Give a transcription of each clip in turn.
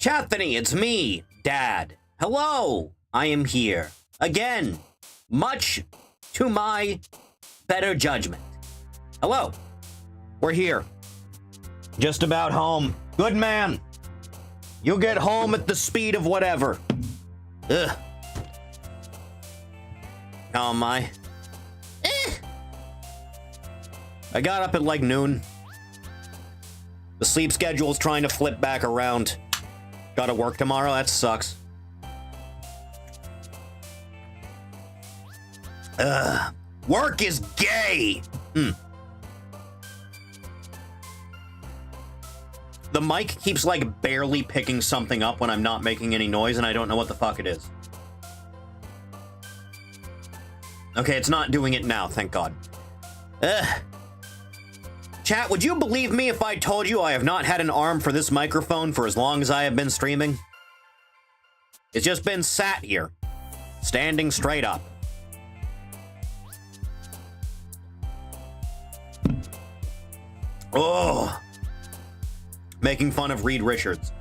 Chathany, it's me, Dad. Hello, I am here. Again, much to my better judgment. Hello, we're here. Just about home. Good man. You'll get home at the speed of whatever. Ugh. Oh my. I got up at like noon. The sleep schedule's trying to flip back around. Gotta work tomorrow, that sucks. Ugh. Work is gay! The mic keeps like barely picking something up when I'm not making any noise and I don't know what the fuck it is. Okay, it's not doing it now, thank God. Ugh. Chat, would you believe me if I told you I have not had an arm for this microphone for as long as I have been streaming? It's just been sat here, standing straight up. Oh. Making fun of Reed Richards.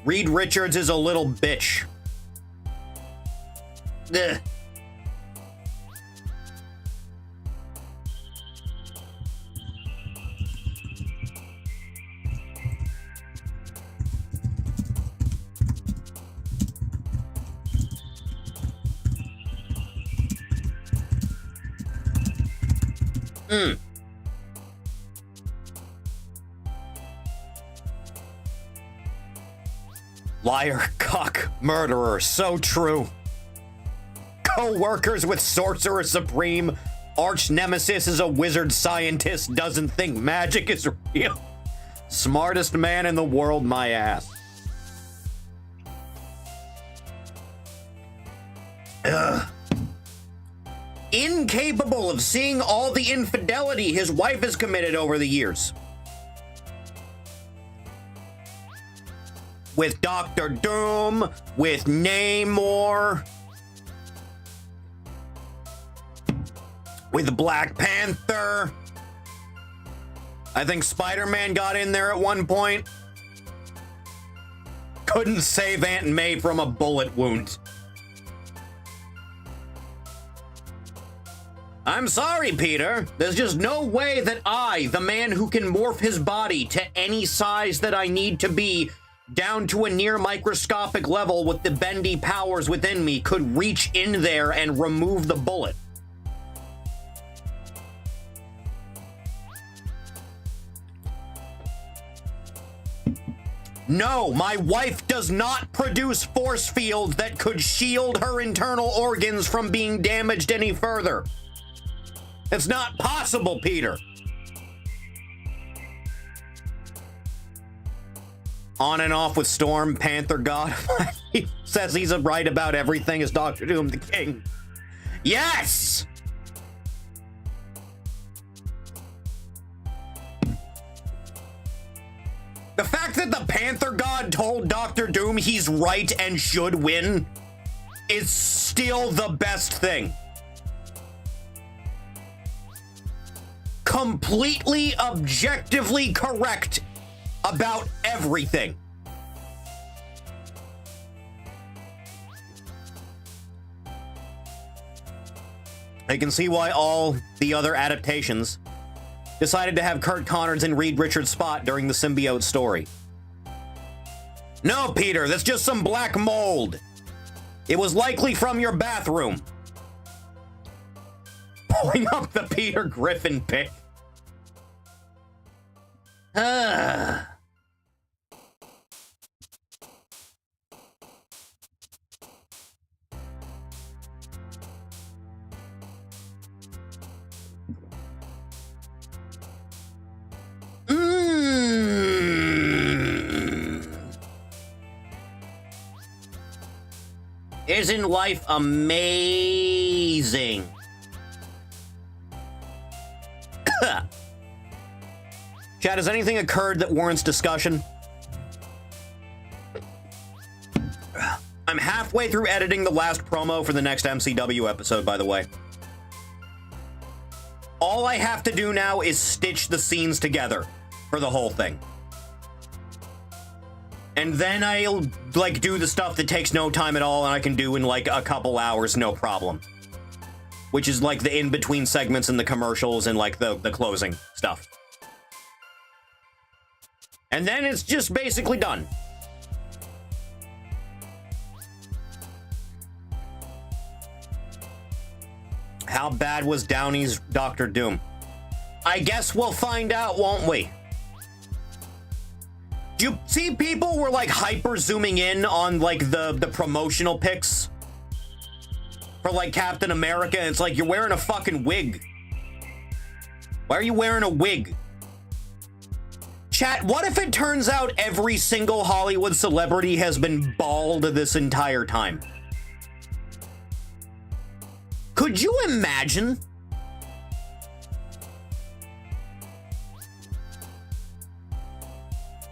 Reed Richards is a little bitch. Ugh. Liar, cuck, murderer, so true. Co-workers with Sorcerer Supreme. Arch nemesis is a wizard scientist, doesn't think magic is real. Smartest man in the world, my ass. Ugh. Incapable of seeing all the infidelity his wife has committed over the years. With Dr. Doom, with Namor, with Black Panther. I think Spider-Man got in there at one point. Couldn't save Aunt May from a bullet wound. I'm sorry, Peter. There's just no way that I, the man who can morph his body to any size that I need to be, down to a near microscopic level with the bendy powers within me, could reach in there and remove the bullet. No, my wife does not produce force fields that could shield her internal organs from being damaged any further. It's not possible, Peter. On and off with Storm, Panther God. He says he's right about everything as Dr. Doom the King. Yes! The fact that the Panther God told Dr. Doom he's right and should win is still the best thing. Completely objectively correct about everything. I can see why all the other adaptations decided to have Kurt Connors in Reed Richards' spot during the symbiote story. No, Peter, that's just some black mold. It was likely from your bathroom. Pulling up the Peter Griffin pic. Isn't life amazing? Chat, has anything occurred that warrants discussion? I'm halfway through editing the last promo for the next MCW episode, by the way. All I have to do now is stitch the scenes together for the whole thing. And then I'll, like, do the stuff that takes no time at all and I can do in, like, a couple hours, no problem. Which is, like, the in-between segments and the commercials and, like, the closing stuff. And then it's just basically done. How bad was Downey's Doctor Doom? I guess we'll find out, won't we? Do you see people were like hyper zooming in on like the promotional pics for like Captain America? It's like you're wearing a fucking wig. Why are you wearing a wig? Chat, what if it turns out every single Hollywood celebrity has been bald this entire time? Could you imagine?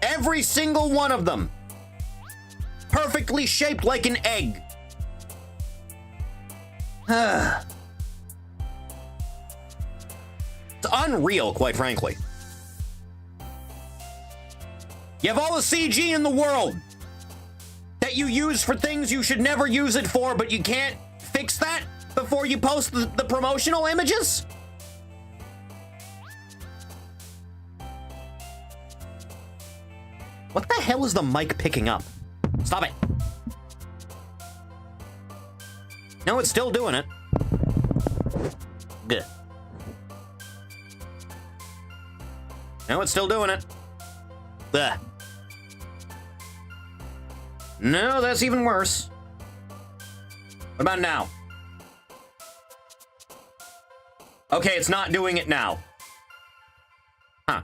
Every single one of them. Perfectly shaped like an egg. It's unreal, quite frankly. You have all the CG in the world that you use for things you should never use it for, but you can't fix that before you post the promotional images? What the hell is the mic picking up? Stop it. No, it's still doing it. Good. No, it's still doing it. Ugh. No, that's even worse. What about now? Okay, it's not doing it now. Huh.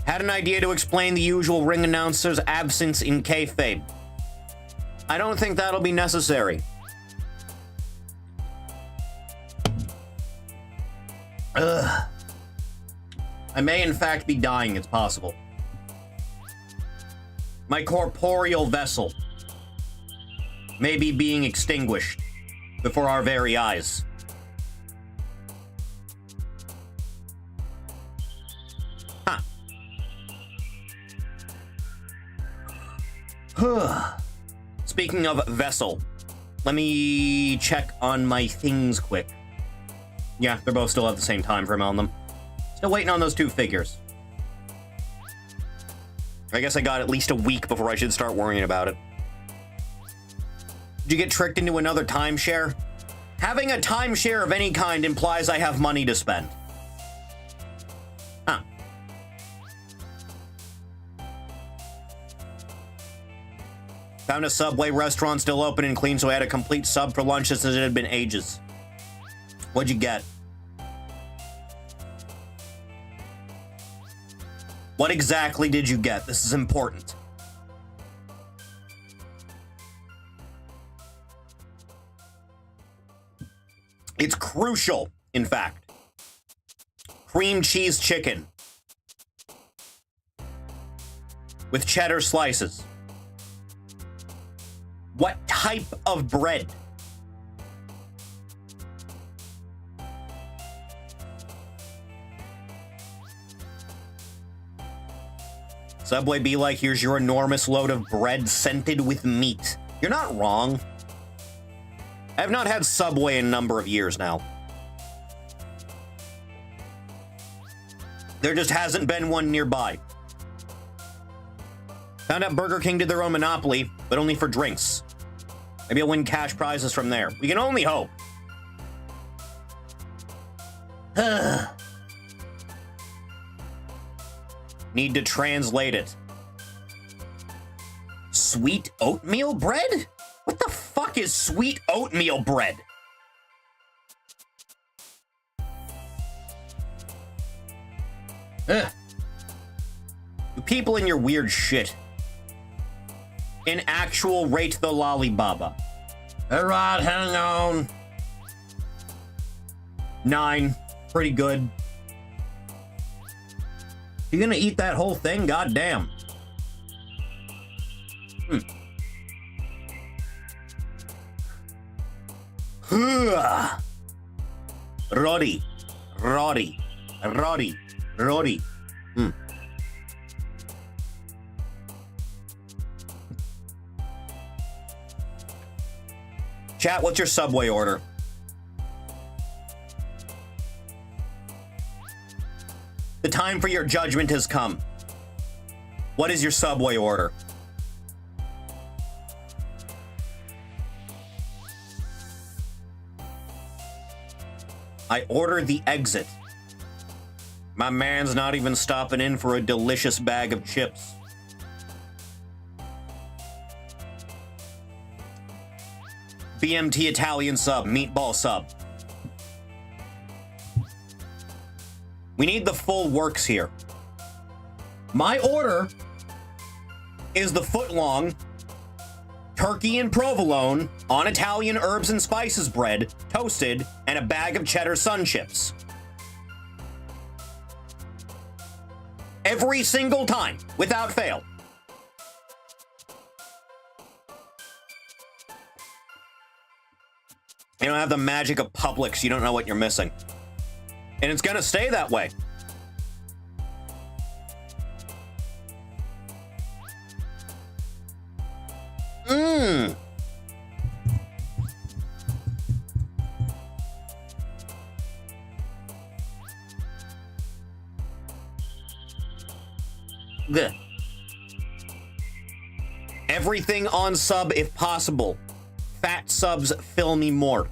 Had an idea to explain the usual ring announcer's absence in kayfabe. I don't think that'll be necessary. Ugh. I may in fact be dying, it's possible. My corporeal vessel may be being extinguished before our very eyes. Speaking of vessel, let me check on my things quick. Yeah, they're both still at the same time frame on them. Still waiting on those two figures. I guess I got at least a week before I should start worrying about it. Did you get tricked into another timeshare? Having a timeshare of any kind implies I have money to spend. Huh. Found a Subway restaurant still open and clean, so I had a complete sub for lunch since it had been ages. What'd you get? What exactly did you get? This is important. It's crucial, in fact. Cream cheese chicken. With cheddar slices. What type of bread? Subway be like, here's your enormous load of bread scented with meat. You're not wrong. I have not had Subway in a number of years now. There just hasn't been one nearby. Found out Burger King did their own Monopoly, but only for drinks. Maybe I'll win cash prizes from there. We can only hope. Need to translate it. Sweet oatmeal bread? What the fuck is sweet oatmeal bread? Ugh. You people in your weird shit. In actual rate the lollibaba. Alright, hang on. 9. Pretty good. You gonna eat that whole thing? Goddamn. Roddy. Roddy. Roddy. Roddy. Chat, what's your Subway order? The time for your judgment has come. What is your Subway order? I order the exit. My man's not even stopping in for a delicious bag of chips. BMT Italian sub, meatball sub. We need the full works here. My order is the foot-long turkey and provolone on Italian herbs and spices bread, toasted, and a bag of cheddar sun chips. Every single time, without fail. You don't have the magic of Publix, you don't know what you're missing. And it's gonna stay that way. Mmm. Good. Everything on sub if possible. Fat subs fill me more.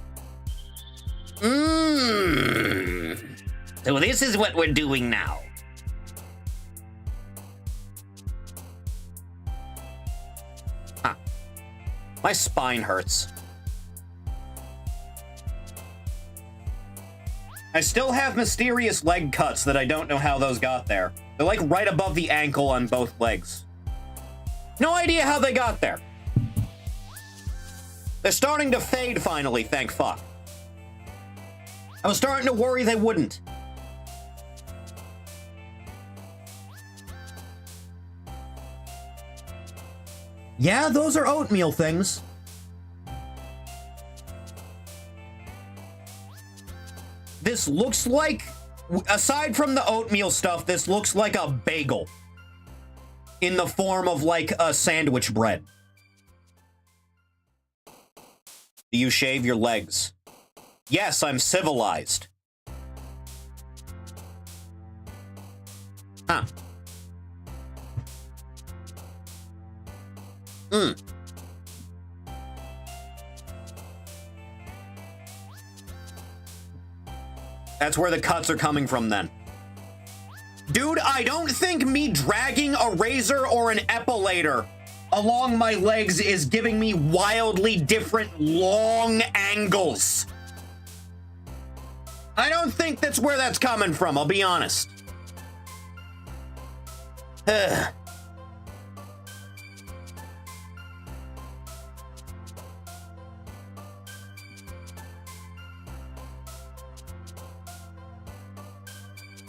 Mmm. So this is what we're doing now. Huh. My spine hurts. I still have mysterious leg cuts that I don't know how those got there. They're like right above the ankle on both legs. No idea how they got there. They're starting to fade finally, thank fuck. I was starting to worry they wouldn't. Yeah, those are oatmeal things. This looks like, aside from the oatmeal stuff, this looks like a bagel. In the form of like a sandwich bread. Do you shave your legs? Yes, I'm civilized. Huh. That's where the cuts are coming from then. Dude, I don't think me dragging a razor or an epilator along my legs is giving me wildly different long angles. I don't think that's where that's coming from, I'll be honest. Ugh.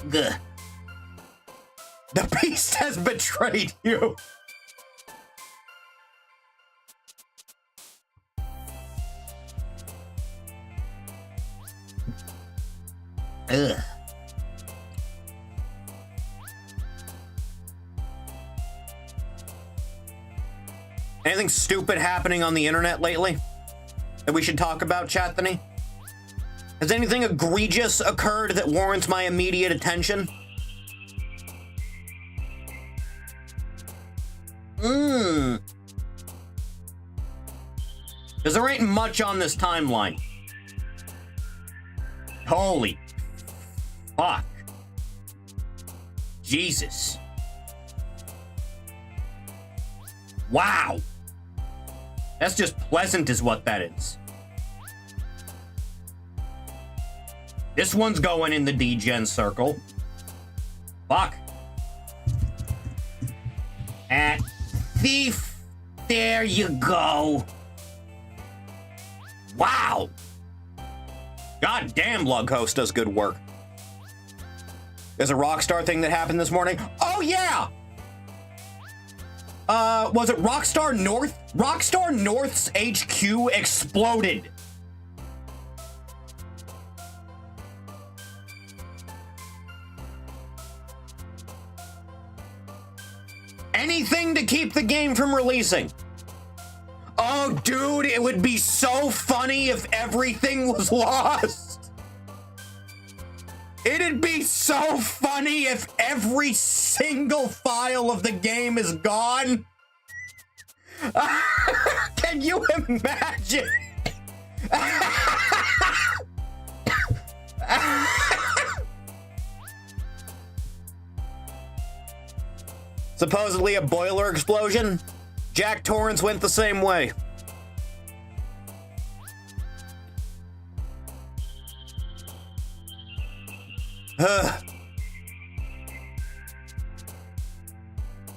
Gah. The beast has betrayed you. Ugh. Anything stupid happening on the internet lately that we should talk about, Chathany? Has anything egregious occurred that warrants my immediate attention? Because there ain't much on this timeline. Holy fuck. Jesus. Wow. That's just pleasant is what that is. This one's going in the degen circle. Fuck. And thief. There you go. Wow. God damn, Lughost does good work. There's a Rockstar thing that happened this morning. Oh, yeah! Was it Rockstar North? Rockstar North's HQ exploded. Anything to keep the game from releasing. Oh, Dude, it would be so funny if everything was lost. It'd be so funny if every single file of the game is gone. Can you imagine? Supposedly a boiler explosion. Jack Torrance went the same way.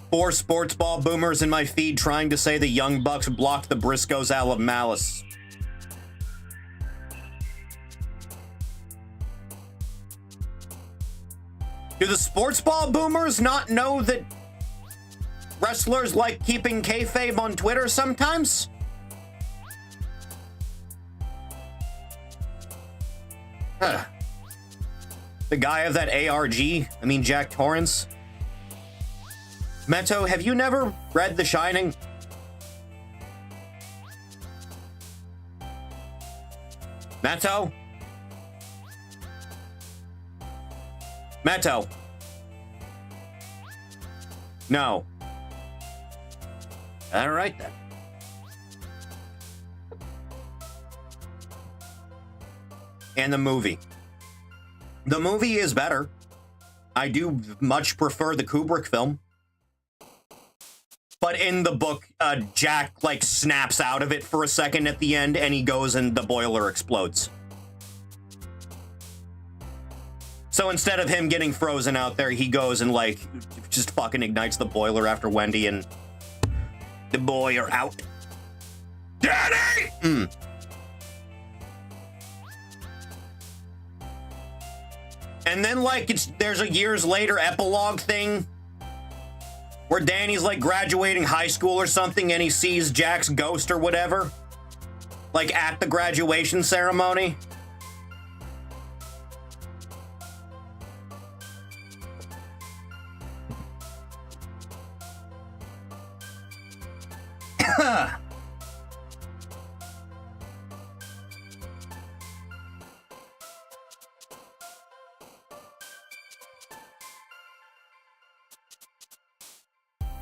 Four sports ball boomers in my feed trying to say the Young Bucks blocked the Briscoes out of malice. Do the sports ball boomers not know that wrestlers like keeping kayfabe on Twitter sometimes? The guy of that ARG, I mean Jack Torrance. Meto, have you never read The Shining? Meto? Meto? No. All right, then. And the movie. The movie is better. I do much prefer the Kubrick film. But in the book, Jack, like, snaps out of it for a second at the end, and he goes and the boiler explodes. So instead of him getting frozen out there, he goes and, like, just fucking ignites the boiler after Wendy and the boy are out. Daddy! And then, like, there's a years later epilogue thing where Danny's, like, graduating high school or something and he sees Jack's ghost or whatever, like, at the graduation ceremony.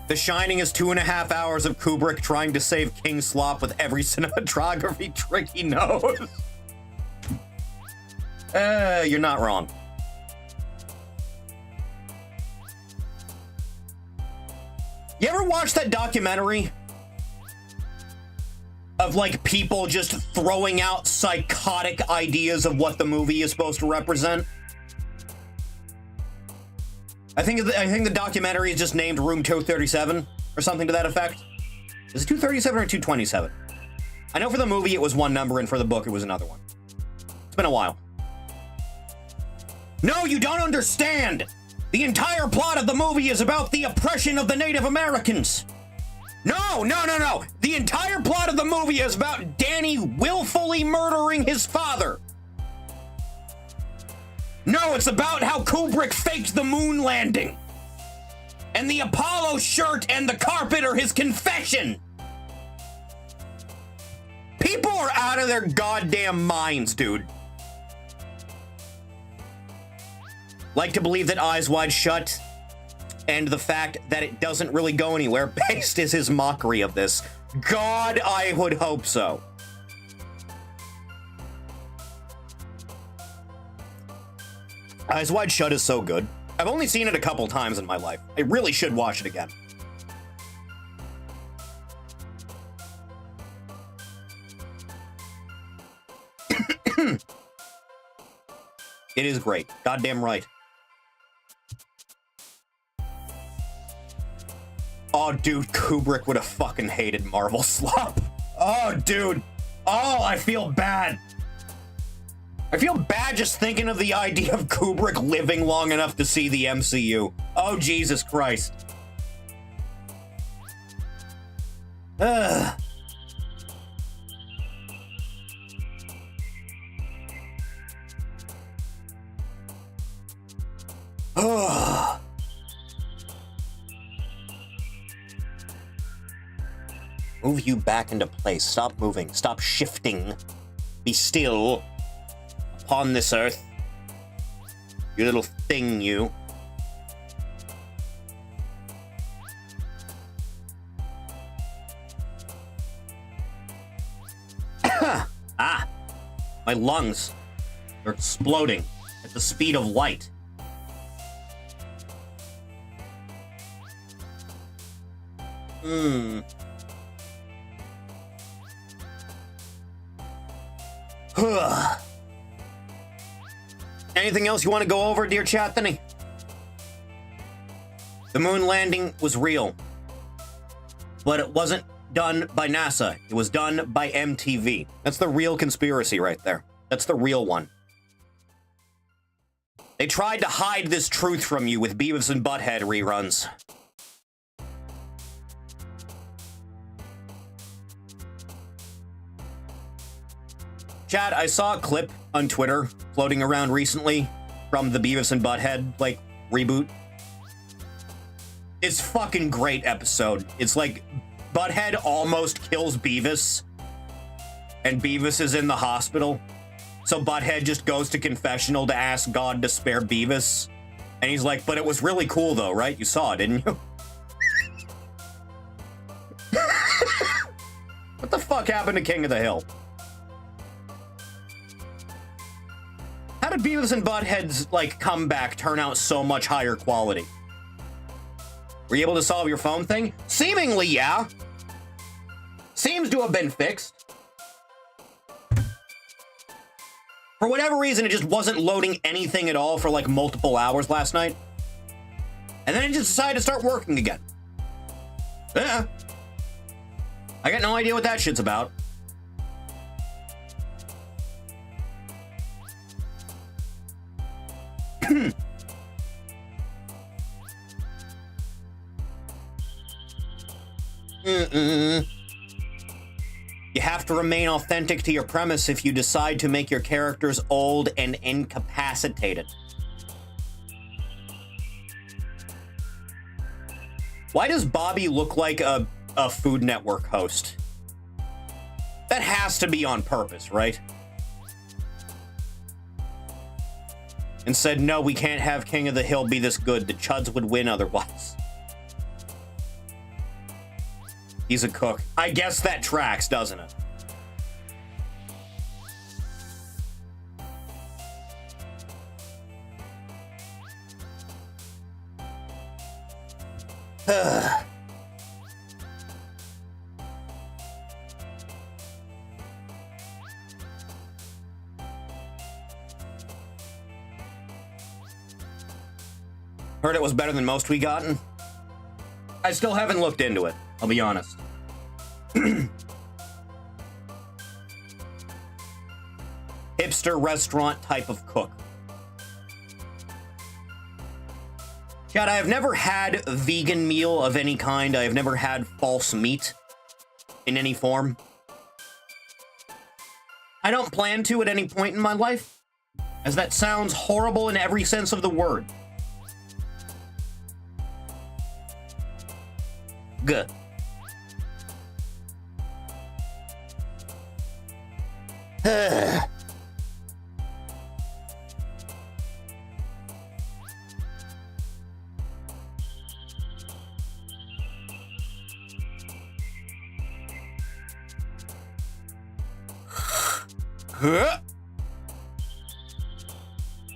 The Shining is 2.5 hours of Kubrick trying to save King Slop with every cinematography trick he knows. You're not wrong. You ever watch that documentary of, like, people just throwing out psychotic ideas of what the movie is supposed to represent? I think the documentary is just named Room 237 or something to that effect. Is it 237 or 227? I know for the movie it was one number and for the book it was another one. It's been a while. No, you don't understand! The entire plot of the movie is about the oppression of the Native Americans. No! The entire plot of the movie is about Danny willfully murdering his father. No, it's about how Kubrick faked the moon landing. And the Apollo shirt and the carpet are his confession. People are out of their goddamn minds, dude. Like to believe that Eyes Wide Shut and the fact that it doesn't really go anywhere based is his mockery of this. God, I would hope so. Eyes Wide Shut is so good. I've only seen it a couple times in my life. I really should watch it again. It is great. Goddamn right. Oh, dude, Kubrick would have fucking hated Marvel slop. Oh, dude. Oh, I feel bad. I feel bad just thinking of the idea of Kubrick living long enough to see the MCU. Oh, Jesus Christ. Ugh. Ugh. Move you back into place. Stop moving. Stop shifting. Be still upon this earth. You little thing, you. Ah! My lungs are exploding at the speed of light. Anything else you want to go over, dear Chathany? The moon landing was real, but it wasn't done by NASA. It was done by MTV. That's the real conspiracy right there. That's the real one. They tried to hide this truth from you with Beavis and Butthead reruns. Chat, I saw a clip on Twitter floating around recently from the Beavis and Butthead, like, reboot. It's fucking great episode. It's like Butthead almost kills Beavis, and Beavis is in the hospital. So Butthead just goes to confessional to ask God to spare Beavis. And he's like, but it was really cool though, right? You saw it, didn't you? What the fuck happened to King of the Hill? How did Beavis and Butthead's, like, comeback turn out so much higher quality? Were you able to solve your phone thing? Seemingly, yeah. Seems to have been fixed. For whatever reason, it just wasn't loading anything at all for, like, multiple hours last night. And then it just decided to start working again. Yeah. I got no idea what that shit's about. You have to remain authentic to your premise if you decide to make your characters old and incapacitated. Why does Bobby look like a Food Network host? That has to be on purpose, right? And said, no, we can't have King of the Hill be this good. The Chuds would win otherwise. He's a cook. I guess that tracks, doesn't it? Heard it was better than most we gotten. I still haven't looked into it, I'll be honest. Hipster restaurant type of cook. Chad, I have never had a vegan meal of any kind. I have never had false meat in any form. I don't plan to at any point in my life, as that sounds horrible in every sense of the word. Good.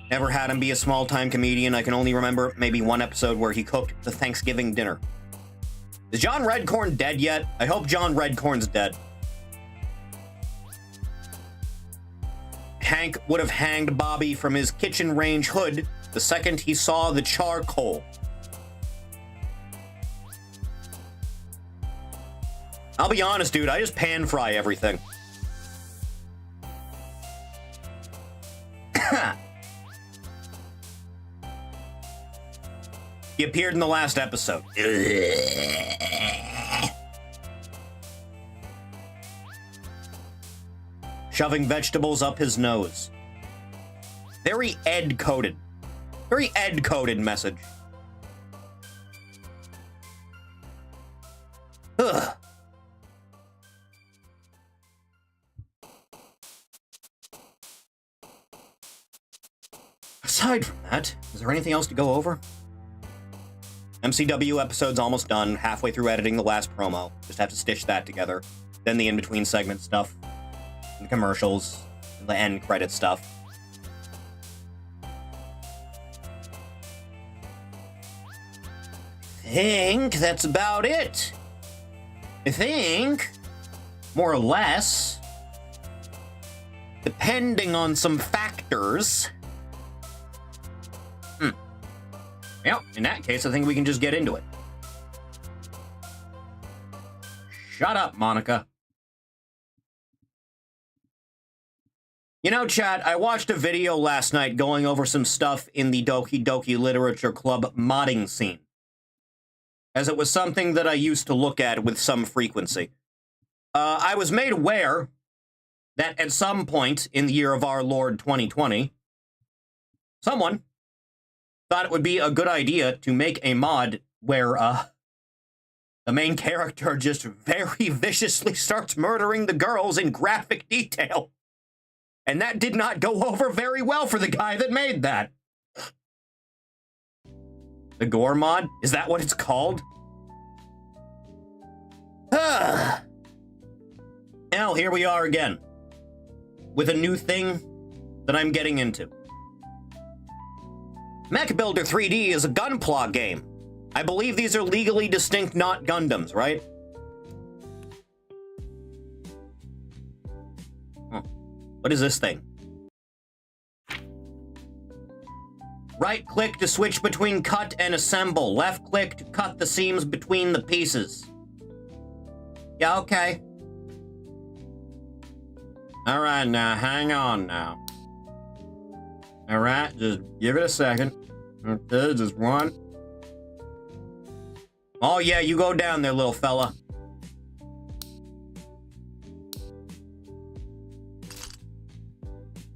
Never had him be a small-time comedian. I can only remember maybe one episode where he cooked the Thanksgiving dinner. Is John Redcorn dead yet? I hope John Redcorn's dead. Hank would have hanged Bobby from his kitchen range hood the second he saw the charcoal. I'll be honest, dude, I just pan fry everything. He appeared in the last episode. Shoving vegetables up his nose. Very Ed-coded. Very Ed-coded message. Ugh. Aside from that, is there anything else to go over? MCW episode's almost done, halfway through editing the last promo. Just have to stitch that together. Then the in-between segment stuff, and the commercials, and the end credit stuff. I think that's about it. I think, more or less, depending on some factors. Well, in that case, I think we can just get into it. Shut up, Monica. You know, chat, I watched a video last night going over some stuff in the Doki Doki Literature Club modding scene, as it was something that I used to look at with some frequency. I was made aware that at some point in the year of our Lord 2020, someone thought it would be a good idea to make a mod where the main character just very viciously starts murdering the girls in graphic detail. And that did not go over very well for the guy that made that. The gore mod? Is that what it's called? Now, here we are again, with a new thing that I'm getting into. Mech Builder 3D is a GUNPLA game. I believe these are legally distinct, not Gundams, right? What is this thing? Right-click to switch between cut and assemble. Left-click to cut the seams between the pieces. Yeah, okay. Alright, now, hang on now. Alright, just give it a second. Okay, just one. Oh yeah, you go down there, little fella.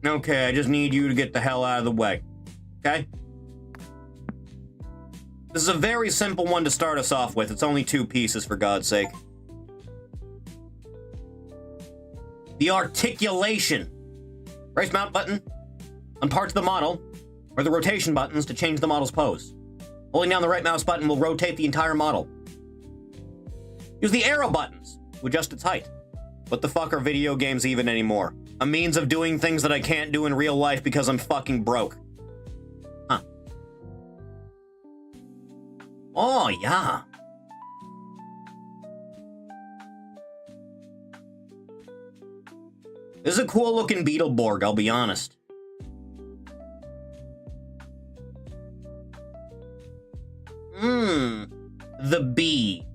Okay, I just need you to get the hell out of the way. Okay? This is a very simple one to start us off with. It's only 2 pieces, for God's sake. The articulation. Raise mount button on parts of the model, or the rotation buttons to change the model's pose. Holding down the right mouse button will rotate the entire model. Use the arrow buttons to adjust its height. What the fuck are video games even anymore? A means of doing things that I can't do in real life because I'm fucking broke. Huh. Oh, yeah. This is a cool looking Beetleborg, I'll be honest. The bee.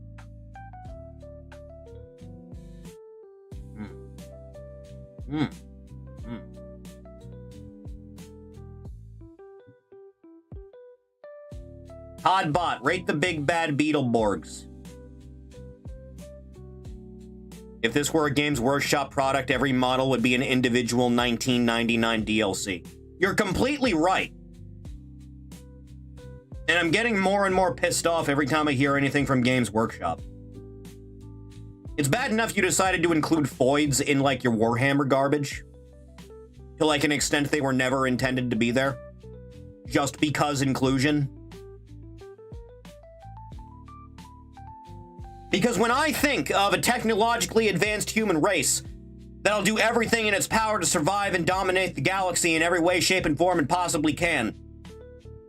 Toddbot, rate the big bad Beetleborgs. If this were a Games Workshop product, every model would be an individual $19.99 DLC. You're completely right. And I'm getting more and more pissed off every time I hear anything from Games Workshop. It's bad enough you decided to include foids in, like, your Warhammer garbage. To, like, an extent they were never intended to be there. Just because inclusion. Because when I think of a technologically advanced human race that'll do everything in its power to survive and dominate the galaxy in every way, shape, and form it possibly can,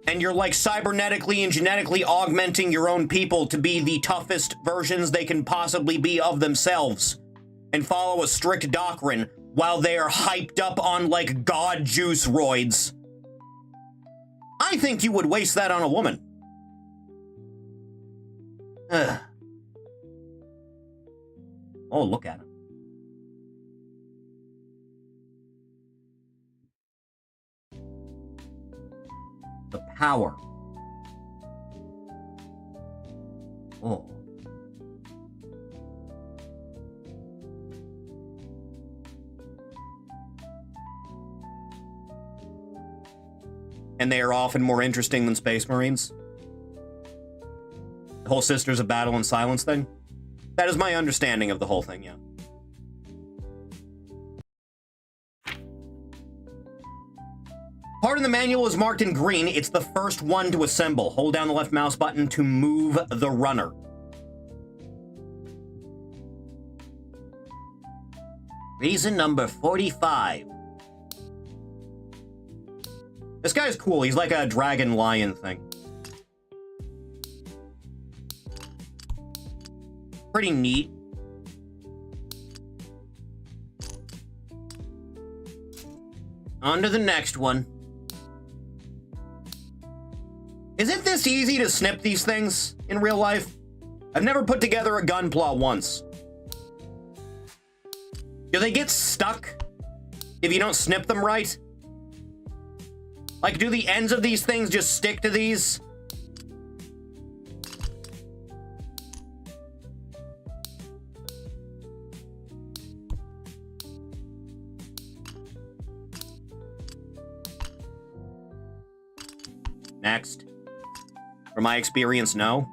and you're like cybernetically and genetically augmenting your own people to be the toughest versions they can possibly be of themselves, and follow a strict doctrine while they are hyped up on, like, god juice roids, I think you would waste that on a woman. Ugh. Oh, look at him. The power. Oh. And they are often more interesting than Space Marines. The whole Sisters of Battle and Silence thing. That is my understanding of the whole thing, yeah. part in the manual is marked in green. It's the first one to assemble. Hold down the left mouse button to move the runner. Reason number 45. This guy's cool. He's like a dragon lion thing. Pretty neat. On to the next one. Is it this easy to snip these things in real life? I've never put together a gunpla once. Do they get stuck if you don't snip them right? Like, do the ends of these things just stick to these? Next. From my experience, no.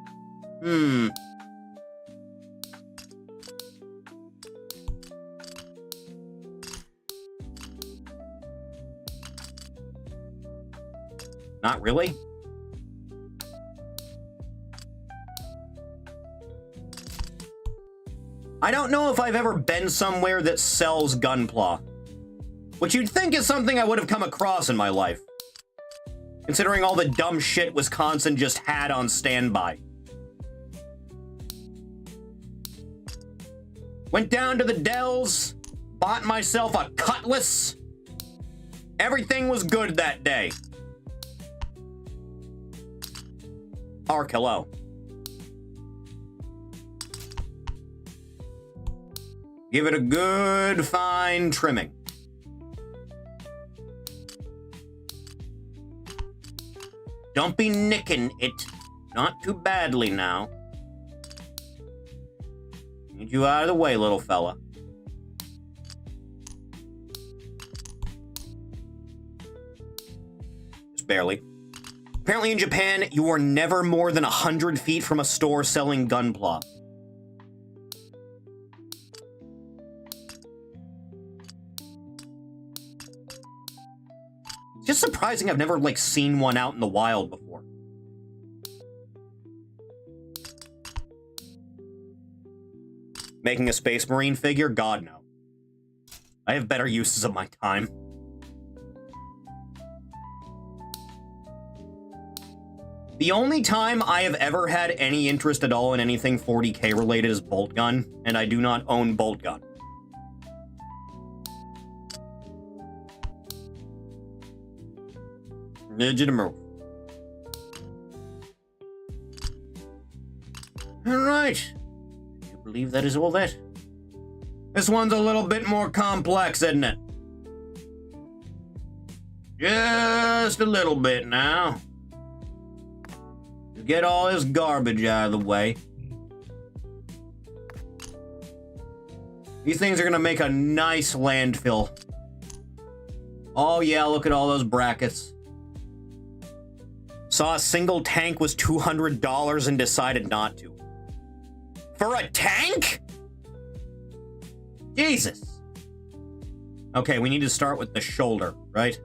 Not really? I don't know if I've ever been somewhere that sells gunpla, which you'd think is something I would have come across in my life, considering all the dumb shit Wisconsin just had on standby. Went down to the Dells, bought myself a cutlass. Everything was good that day. Ark, hello. Give it a good, fine trimming. Don't be nicking it. Not too badly now. Need you out of the way, little fella. Just barely. Apparently in Japan, you are never more than 100 feet from a store selling gunpla. It's just surprising I've never, like, seen one out in the wild before. Making a Space Marine figure? God, no. I have better uses of my time. The only time I have ever had any interest at all in anything 40k related is bolt gun, and I do not own bolt gun. Legitimate. Alright. Do you believe that is all that? This one's a little bit more complex, isn't it? Just a little bit now. To get all this garbage out of the way. These things are gonna make a nice landfill. Oh yeah, look at all those brackets. Saw a single tank was $200 and decided not to. For a tank? Jesus. Okay, we need to start with the shoulder, right?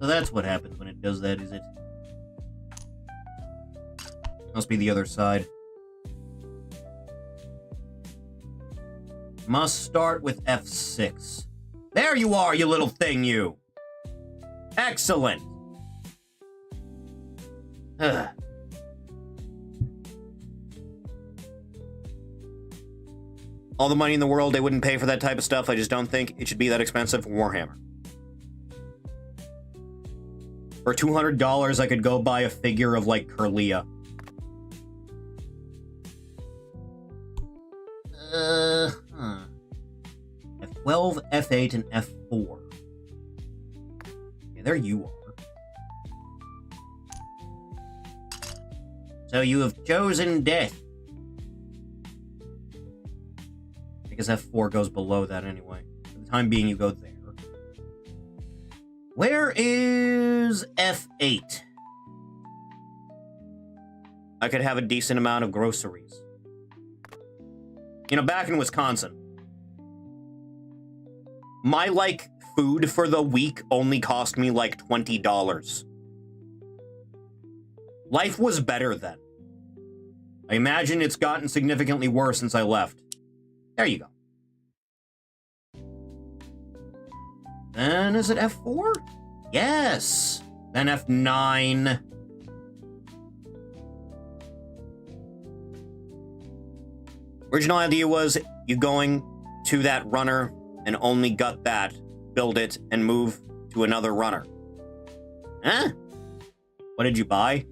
So that's what happens when it does that, is it? Must be the other side. Must start with F6. There you are, you little thing, you! Excellent! Ugh. All the money in the world, they wouldn't pay for that type of stuff. I just don't think it should be that expensive for Warhammer. For $200, I could go buy a figure of, like, Curlia. F12, F8, and F4. Yeah, there you are. So you have chosen death. Because F4 goes below that anyway. For the time being, you go there. Where is F8? I could have a decent amount of groceries. You know, back in Wisconsin, my, like, food for the week only cost me, like, $20. Life was better then. I imagine it's gotten significantly worse since I left. There you go. Then is it F4? Yes. Then F9. Original idea was you going to that runner and only gut that, build it, and move to another runner. Huh? What did you buy?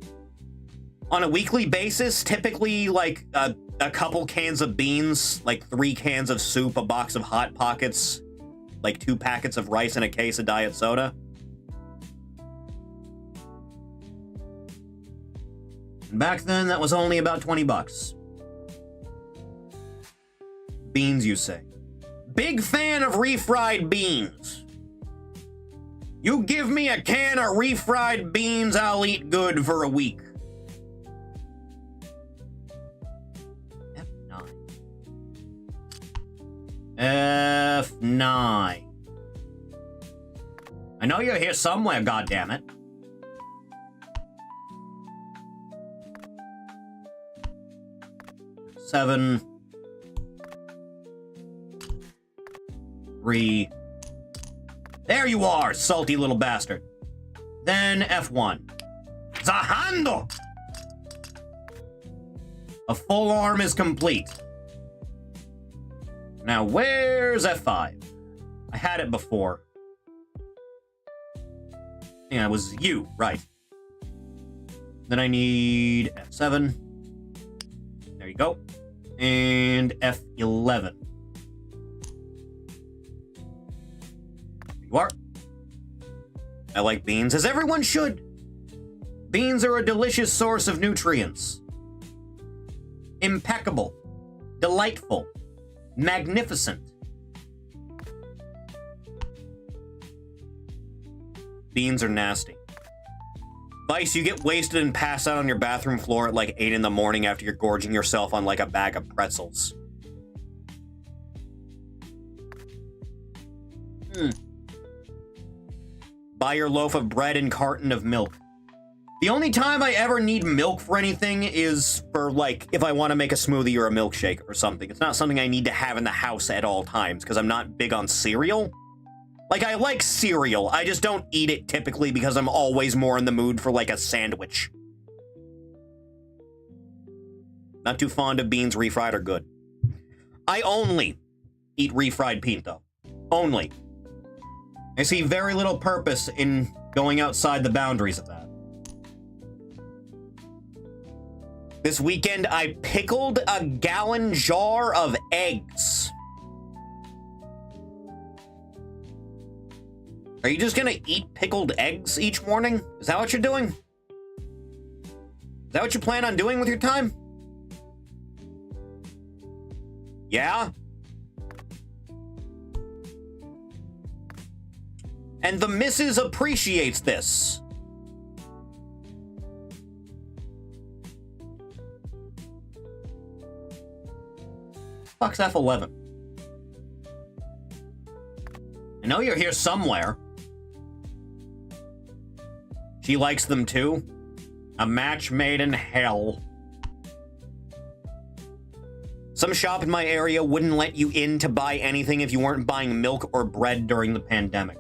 On a weekly basis, typically like a couple cans of beans, like 3 cans of soup, a box of Hot Pockets, like 2 packets of rice, and a case of diet soda. And back then, that was only about 20 bucks. Beans, you say? Big fan of refried beans. You give me a can of refried beans, I'll eat good for a week. F9. I know you're here somewhere, goddammit. Seven. 3. There you are, salty little bastard. Then F1. Zahando! A full arm is complete. Now, where's F5? I had it before. Yeah, it was you, right. Then I need F7. There you go. And F11. There you are. I like beans, as everyone should. Beans are a delicious source of nutrients. Impeccable. Delightful. Magnificent. Beans are nasty. Vice, you get wasted and pass out on your bathroom floor at like 8 in the morning after you're gorging yourself on like a bag of pretzels. Buy your loaf of bread and carton of milk. The only time I ever need milk for anything is for, like, if I want to make a smoothie or a milkshake or something. It's not something I need to have in the house at all times, because I'm not big on cereal. Like, I like cereal, I just don't eat it typically because I'm always more in the mood for, like, a sandwich. Not too fond of beans refried or good. I only eat refried pinto. Only. I see very little purpose in going outside the boundaries of that. This weekend, I pickled a gallon jar of eggs. Are you just gonna eat pickled eggs each morning? Is that what you're doing? Is that what you plan on doing with your time? Yeah? And the missus appreciates this. Fuck's F11. I know you're here somewhere. She likes them too. A match made in hell. Some shop in my area wouldn't let you in to buy anything if you weren't buying milk or bread during the pandemic.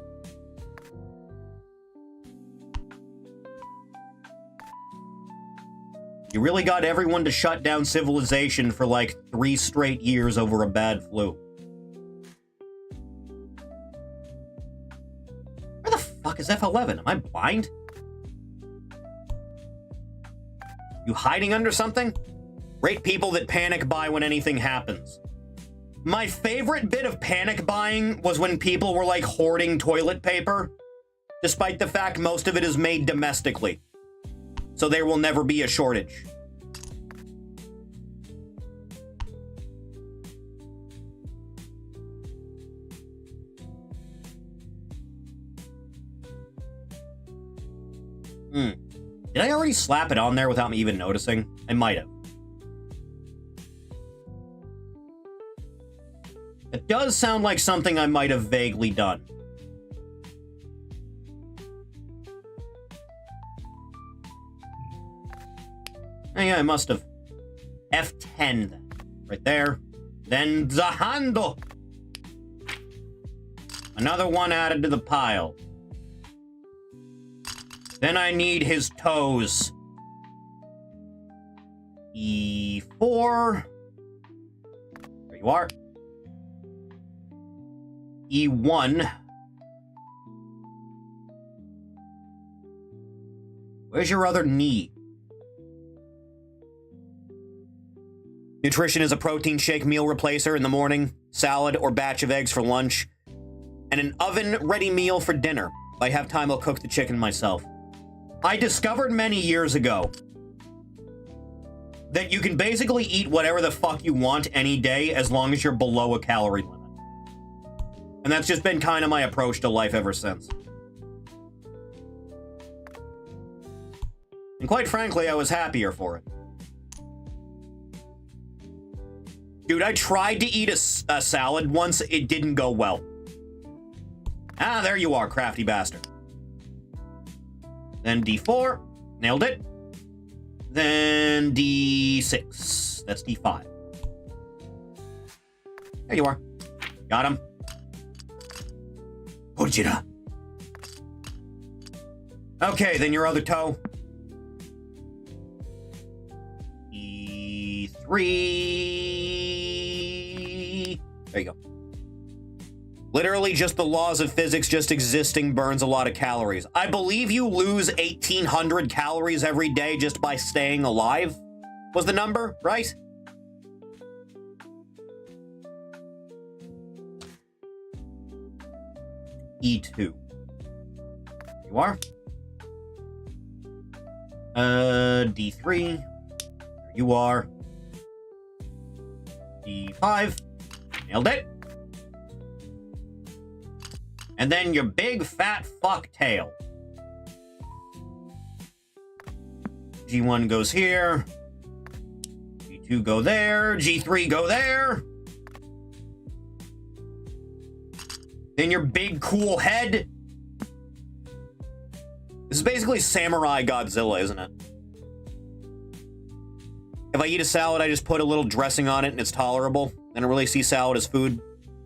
You really got everyone to shut down civilization for like 3 straight years over a bad flu. Where the fuck is F11? Am I blind? You hiding under something? Rate people that panic buy when anything happens. My favorite bit of panic buying was when people were like hoarding toilet paper, despite the fact most of it is made domestically. So there will never be a shortage. Did I already slap it on there without me even noticing? I might have. It does sound like something I might have vaguely done. Oh yeah, I must have. F10 then. Right there. Then the handle. Another one added to the pile. Then I need his toes. E4. There you are. E1. Where's your other knee? Nutrition is a protein shake meal replacer in the morning, salad or batch of eggs for lunch, and an oven-ready meal for dinner. If I have time, I'll cook the chicken myself. I discovered many years ago that you can basically eat whatever the fuck you want any day as long as you're below a calorie limit. And that's just been kind of my approach to life ever since. And quite frankly, I was happier for it. Dude, I tried to eat a salad once. It didn't go well. Ah, there you are, crafty bastard. Then D4. Nailed it. Then D6. That's D5. There you are. Got him. Ojira. Okay, then your other toe. E3. There you go. Literally just the laws of physics just existing burns a lot of calories. I believe you lose 1,800 calories every day just by staying alive, was the number, right? E2. There you are. D3. There you are. D5. Nailed it. And then your big fat fuck tail. G1 goes here. G2 go there. G3 go there. Then your big cool head. This is basically Samurai Godzilla, isn't it? If I eat a salad, I just put a little dressing on it and it's tolerable. I don't really see salad as food,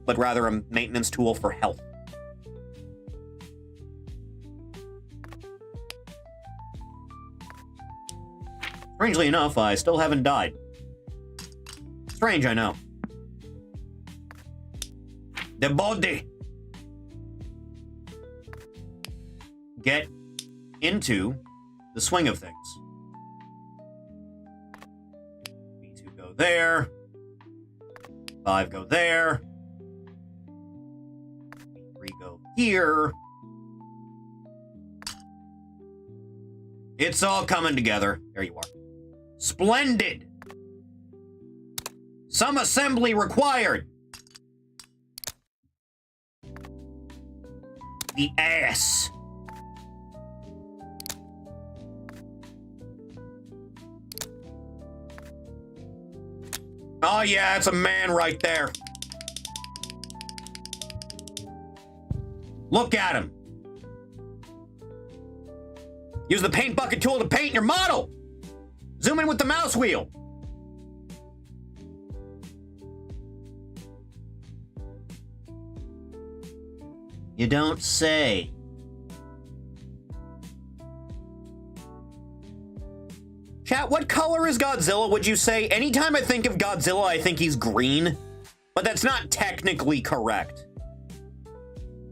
but rather a maintenance tool for health. Strangely enough, I still haven't died. Strange, I know. The body. Get into the swing of things. B2 go there. 5 go there. B3 go here. It's all coming together. There you are. Splendid! Some assembly required. The ass. Oh yeah, it's a man right there. Look at him. Use the paint bucket tool to paint your model. Zoom in with the mouse wheel. You don't say. Chat, what color is Godzilla, would you say? Anytime I think of Godzilla, I think he's green. But that's not technically correct.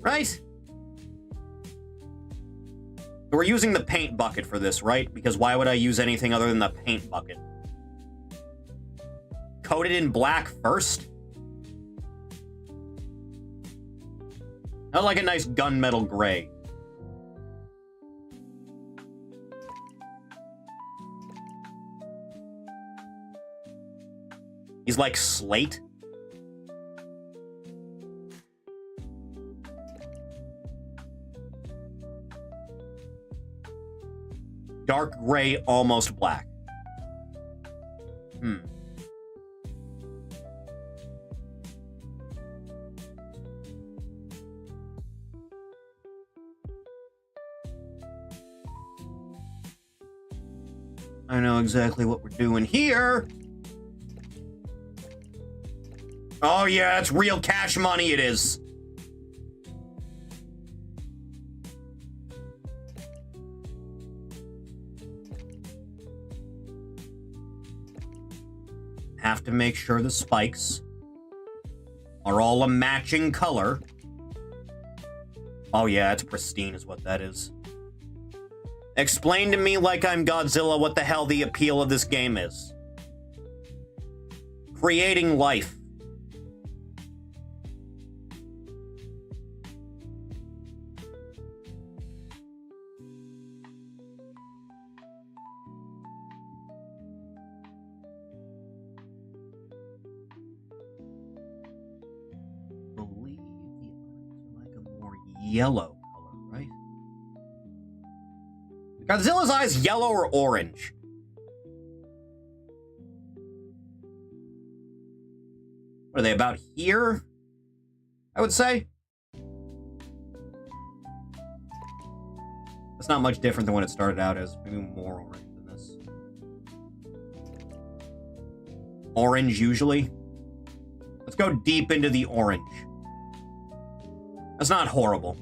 Right? We're using the paint bucket for this, right? Because why would I use anything other than the paint bucket? Coat it in black first? I like a nice gunmetal gray. He's like slate. dark gray, almost black. I know exactly what we're doing here. Oh yeah, it's real cash money, it is. Have to make sure the spikes are all a matching color. Oh yeah, it's pristine is what that is. Explain to me like I'm Godzilla what the hell the appeal of this game is. Creating life. Yellow color, right? Godzilla's eyes yellow or orange? What are they, about here? I would say. That's not much different than what it started out as. Maybe more orange than this. Orange, usually. Let's go deep into the orange. That's not horrible.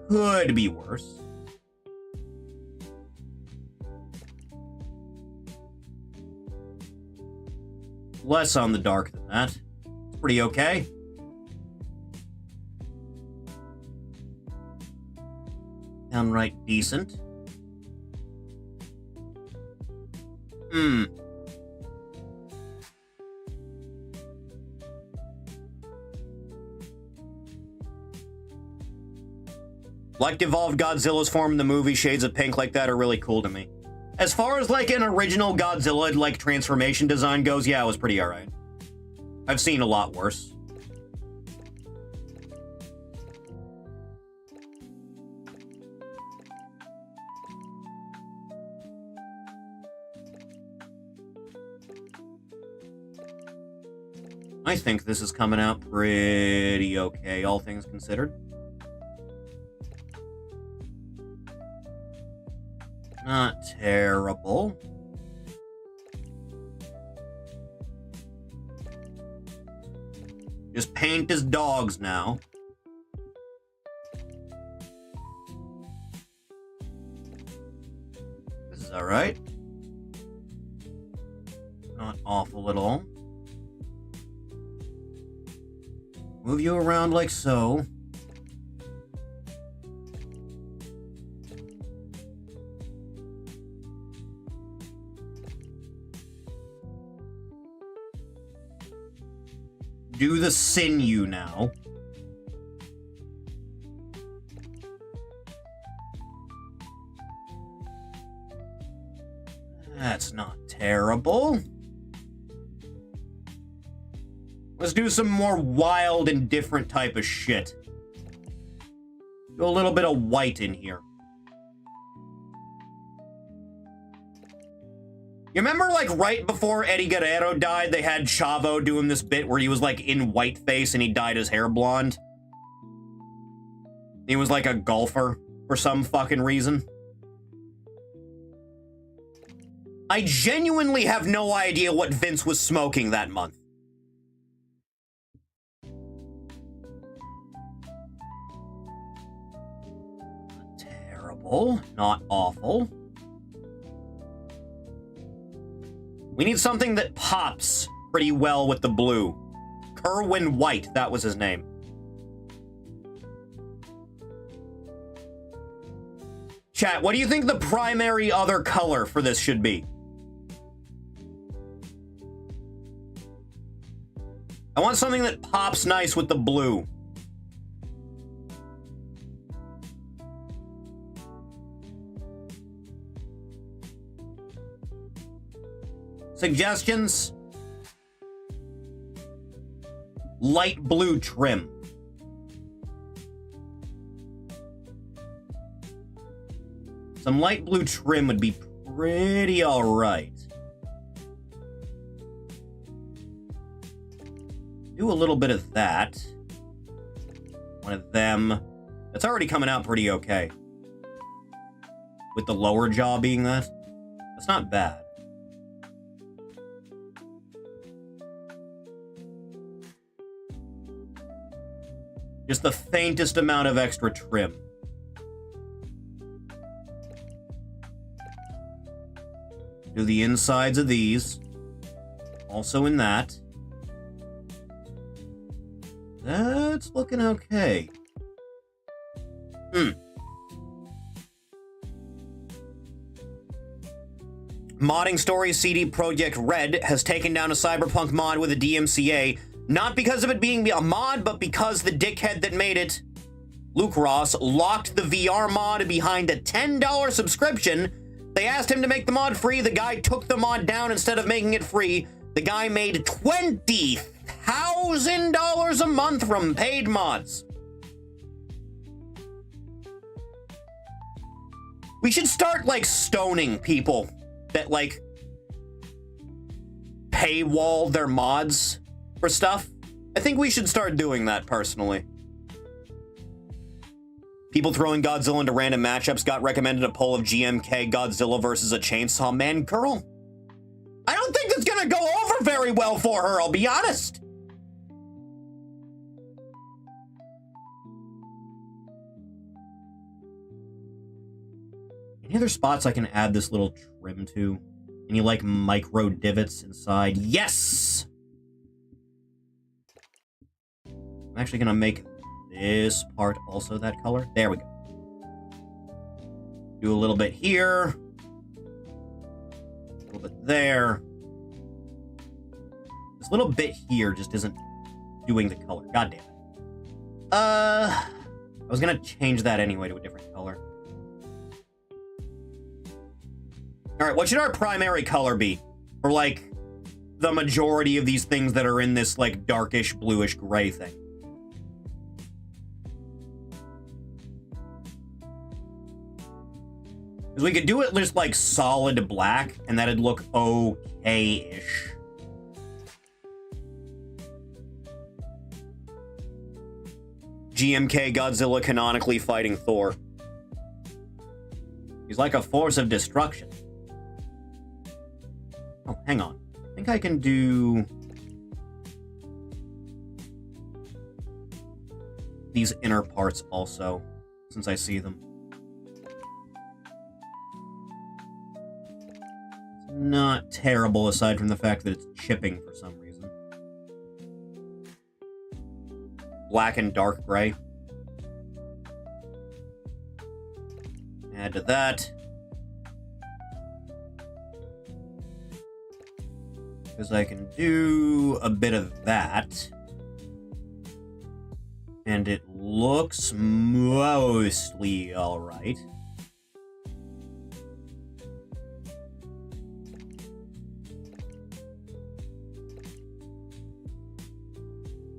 Could be worse. Less on the dark than that. It's pretty okay. Downright decent. Like evolved Godzilla's form in the movie, shades of pink like that are really cool to me. As far as like an original Godzilla like transformation design goes, yeah, it was pretty alright. I've seen a lot worse. I think this is coming out pretty okay, all things considered. Not terrible. Just paint his dogs now. This is alright. Not awful at all. Move you around like so. Do the sinew now. That's not terrible. Let's do some more wild and different type of shit. Do a little bit of white in here. You remember, like, right before Eddie Guerrero died, they had Chavo doing this bit where he was, like, in whiteface and he dyed his hair blonde? He was, like, a golfer for some fucking reason. I genuinely have no idea what Vince was smoking that month. Not terrible. Not awful. We need something that pops pretty well with the blue. Kerwin White, that was his name. Chat, what do you think the primary other color for this should be? I want something that pops nice with the blue. Suggestions? Light blue trim. Some light blue trim would be pretty alright. Do a little bit of that. One of them. That's already coming out pretty okay. With the lower jaw being that. That's not bad. Just the faintest amount of extra trim. Do the insides of these. Also in that. That's looking okay. Modding Stories CD Projekt Red has taken down a Cyberpunk mod with a DMCA, not because of it being a mod, but because the dickhead that made it, Luke Ross, locked the VR mod behind a $10 subscription. They asked him to make the mod free. The guy took the mod down instead of making it free. The guy made $20,000 a month from paid mods. We should start, like, stoning people that, like, paywall their mods for stuff. I think we should start doing that, personally. People throwing Godzilla into random matchups got recommended a poll of GMK Godzilla versus a Chainsaw Man girl. I don't think it's gonna go over very well for her, I'll be honest. Any other spots I can add this little trim to? Any, like, micro divots inside? Yes! I'm actually gonna make this part also that color. There we go. Do a little bit here. A little bit there. This little bit here just isn't doing the color. God damn it. I was gonna change that anyway to a different color. Alright, what should our primary color be? For, like, the majority of these things that are in this, like, darkish, bluish gray thing. Because we could do it just, like, solid black, and that'd look okay-ish. GMK Godzilla canonically fighting Thor. He's like a force of destruction. Oh, hang on. I think I can do these inner parts also, since I see them. It's not terrible, aside from the fact that it's chipping for some reason. Black and dark gray. Add to that. Because I can do a bit of that. And it looks mostly alright.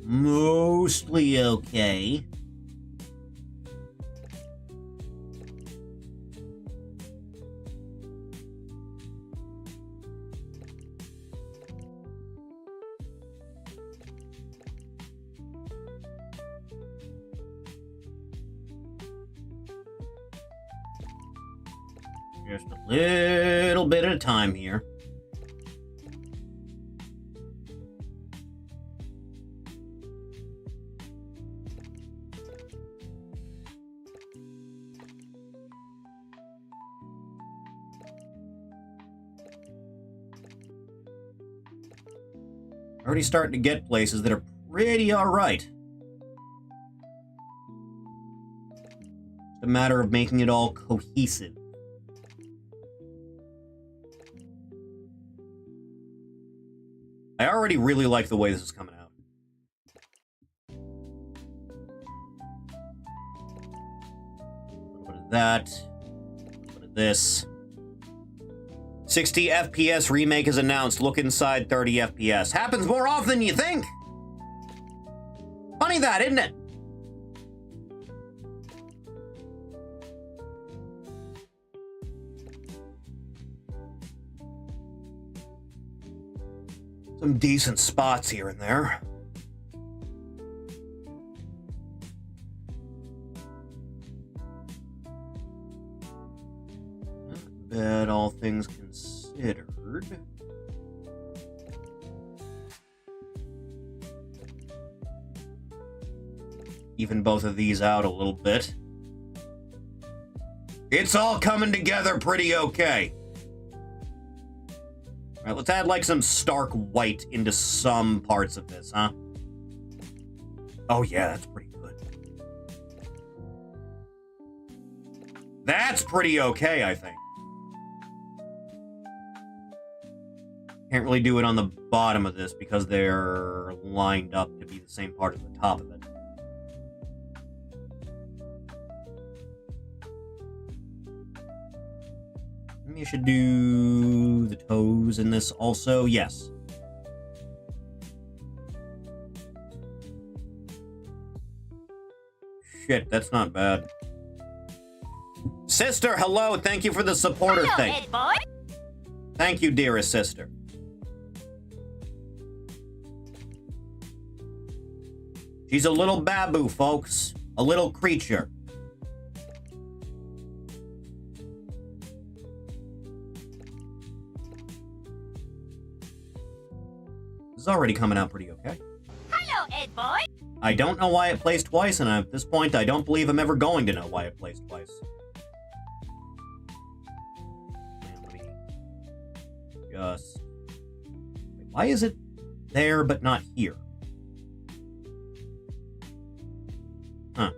Mostly okay. Just a little bit at a time here. Already starting to get places that are pretty alright. It's a matter of making it all cohesive. I already really like the way this is coming out. A little bit of that. A little bit of this. 60 FPS remake is announced. Look inside 30 FPS. Happens more often than you think. Funny that, isn't it? Some decent spots here and there. Not bad, all things considered. Even both of these out a little bit. It's all coming together pretty okay. All right, let's add like some stark white into some parts of this, huh? Oh yeah, that's pretty good. That's pretty okay, I think. Can't really do it on the bottom of this because they're lined up to be the same part as the top of it. Maybe I should do the toes in this also. Yes. Shit, that's not bad. Sister, hello. Thank you for the supporter thing. Ed boy. Thank you, dearest sister. She's a little babu, folks. A little creature. This is already coming out pretty okay. Hello, Ed boy. I don't know why it plays twice, and at this point, I don't believe I'm ever going to know why it plays twice. Let me just... Wait, why is it there but not here? Huh.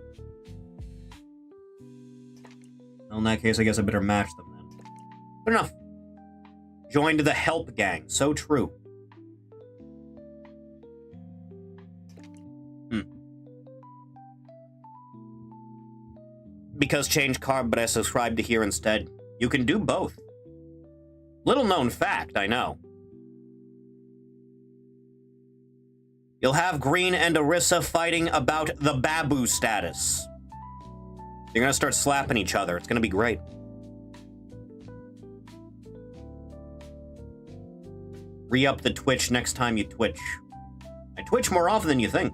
Well, in that case, I guess I better match them then. Good enough. Joined the help gang. So true. Because change card, but I subscribe to here instead. You can do both. Little known fact, I know. You'll have Green and Orisa fighting about the Babu status. You're gonna start slapping each other. It's gonna be great. Re-up the Twitch next time you Twitch. I Twitch more often than you think.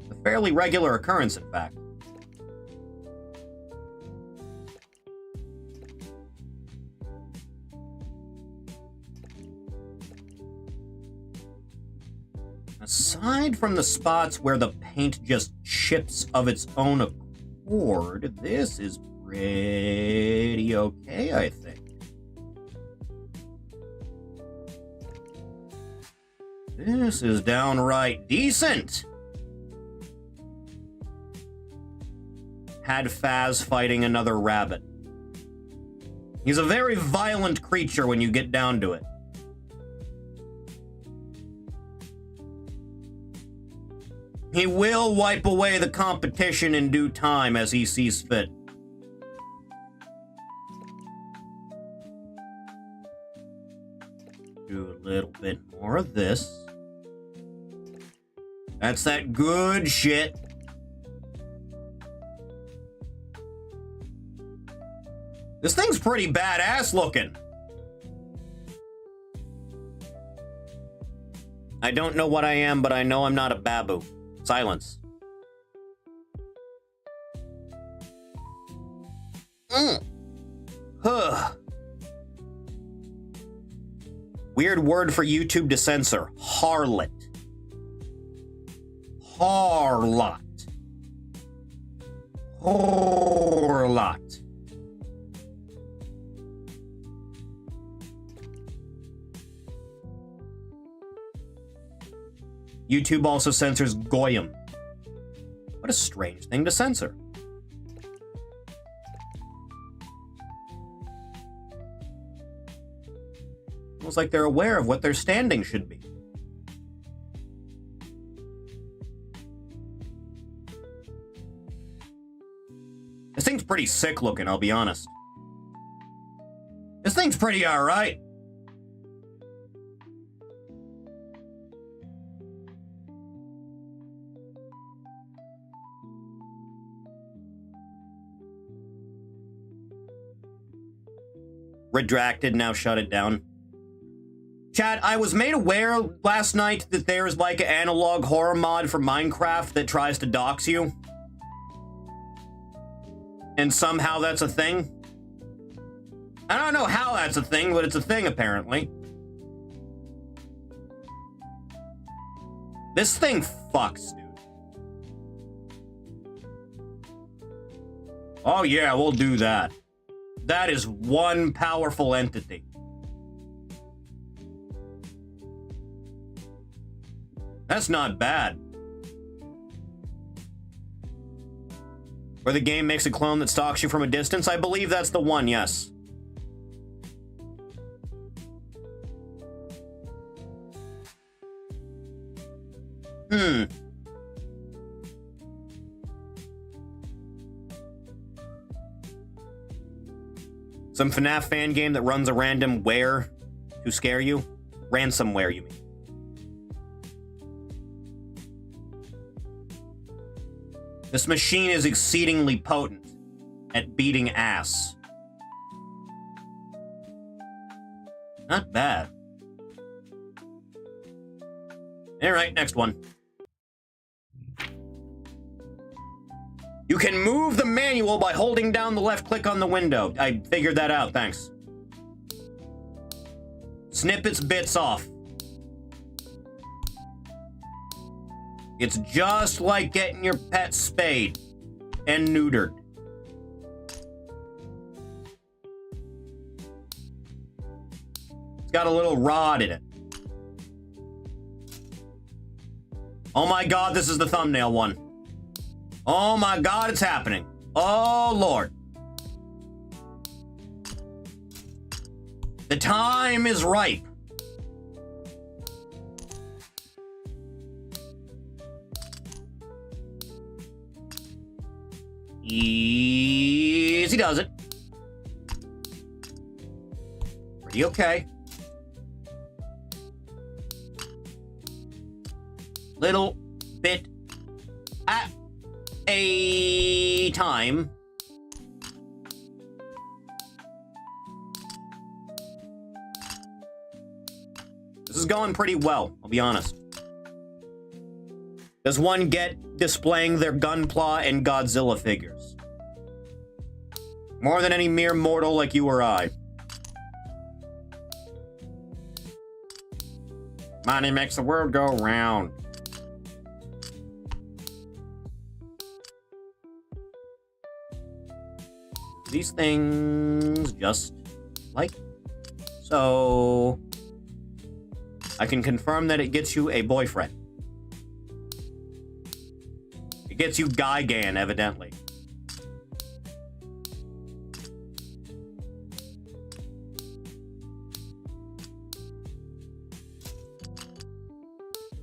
It's a fairly regular occurrence, in fact. Aside from the spots where the paint just chips of its own accord, this is pretty okay, I think. This is downright decent. Had Faz fighting another rabbit. He's a very violent creature when you get down to it. He will wipe away the competition in due time as he sees fit. Do a little bit more of this. That's that good shit. This thing's pretty badass looking. I don't know what I am, but I know I'm not a babu. Silence. Huh. Weird word for YouTube to censor. Harlot. Harlot. Harlot. YouTube also censors Goyim. What a strange thing to censor. Almost like they're aware of what their standing should be. This thing's pretty sick looking, I'll be honest. This thing's pretty alright. Retracted, now shut it down. Chat, I was made aware last night that there's like an analog horror mod for Minecraft that tries to dox you. And somehow that's a thing. I don't know how that's a thing, but it's a thing apparently. This thing fucks, dude. Oh yeah, we'll do that. That is one powerful entity. That's not bad. Where the game makes a clone that stalks you from a distance? I believe that's the one, yes. Some FNAF fan game that runs a random where to scare you? Ransomware, you mean. This machine is exceedingly potent at beating ass. Not bad. Alright, next one. You can move the manual by holding down the left click on the window. I figured that out, thanks. Snip its bits off. It's just like getting your pet spayed and neutered. It's got a little rod in it. Oh my god, this is the thumbnail one. Oh my god, it's happening. Oh lord. The time is ripe. Easy does it. Pretty okay. Little bit at a time. This is going pretty well, I'll be honest. Does one get displaying their Gunpla and Godzilla figures? More than any mere mortal like you or I. Money makes the world go round. These things just like so. I can confirm that it gets you a boyfriend. It gets you Gigan, evidently.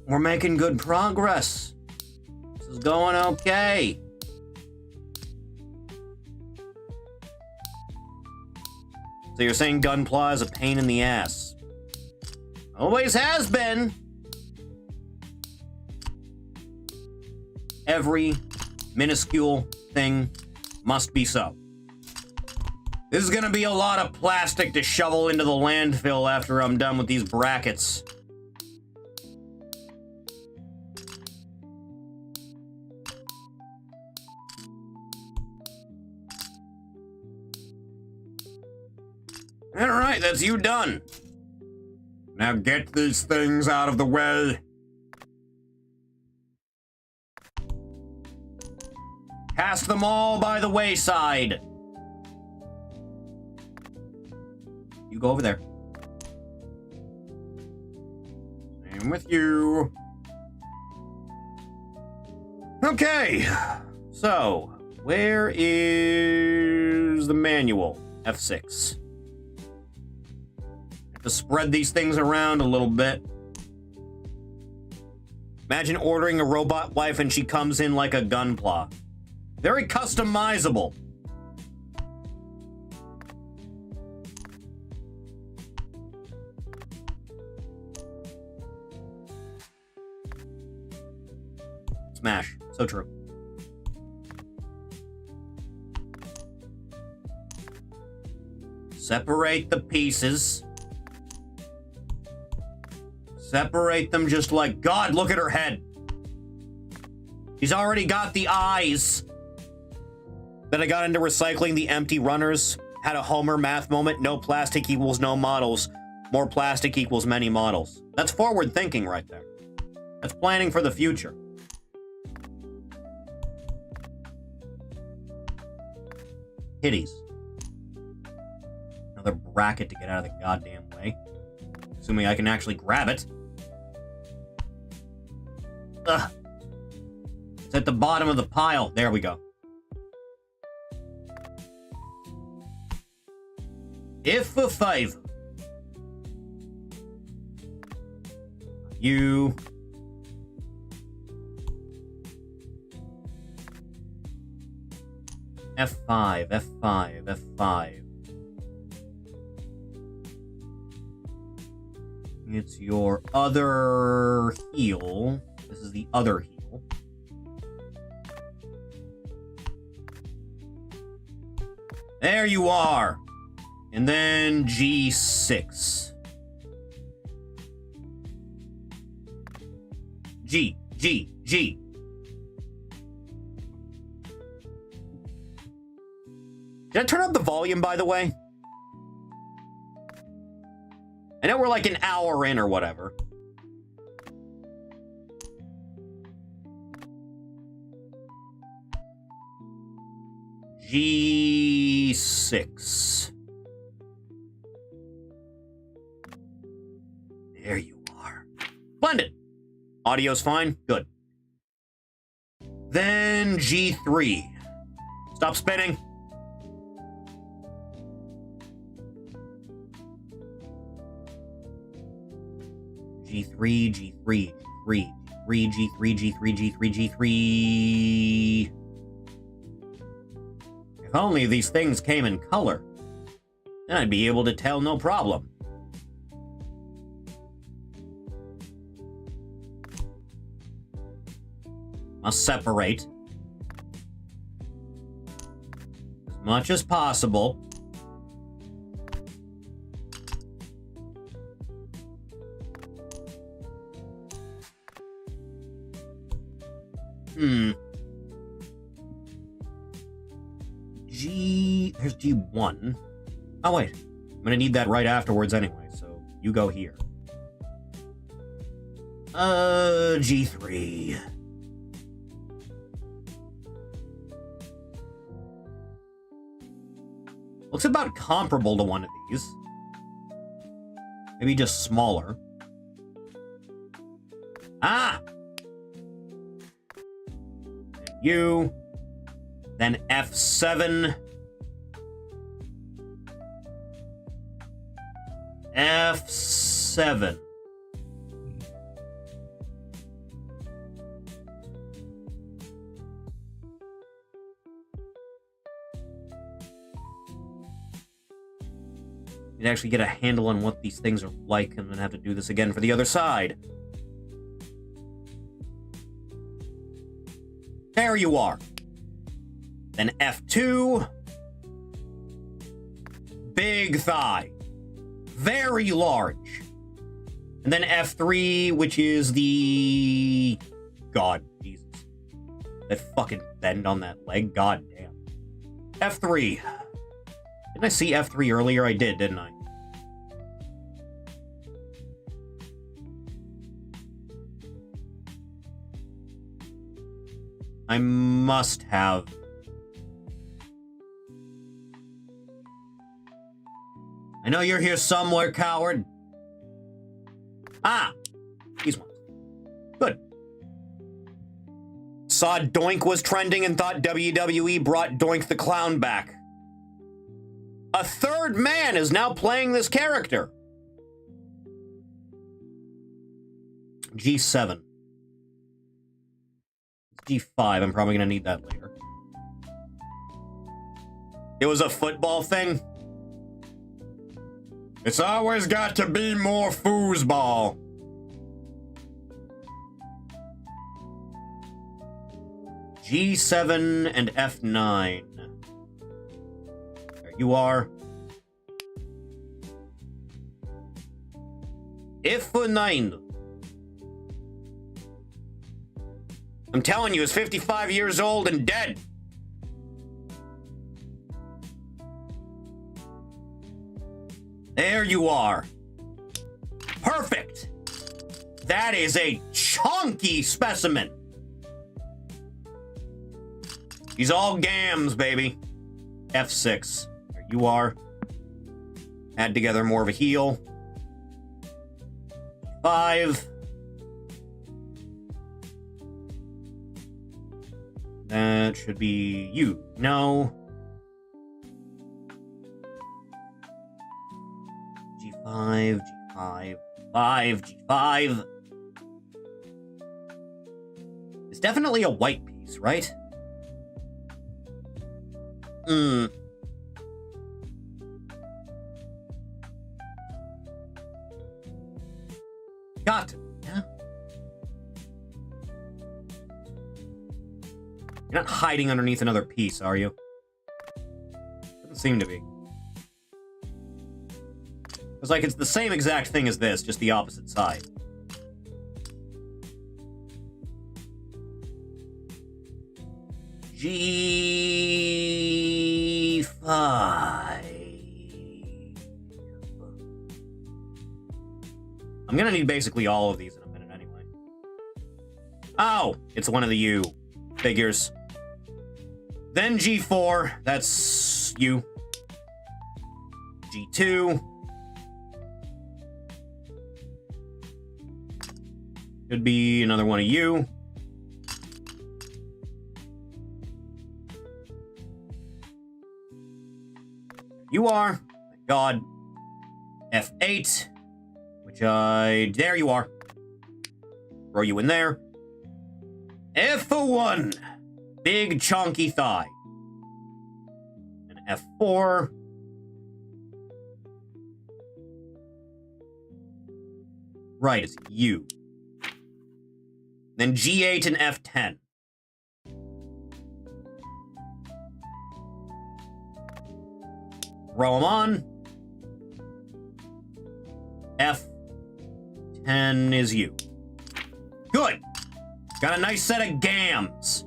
We're making good progress. This is going okay. So you're saying Gunpla is a pain in the ass? Always has been. Every minuscule thing must be so. This is gonna be a lot of plastic to shovel into the landfill after I'm done with these brackets. Alright, that's you done. Now get these things out of the way. Cast them all by the wayside. You go over there. Same with you. Okay. So, where is the manual? F6. To spread these things around a little bit. Imagine ordering a robot wife and she comes in like a Gunpla. Very customizable. Smash. So true. Separate the pieces. Separate them just like... God, look at her head. She's already got the eyes. Then I got into recycling the empty runners. Had a Homer math moment. No plastic equals no models. More plastic equals many models. That's forward thinking right there. That's planning for the future. Kitties. Another bracket to get out of the goddamn way. Assuming I can actually grab it. Ugh. It's at the bottom of the pile. There we go. If a favor. You. F5, F5, F5. It's your other heel. This is the other heel. There you are. And then G6. G, G, G. Did I turn up the volume, by the way? I know we're like an hour in or whatever. G6. There you are. Splendid. Audio's fine. Good. Then G3. Stop spinning. G3, G3, G3, G3, G3, G3, G3, G3. If only these things came in color, then I'd be able to tell no problem. Must separate as much as possible. There's G1. Oh, wait. I'm gonna need that right afterwards anyway, so you go here. G3. Looks about comparable to one of these. Maybe just smaller. Ah! You. Then F7. F7. You'd actually get a handle on what these things are like and then have to do this again for the other side. There you are. Then F2. Big thigh. Very large. And then F3, which is the... God, Jesus. That fucking bend on that leg, god damn. F3. Didn't I see F3 earlier? I did, didn't I? I must have... I know you're here somewhere, coward. Ah! These ones. Good. Saw Doink was trending and thought WWE brought Doink the Clown back. A third man is now playing this character. G7. G5. I'm probably going to need that later. It was a football thing. It's always got to be more foosball. G7 and F9. There you are. F9. I'm telling you, he's 55 years old and dead. There you are. Perfect. That is a chunky specimen. He's all gams, baby. F6. There you are. Add together more of a heal. 5. That should be you. No. G5, G5, 5, G5. It's definitely a white piece, right? Got to. Yeah. You're not hiding underneath another piece, are you? Doesn't seem to be. It's like it's the same exact thing as this, just the opposite side. G5. I'm gonna need basically all of these in a minute anyway. Oh, it's one of the U. Figures. Then G4, that's you. G2. Could be another one of you. You are. Thank God. F8. There you are. Throw you in there. F1. Big chunky thigh. And F4. Right, it's you. Then G8 and F10. Throw them on. F10 is you. Good. Got a nice set of gams.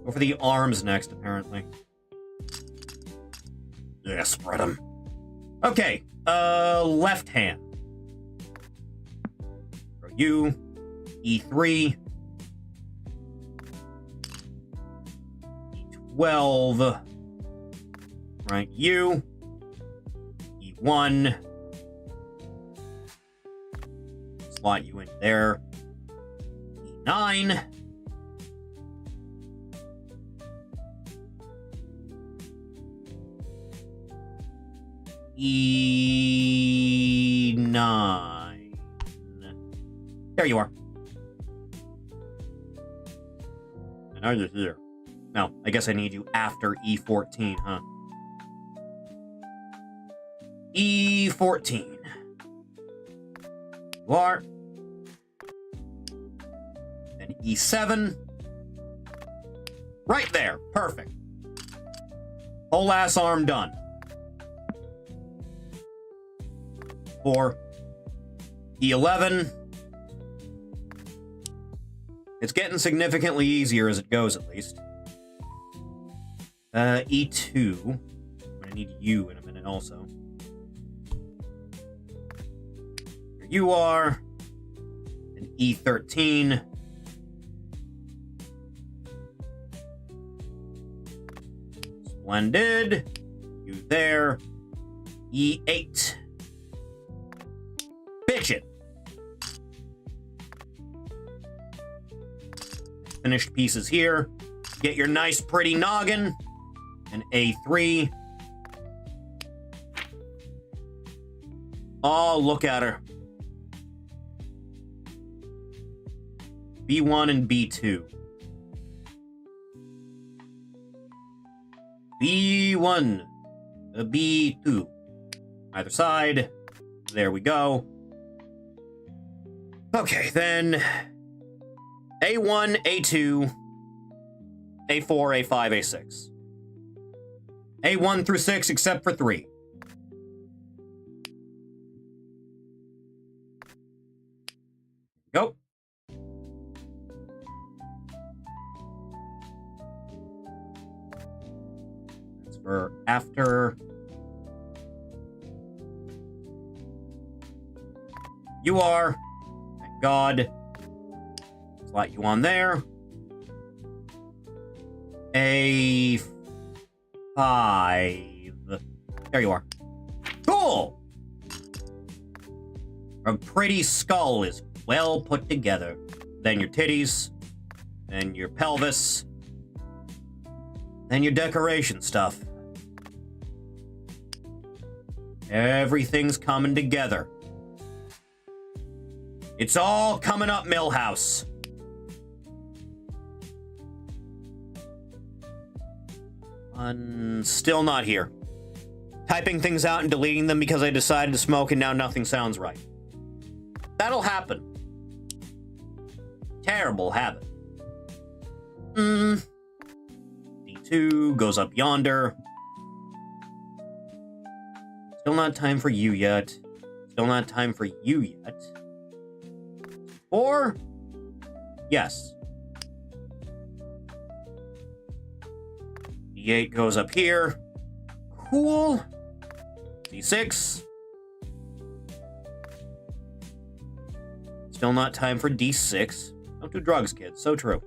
Go for the arms next, apparently. Yeah, spread them. Okay, left hand. For you, E3. E12. Right, you. E1. Slot you in there. E9. E9. There you are. And I'm just here. No, I guess I need you after E14, huh? E14. You are. And E7. Right there. Perfect. Whole ass arm done. 4. E11. It's getting significantly easier as it goes, at least. E2. I'm gonna need you in a minute also. Here you are. And E13. Splendid. You there. E8. Bitch it. Finished pieces here. Get your nice pretty noggin. And A3. Oh, look at her. B1 and B2. B1. B2. Either side. There we go. Okay, then A1, A2, A4, A5, A6. A1 through 6 except for 3. for after. You are. Thank God. Slot you on there. A 5. There you are. Cool! A pretty skull is well put together. Then your titties. Then your pelvis. Then your decoration stuff. Everything's coming together. It's all coming up, Millhouse. Still not here. Typing things out and deleting them because I decided to smoke and now nothing sounds right. That'll happen. Terrible habit. D2 goes up yonder. Still not time for you yet. Still not time for you yet. 4? Yes. D8 goes up here. Cool. D6. Still not time for D6. Don't do drugs, kids. So true.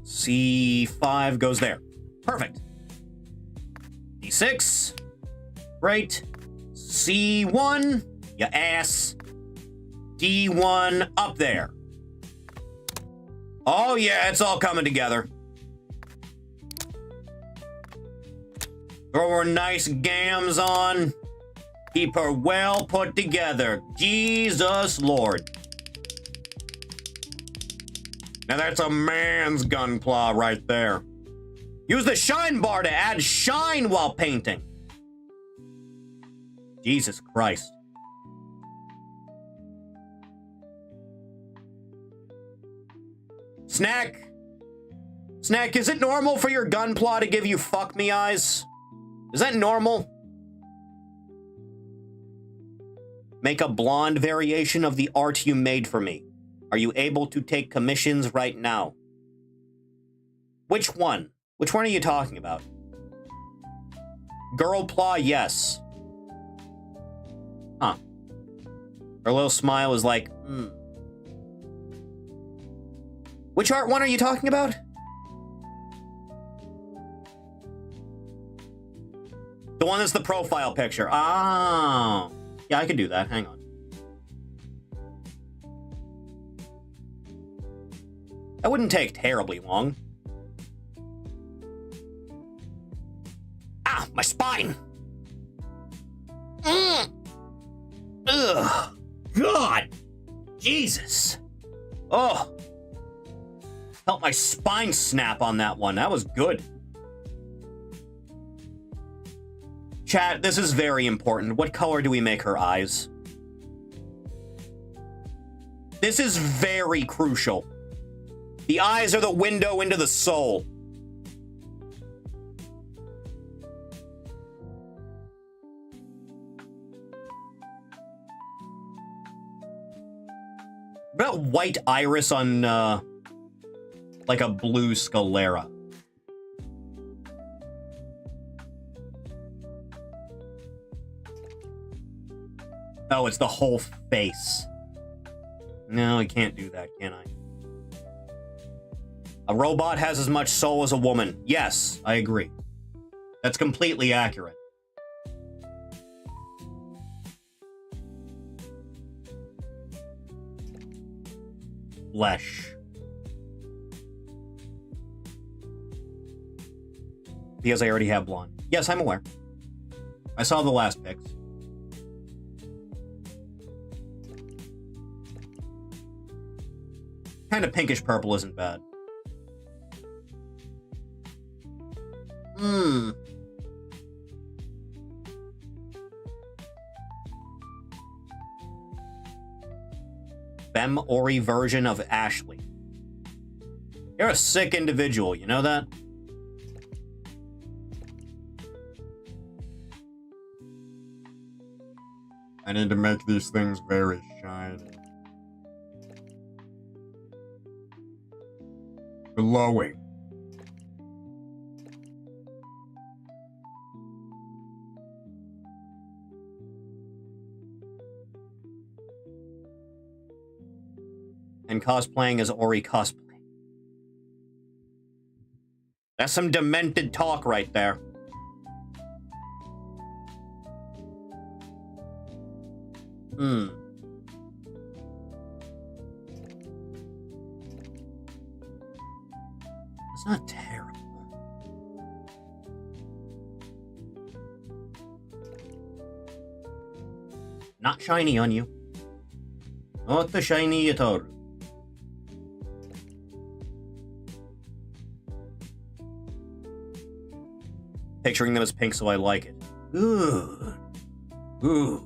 C5 goes there. Perfect. D6. Great. C1. Ya ass. D1 up there. Oh yeah, it's all coming together. Throw her nice gams on. Keep her well put together. Jesus Lord. Now that's a man's gunpla right there. Use the shine bar to add shine while painting. Jesus Christ. Snack. Snack, is it normal for your gunpla to give you fuck me eyes? Is that normal? Make a blonde variation of the art you made for me. Are you able to take commissions right now? Which one? Which one are you talking about? Girlpla, yes. Huh. Her little smile is like, Which art one are you talking about? The one that's the profile picture. Oh. Yeah, I could do that. Hang on. That wouldn't take terribly long. Ah, my spine! Ugh. God! Jesus! Oh! Felt my spine snap on that one. That was good. Chat, this is very important. What color do we make her eyes? This is very crucial. The eyes are the window into the soul. What about white iris on, like a blue sclera? Oh, it's the whole face. No, I can't do that, can I? A robot has as much soul as a woman. Yes, I agree. That's completely accurate. Flesh. Because I already have blonde. Yes, I'm aware. I saw the last pics. Kind of pinkish purple isn't bad. Fem Ori version of Ashley. You're a sick individual, you know that? I need to make these things very shiny. Glowing. And cosplaying as Ori cosplay. That's some demented talk right there. It's not terrible. Not shiny on you. Not the shiny at all. Picturing them as pink, so I like it. Good. Good.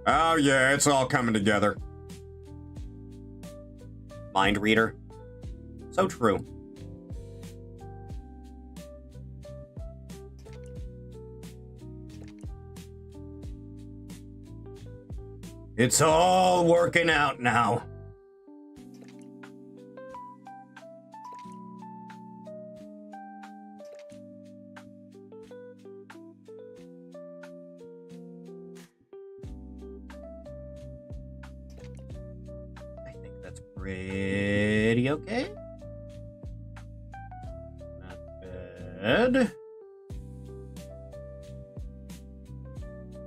Oh yeah, it's all coming together. Mind reader. So true. It's all working out now. I think that's pretty okay. Not bad.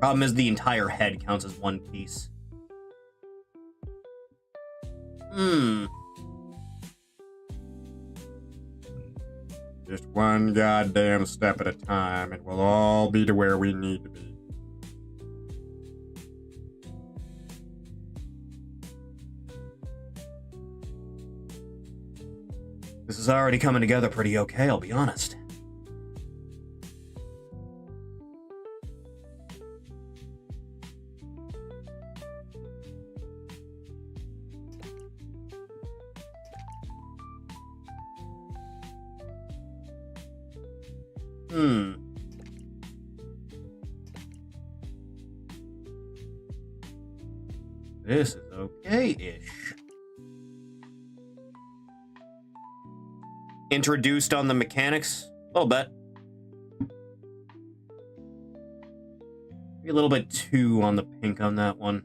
Problem is the entire head counts as one piece. Just one goddamn step at a time, and we'll all be to where we need to be. This is already coming together pretty okay, I'll be honest. This is okay-ish. Introduced on the mechanics? A little bit. Maybe a little bit too on the pink on that one.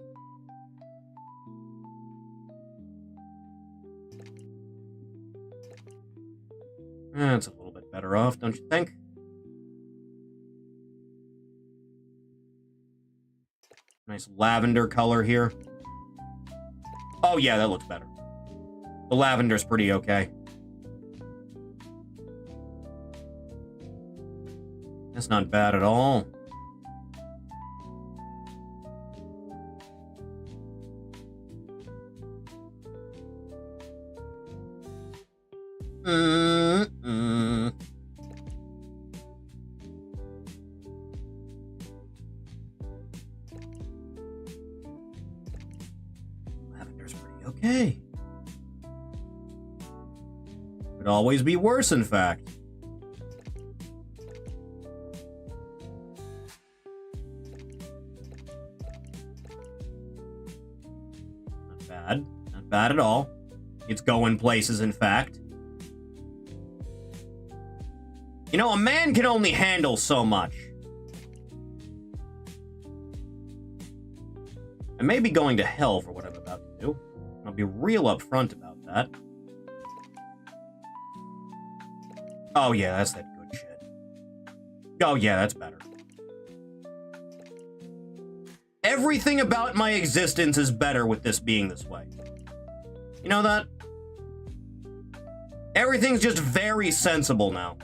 That's a little bit better off, don't you think? Nice lavender color here. Oh yeah, that looks better. The lavender's pretty okay. That's not bad at all. Lavender's pretty okay. Could always be worse, in fact. Not bad. Not bad at all. It's going places, in fact. You know, a man can only handle so much. I may be going to hell for what I'm about to do. I'll be real upfront about that. Oh yeah, that's that good shit. Oh yeah, that's better. Everything about my existence is better with this being this way. You know that? Everything's just very sensible now.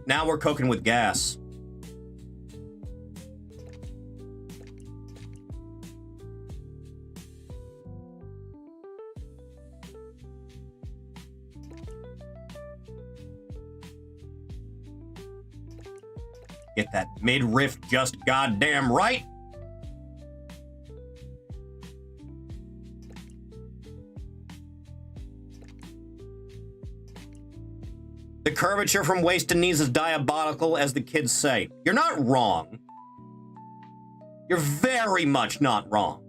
Now we're cooking with gas. Get that mid-riff just goddamn right. The curvature from waist to knees is diabolical, as the kids say. You're not wrong. You're very much not wrong.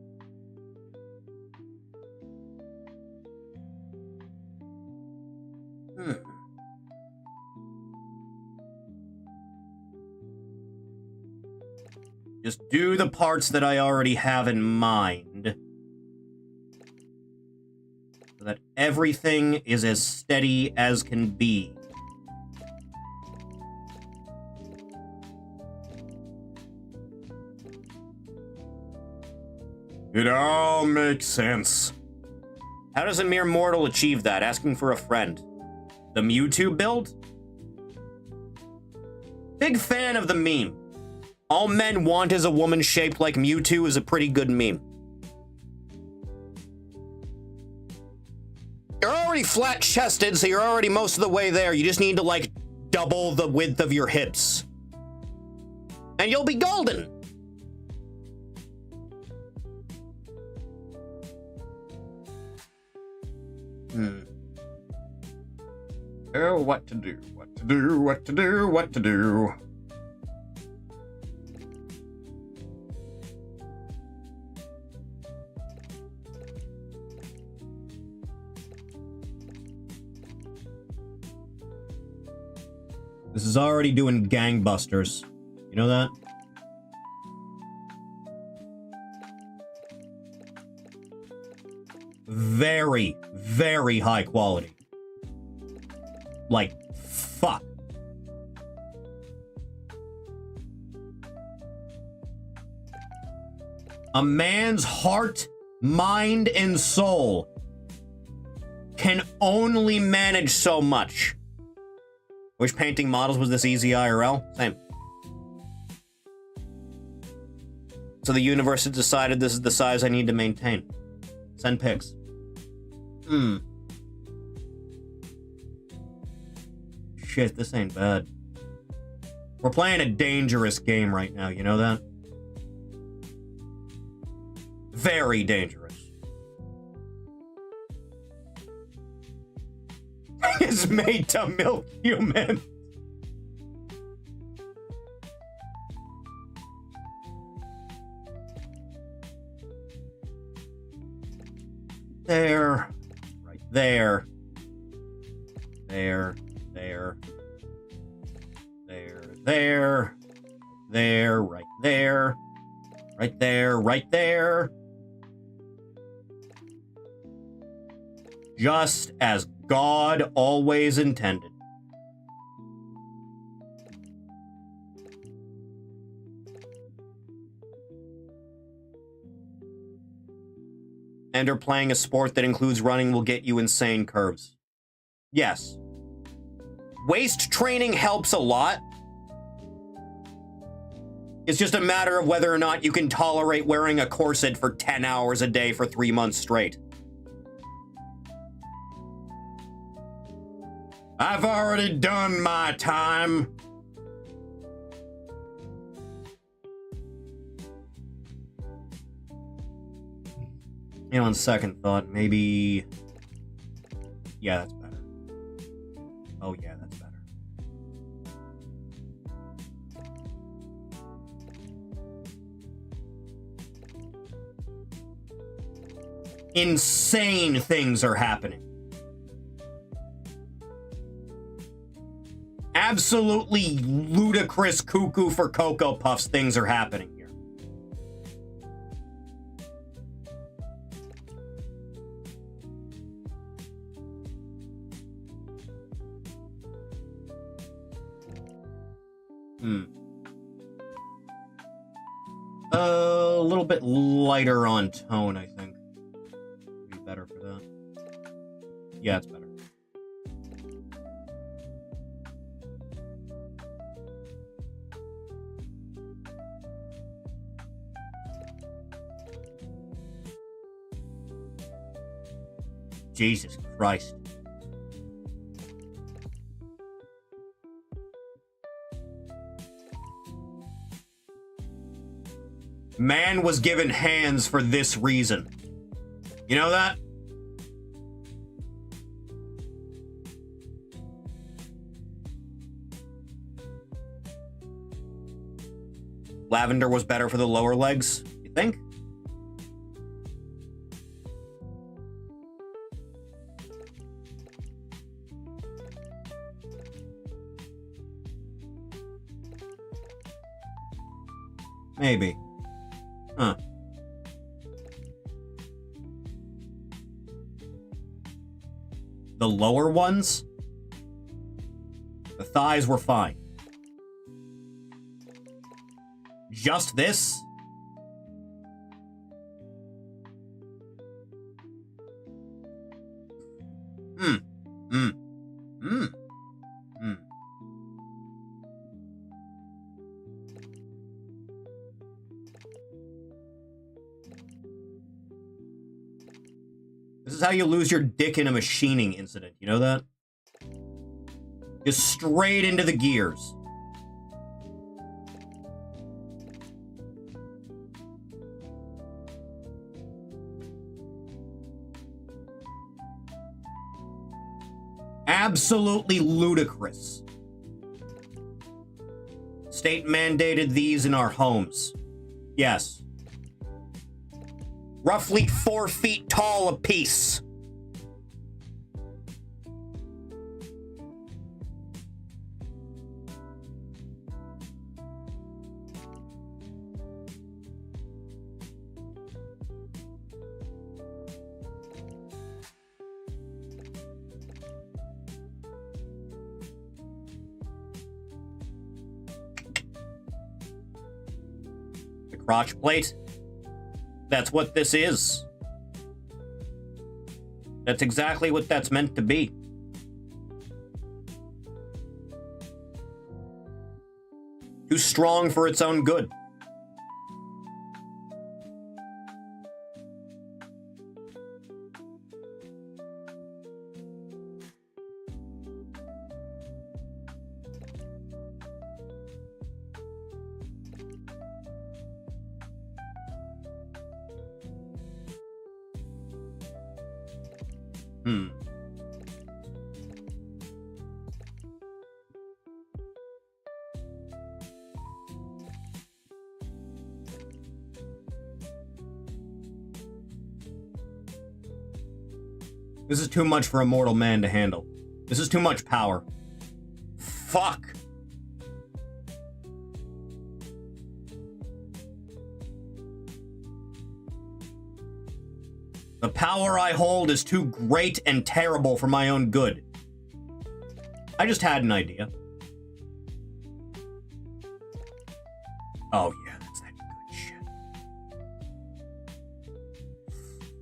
Just do the parts that I already have in mind, so that everything is as steady as can be. It all makes sense. How does a mere mortal achieve that? Asking for a friend. The Mewtwo build? Big fan of the meme. All men want is a woman shaped like Mewtwo is a pretty good meme. You're already flat-chested, so you're already most of the way there. You just need to, like, double the width of your hips. And you'll be golden! Oh, what to do, what to do, what to do, what to do. This is already doing gangbusters. You know that? Very, very high quality. Like, fuck. A man's heart, mind, and soul can only manage so much. Wish painting models was this easy IRL? Same. So the universe has decided this is the size I need to maintain. Send pics. Shit, this ain't bad. We're playing a dangerous game right now, you know that? Very dangerous. Is made to milk human. There. Right there. There. There. There. There. There. Right there. Right there. Right there. Just as God always intended. And playing a sport that includes running will get you insane curves. Yes. Waist training helps a lot. It's just a matter of whether or not you can tolerate wearing a corset for 10 hours a day for 3 months straight. I've already done my time. You know, on second thought, maybe... Yeah, that's better. Oh, yeah, that's better. Insane things are happening. Absolutely ludicrous cuckoo for Cocoa Puffs things are happening here. A little bit lighter on tone, I think. Be better for that. Yeah, it's better. Jesus Christ. Man was given hands for this reason. You know that? Lavender was better for the lower legs, you think? Maybe. Huh. The lower ones? The thighs were fine. Just this? This is how you lose your dick in a machining incident, you know that? Just straight into the gears. Absolutely ludicrous. State mandated these in our homes. Yes. Roughly 4 feet tall apiece. The crotch plate? That's what this is. That's exactly what that's meant to be. Too strong for its own good. This is too much for a mortal man to handle. This is too much power. Fuck. The power I hold is too great and terrible for my own good. I just had an idea. Oh yeah, that's that good shit.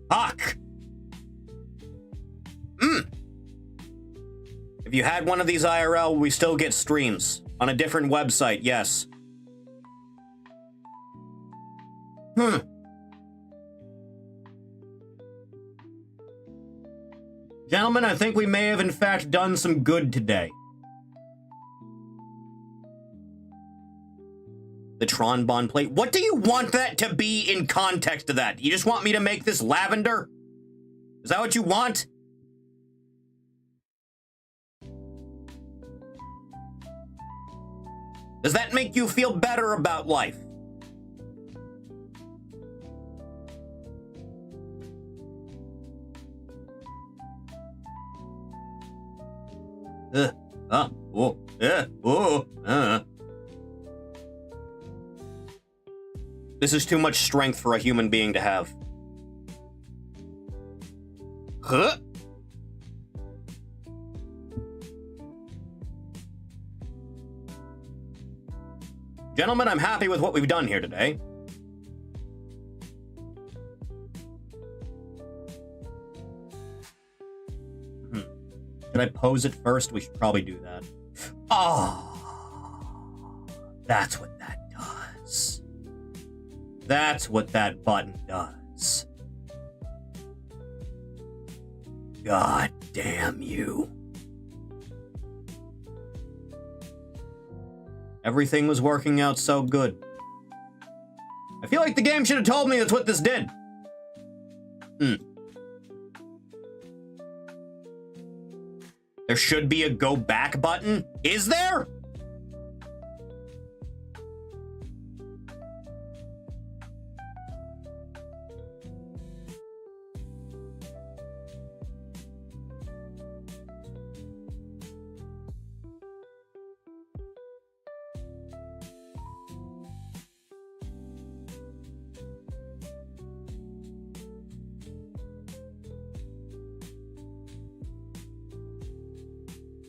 Fuck! If you had one of these IRL, we still get streams. On a different website, yes. Gentlemen, I think we may have in fact done some good today. The Tron bond plate. What do you want that to be in context to that? You just want me to make this lavender? Is that what you want? Does that make you feel better about life? This is too much strength for a human being to have. Huh? Gentlemen, I'm happy with what we've done here today. Should I pose it first? We should probably do that. Oh, that's what that does. That's what that button does. God damn you. Everything was working out so good. I feel like the game should have told me that's what this did. There should be a go back button. Is there?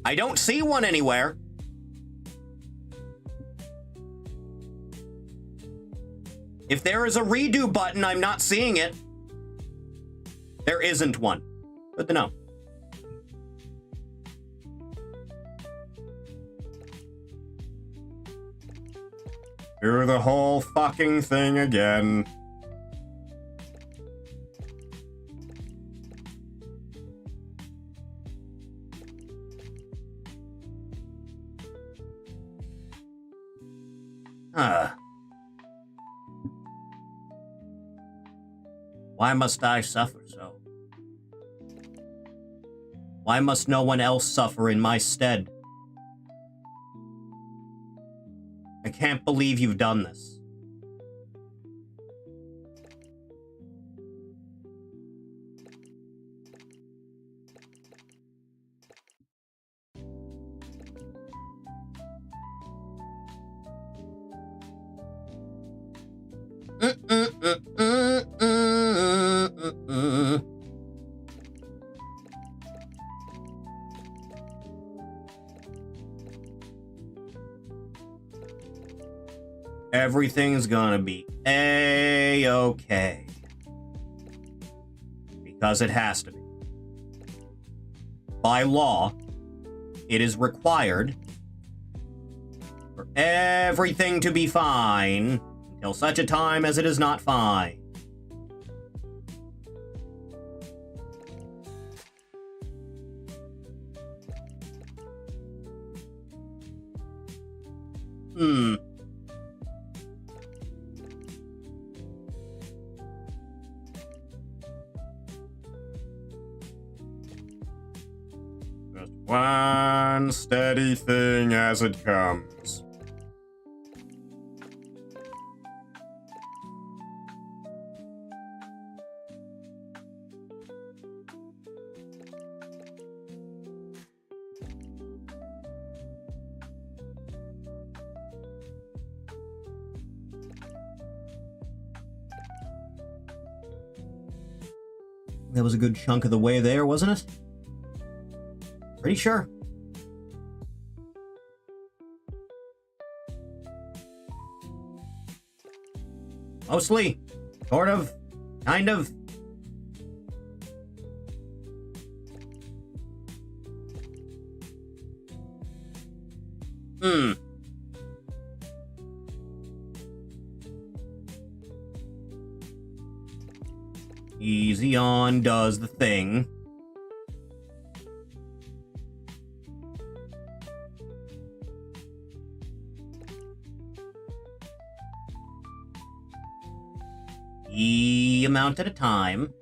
I don't see one anywhere. If there is a redo button, I'm not seeing it. There isn't one. Good to know. Do the whole fucking thing again. Why must I suffer so? Why must no one else suffer in my stead? I can't believe you've done this. Everything's gonna be A-okay. Because it has to be. By law, it is required for everything to be fine until such a time as it is not fine. Just one steady thing as it comes. That was a good chunk of the way there, wasn't it? Pretty sure. Mostly. Sort of. Kind of. Easy on does the thing. Amount at a time.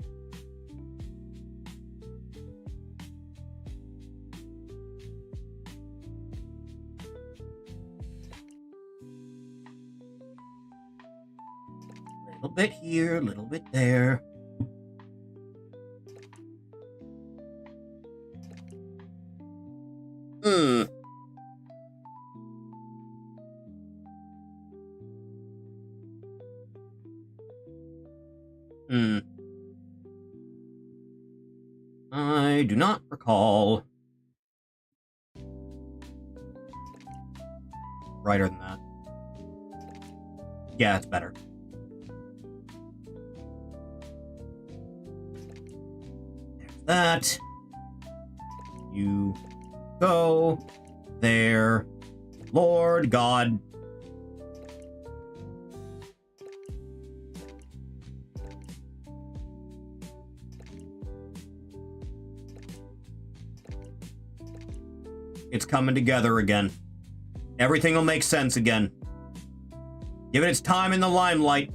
A little bit here, a little bit there. I do not recall. Brighter than that. Yeah, it's better. There's that. You go there. Lord God. It's coming together again. Everything will make sense again. Give it its time in the limelight.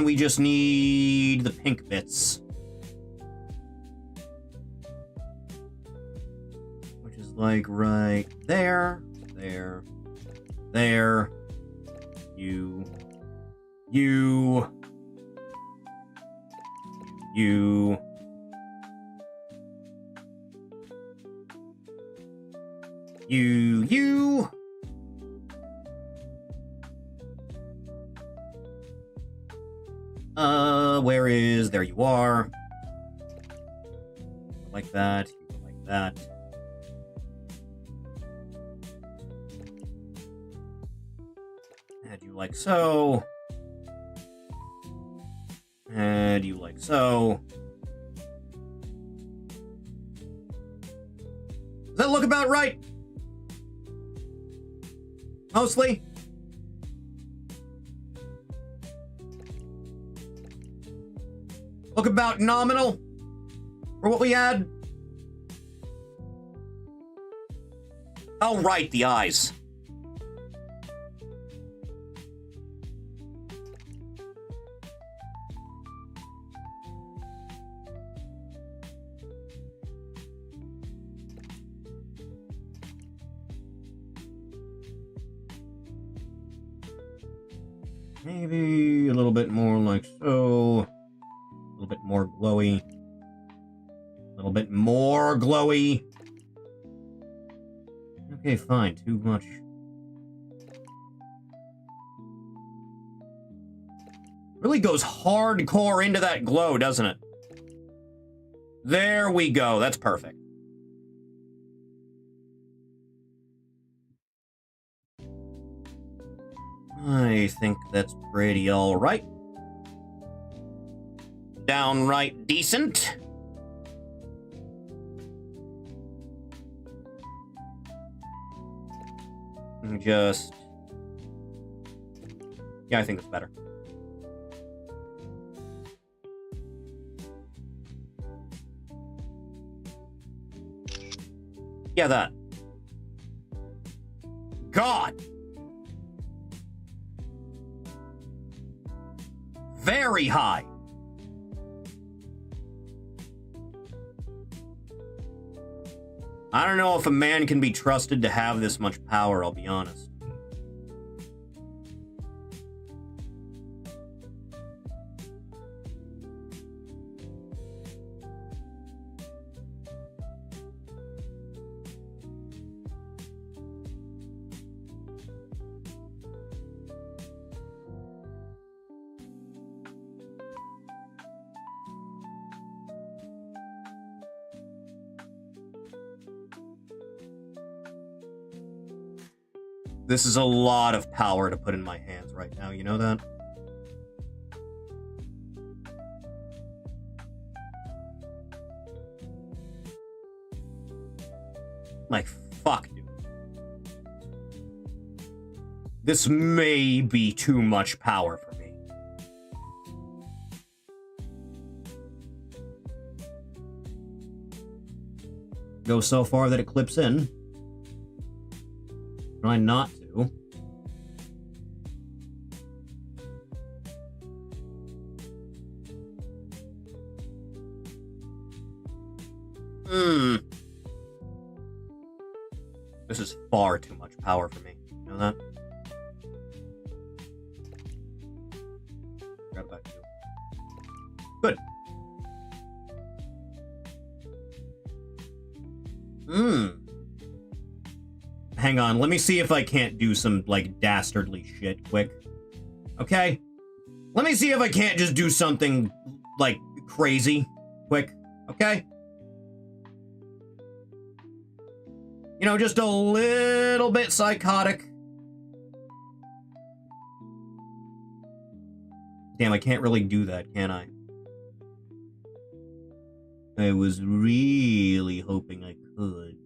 then we just need the pink bits. Which is like right there, there, there. You. You. Where is... There you are. Like that. Like that. And you like so. And you like so. Does that look about right? Mostly? Look about nominal for what we had? Oh, right, the eyes. Maybe a little bit more like so. A little bit more glowy. A little bit more glowy. Okay, fine. Too much. Really goes hardcore into that glow, doesn't it? There we go. That's perfect. I think that's pretty alright. Downright decent. Just... Yeah, I think it's better. Yeah, that. God! Very high. I don't know if a man can be trusted to have this much power, I'll be honest. This is a lot of power to put in my hands right now, you know that? Like, fuck, dude. This may be too much power for me. Go so far that it clips in. Try not to. This is far too much power for me. You know that? Grab that too. Good. Hang on, let me see if I can't do some, like, dastardly shit quick. Okay? Let me see if I can't just do something, like, crazy quick. Okay? You know, just a little bit psychotic. Damn, I can't really do that, can I? I was really hoping I could.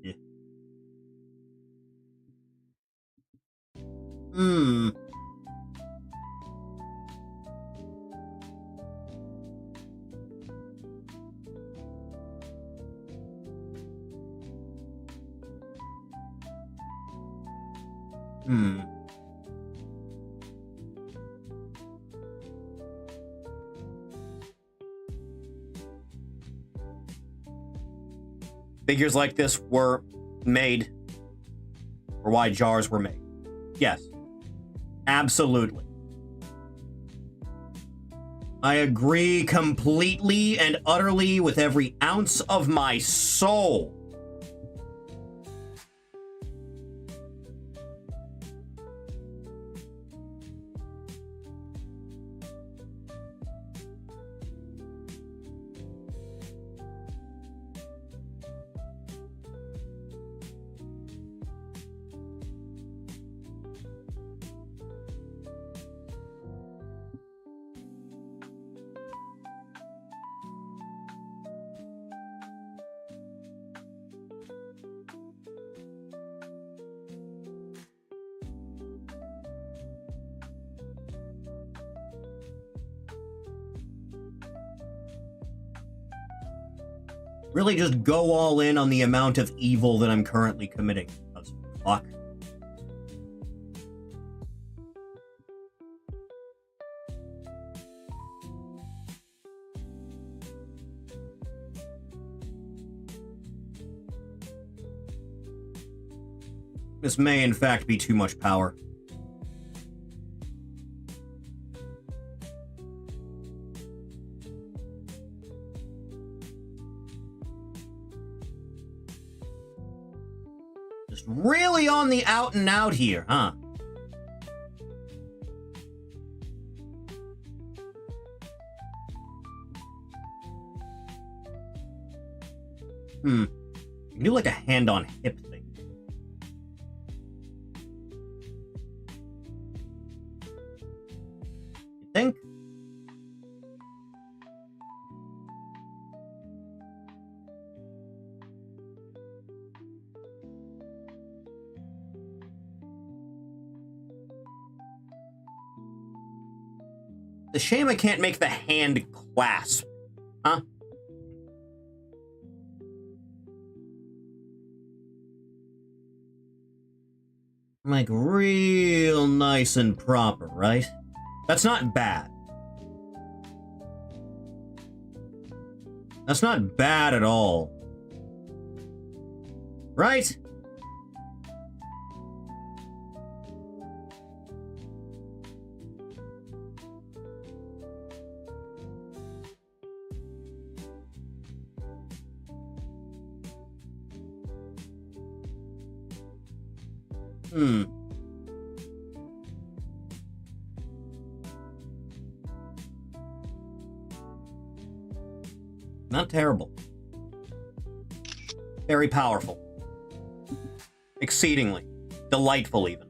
figures like this were made, or why jars were made. Yes. Absolutely. I agree completely and utterly with every ounce of my soul. Really just go all in on the amount of evil that I'm currently committing. Because fuck. This may in fact be too much power. Just really on the out and out here, huh? You can do like a hand on hip thing. You think? It's a shame I can't make the hand clasp, huh? Like, real nice and proper, right? That's not bad. That's not bad at all. Right? Not terrible. Very powerful. Exceedingly. Delightful, even.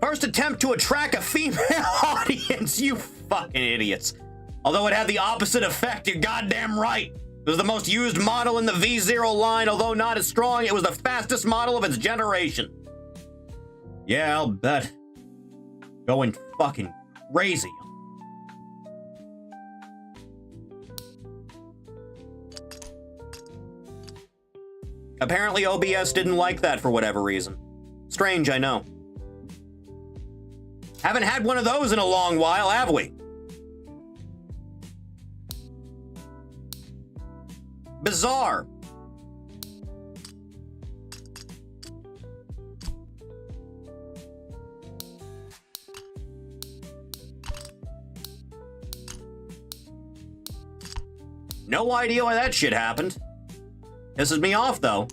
First attempt to attract a female audience, you fucking idiots. Although it had the opposite effect, you're goddamn right. It was the most used model in the V0 line, although not as strong, it was the fastest model of its generation. Yeah, I'll bet. Going fucking crazy. Apparently OBS didn't like that for whatever reason. Strange, I know. Haven't had one of those in a long while, have we? Bizarre. No idea why that shit happened. Pisses me off, though.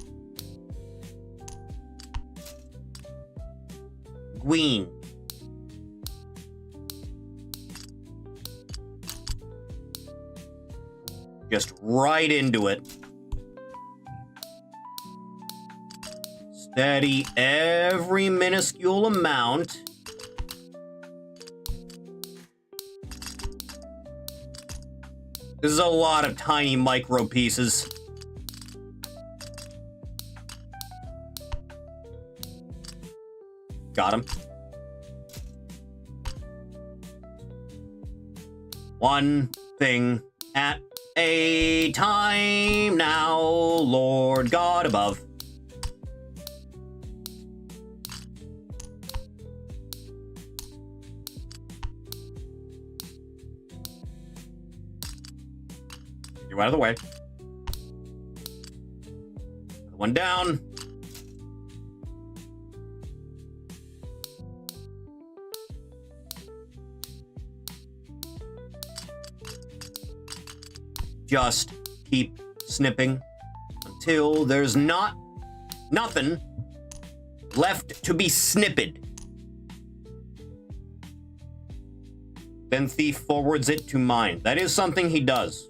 Queen. Just right into it. Steady every minuscule amount. This is a lot of tiny micro pieces. Got him. One thing at a time now, Lord God above. You out of the way. Another one down. Just keep snipping until there's nothing left to be snipped. Then thief forwards it to mine. That is something he does.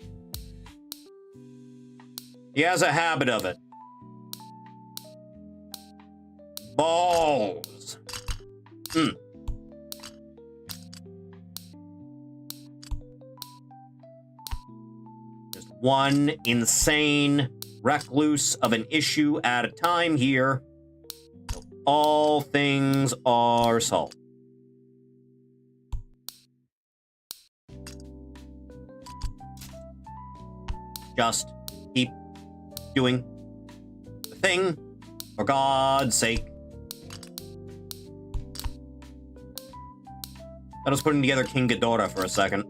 He has a habit of it. Balls. Just one insane recluse of an issue at a time here. All things are solved. Just keep doing the thing, for God's sake. I was putting together King Ghidorah for a second.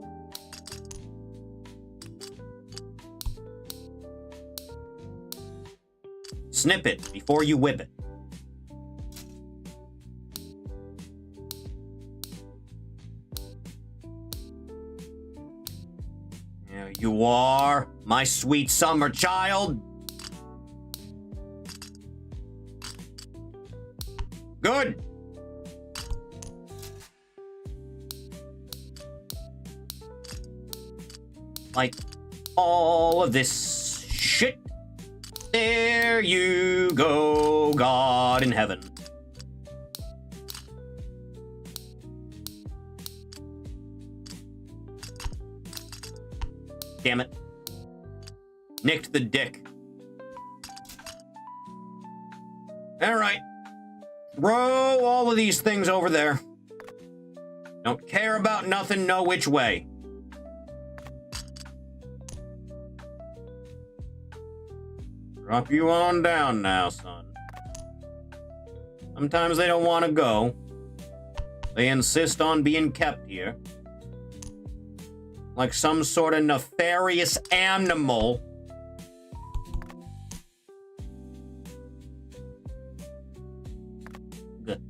Snip it before you whip it. There you are, my sweet summer child. Good. Like all of this shit. There you go, God in heaven. Damn it. Nicked the dick. All right. Throw all of these things over there. Don't care about nothing, no which way. Drop you on down now, son. Sometimes they don't want to go. They insist on being kept here. Like some sort of nefarious animal. Good.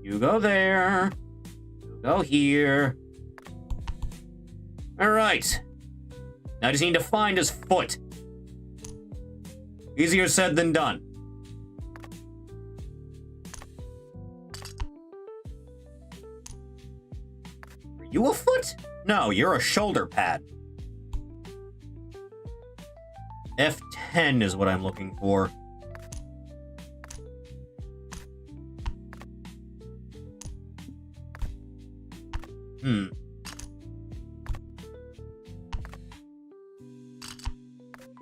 You go there. You go here. All right. Now I just need to find his foot. Easier said than done. Are you a foot? No, you're a shoulder pad. F10 is what I'm looking for.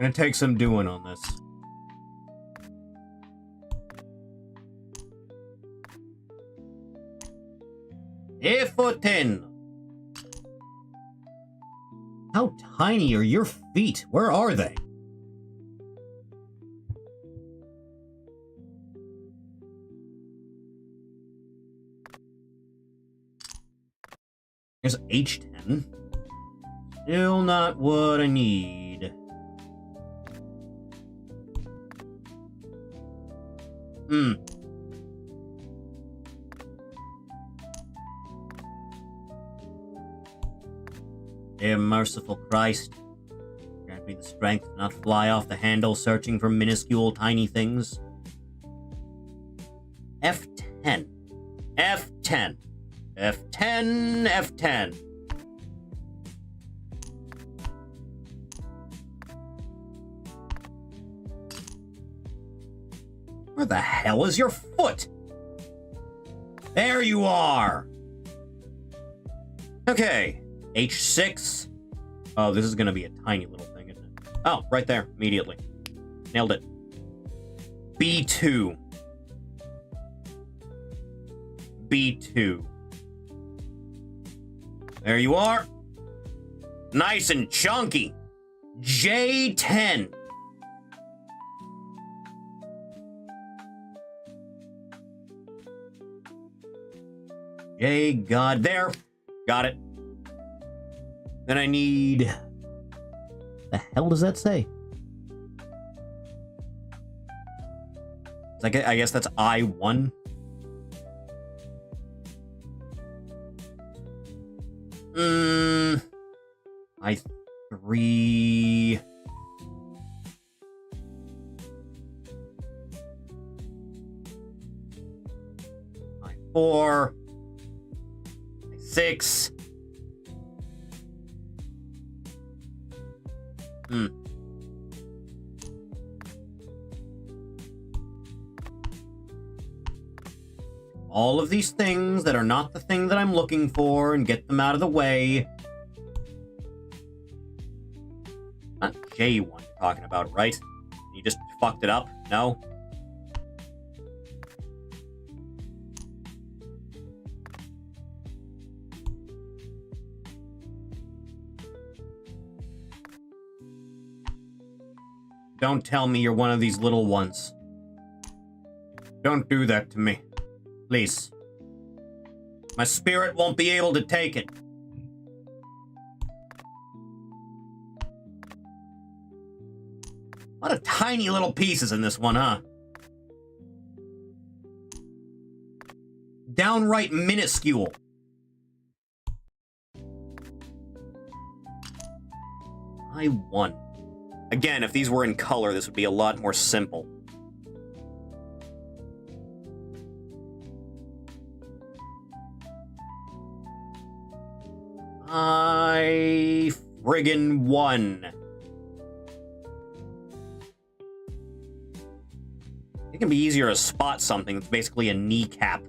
Gonna take some doing on this. F10. How tiny are your feet? Where are they? Here's H10. Still not what I need. Dear merciful Christ, grant me the strength to not fly off the handle searching for minuscule tiny things. F10. F10. F10. F10. Where the hell is your foot? There you are! Okay. H6. Oh, this is going to be a tiny little thing, isn't it? Oh, right there. Immediately. Nailed it. B2. B2. There you are. Nice and chunky. J10. J, God, there. Got it. Then I need The hell does that say? I guess that's I1. I3. I4. I6. All of these things that are not the thing that I'm looking for and get them out of the way. Not J1 you're talking about, right? You just fucked it up? No? Don't tell me you're one of these little ones. Don't do that to me. Please. My spirit won't be able to take it. A lot of tiny little pieces in this one, huh? Downright minuscule. I won. Again, if these were in color, this would be a lot more simple. I friggin' won. It can be easier to spot something that's basically a kneecap.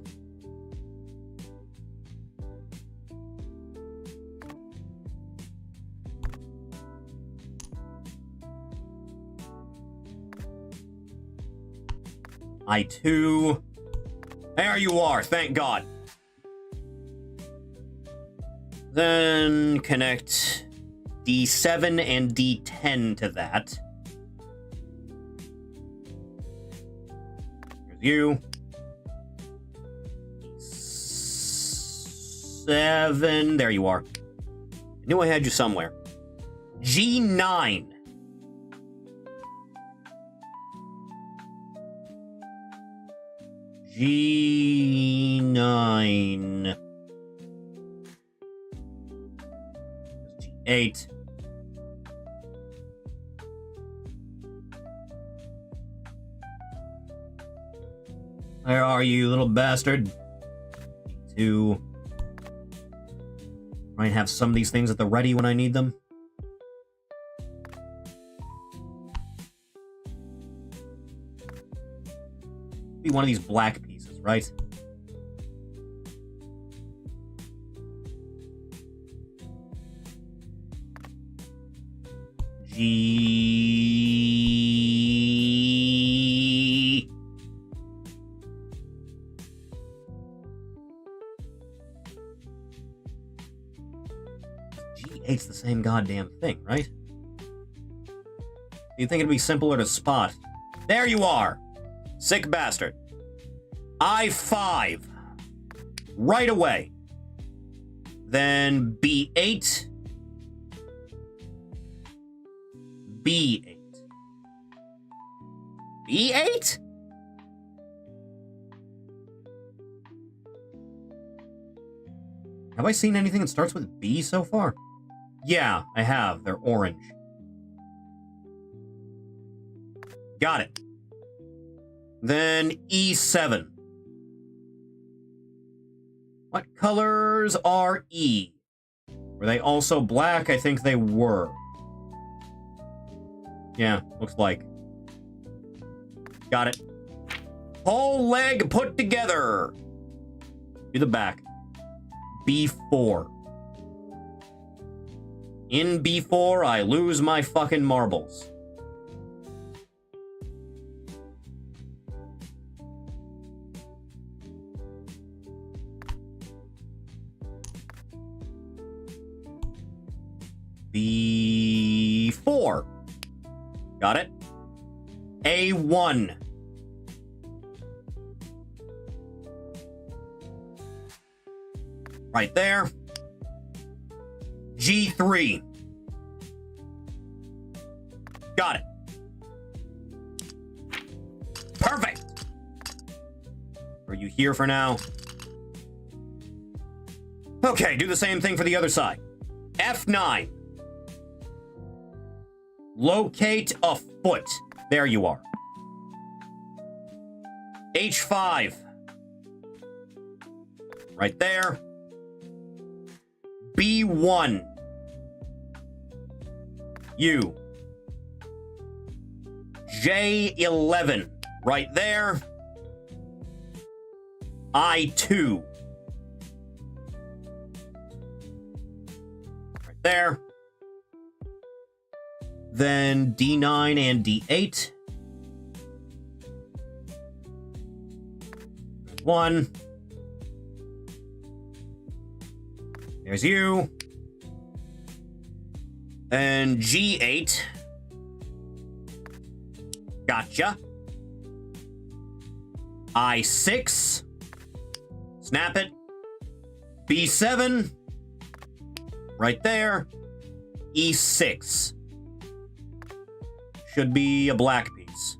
I2. There you are, thank God. Then connect D7 and D10 to that. Here's you. D7. There you are. I knew I had you somewhere. G9. G9. G8. Where are you, little bastard? G2. Try and have some of these things at the ready when I need them. Be one of these black pieces, right? G. G8's the same goddamn thing, right? You'd think it'd be simpler to spot. There you are! Sick bastard. I5. Right away. Then B8. B8. B8? Have I seen anything that starts with B so far? Yeah, I have. They're orange. Got it. Then E7. What colors are E? Were they also black? I think they were. Yeah, looks like. Got it. Whole leg put together. Do the back. B4. In B4, I lose my fucking marbles. B4. Got it. A1. Right there. G3. Are you here for now? Okay, do the same thing for the other side. F9. Locate a foot. There you are. H5. Right there. B1. U. J11. Right there. I2. Right there. Then D9 and D8. 1. There's you. And G8. Gotcha. I6. Snap it. B7. Right there. E6. Should be a black piece.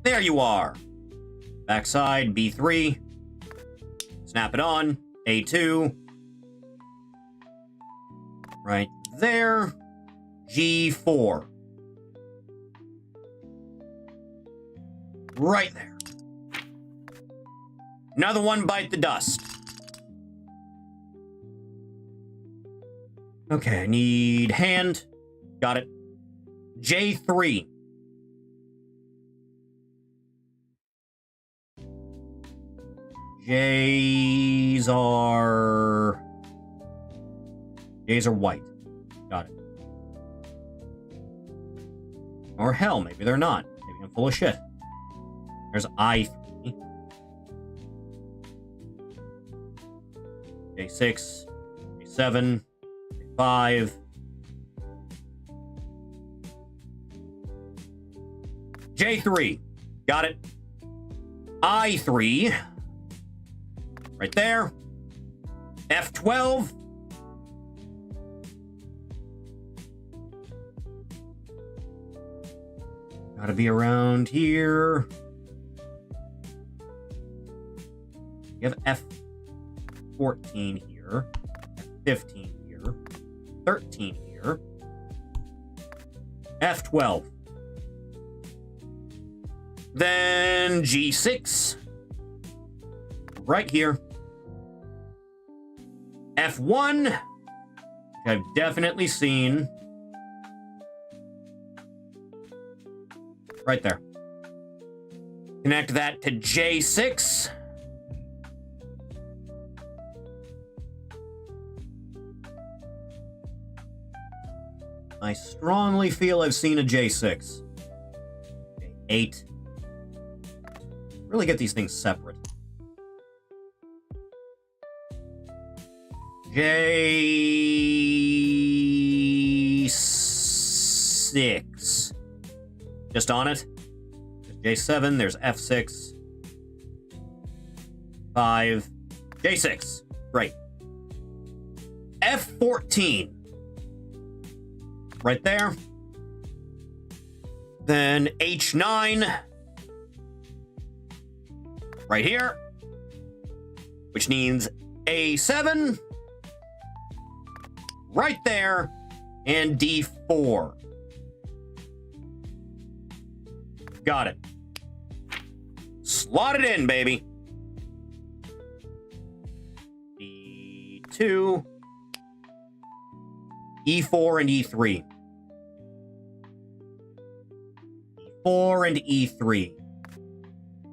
There you are. Backside, B3. Snap it on. A2. Right there. G4. Right there. Another one bite the dust. Okay, I need hand. Got it. J3. J's are white. Got it. Or hell, maybe they're not. Maybe I'm full of shit. There's I3. J6. J7. J5. J3. Got it. I3. Right there. F12. Gotta be around here. You have F14 here. F15 here. 13 here. F12. Then G6. Right here. F1. Which I've definitely seen. Right there. Connect that to J6. I strongly feel I've seen a J6. J8. Really get these things separate. J6. Just on it. There's J7, there's F6. 5. J6. Great. F14. Right there. Then H9. Right here. Which means A7. Right there. And D4. Got it. Slot it in, baby. E2. E4 and E3. E4 and E3.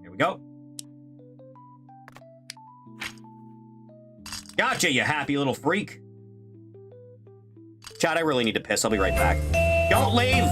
Here we go. Gotcha, you happy little freak. Chad, I really need to piss. I'll be right back. Don't leave!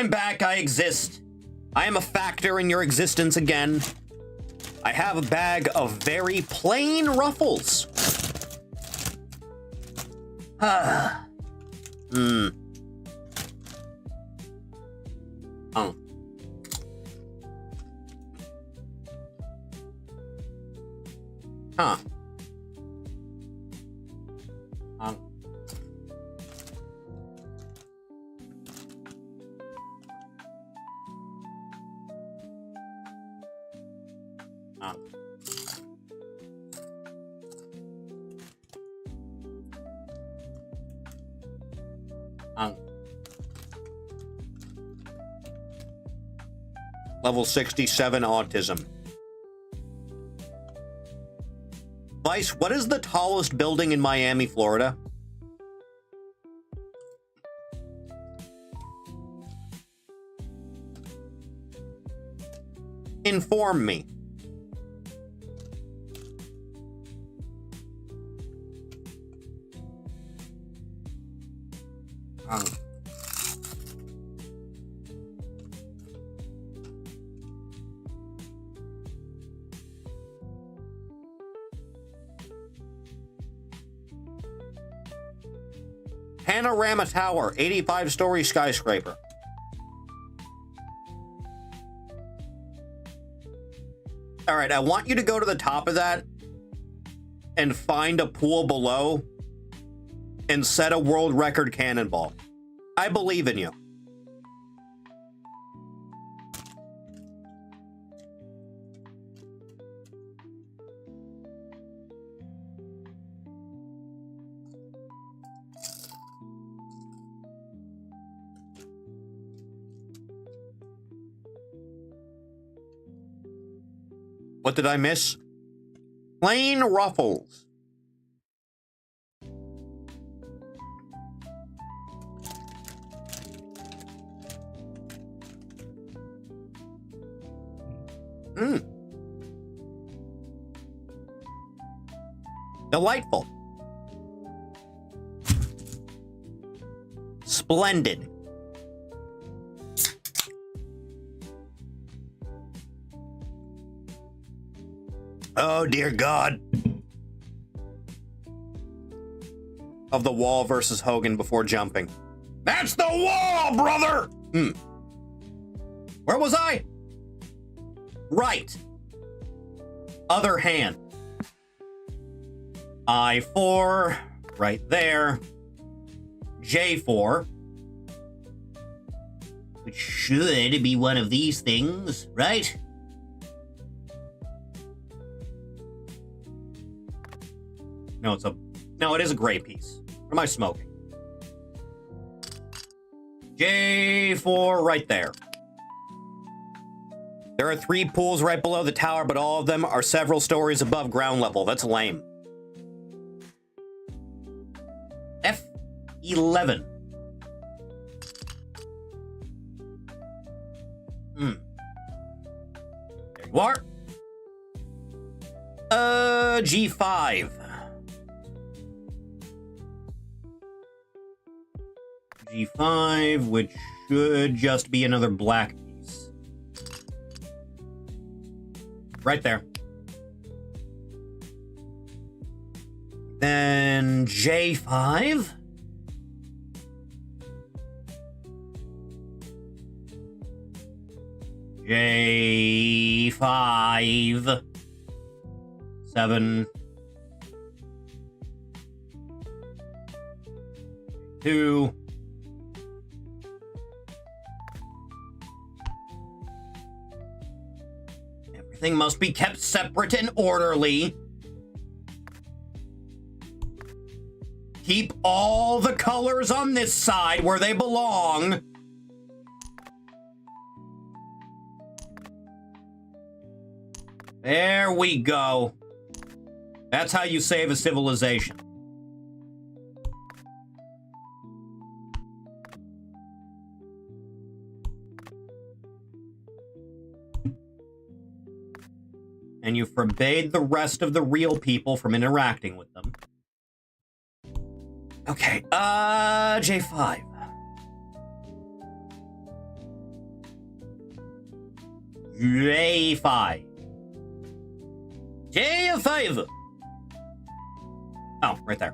I'm back. I exist. I am a factor in your existence again. I have a bag of very plain ruffles. Ah. Hmm. Oh. Huh. Level 67 autism. Vice, what is the tallest building in Miami, Florida? Inform me. Panorama Tower, 85-story skyscraper. All right, I want you to go to the top of that and find a pool below and set a world record cannonball. I believe in you. What did I miss? Plain ruffles. Delightful. Splendid. Oh, dear God. Of the Wall versus Hogan before jumping. That's the Wall, brother! Where was I? Right. Other hand. I4, right there. J4. Which should be one of these things, right? No, it is a gray piece. What am I smoking? J4 right there. There are 3 pools right below the tower, but all of them are several stories above ground level. That's lame. F11. There you are. G5. G5, which should just be another black piece. Right there. Then J5. J5. 7. 2. Everything must be kept separate and orderly. Keep all the colors on this side where they belong. There we go. That's how you save a civilization. And you forbade the rest of the real people from interacting with them. Okay, J5. J5. J5. Oh, right there.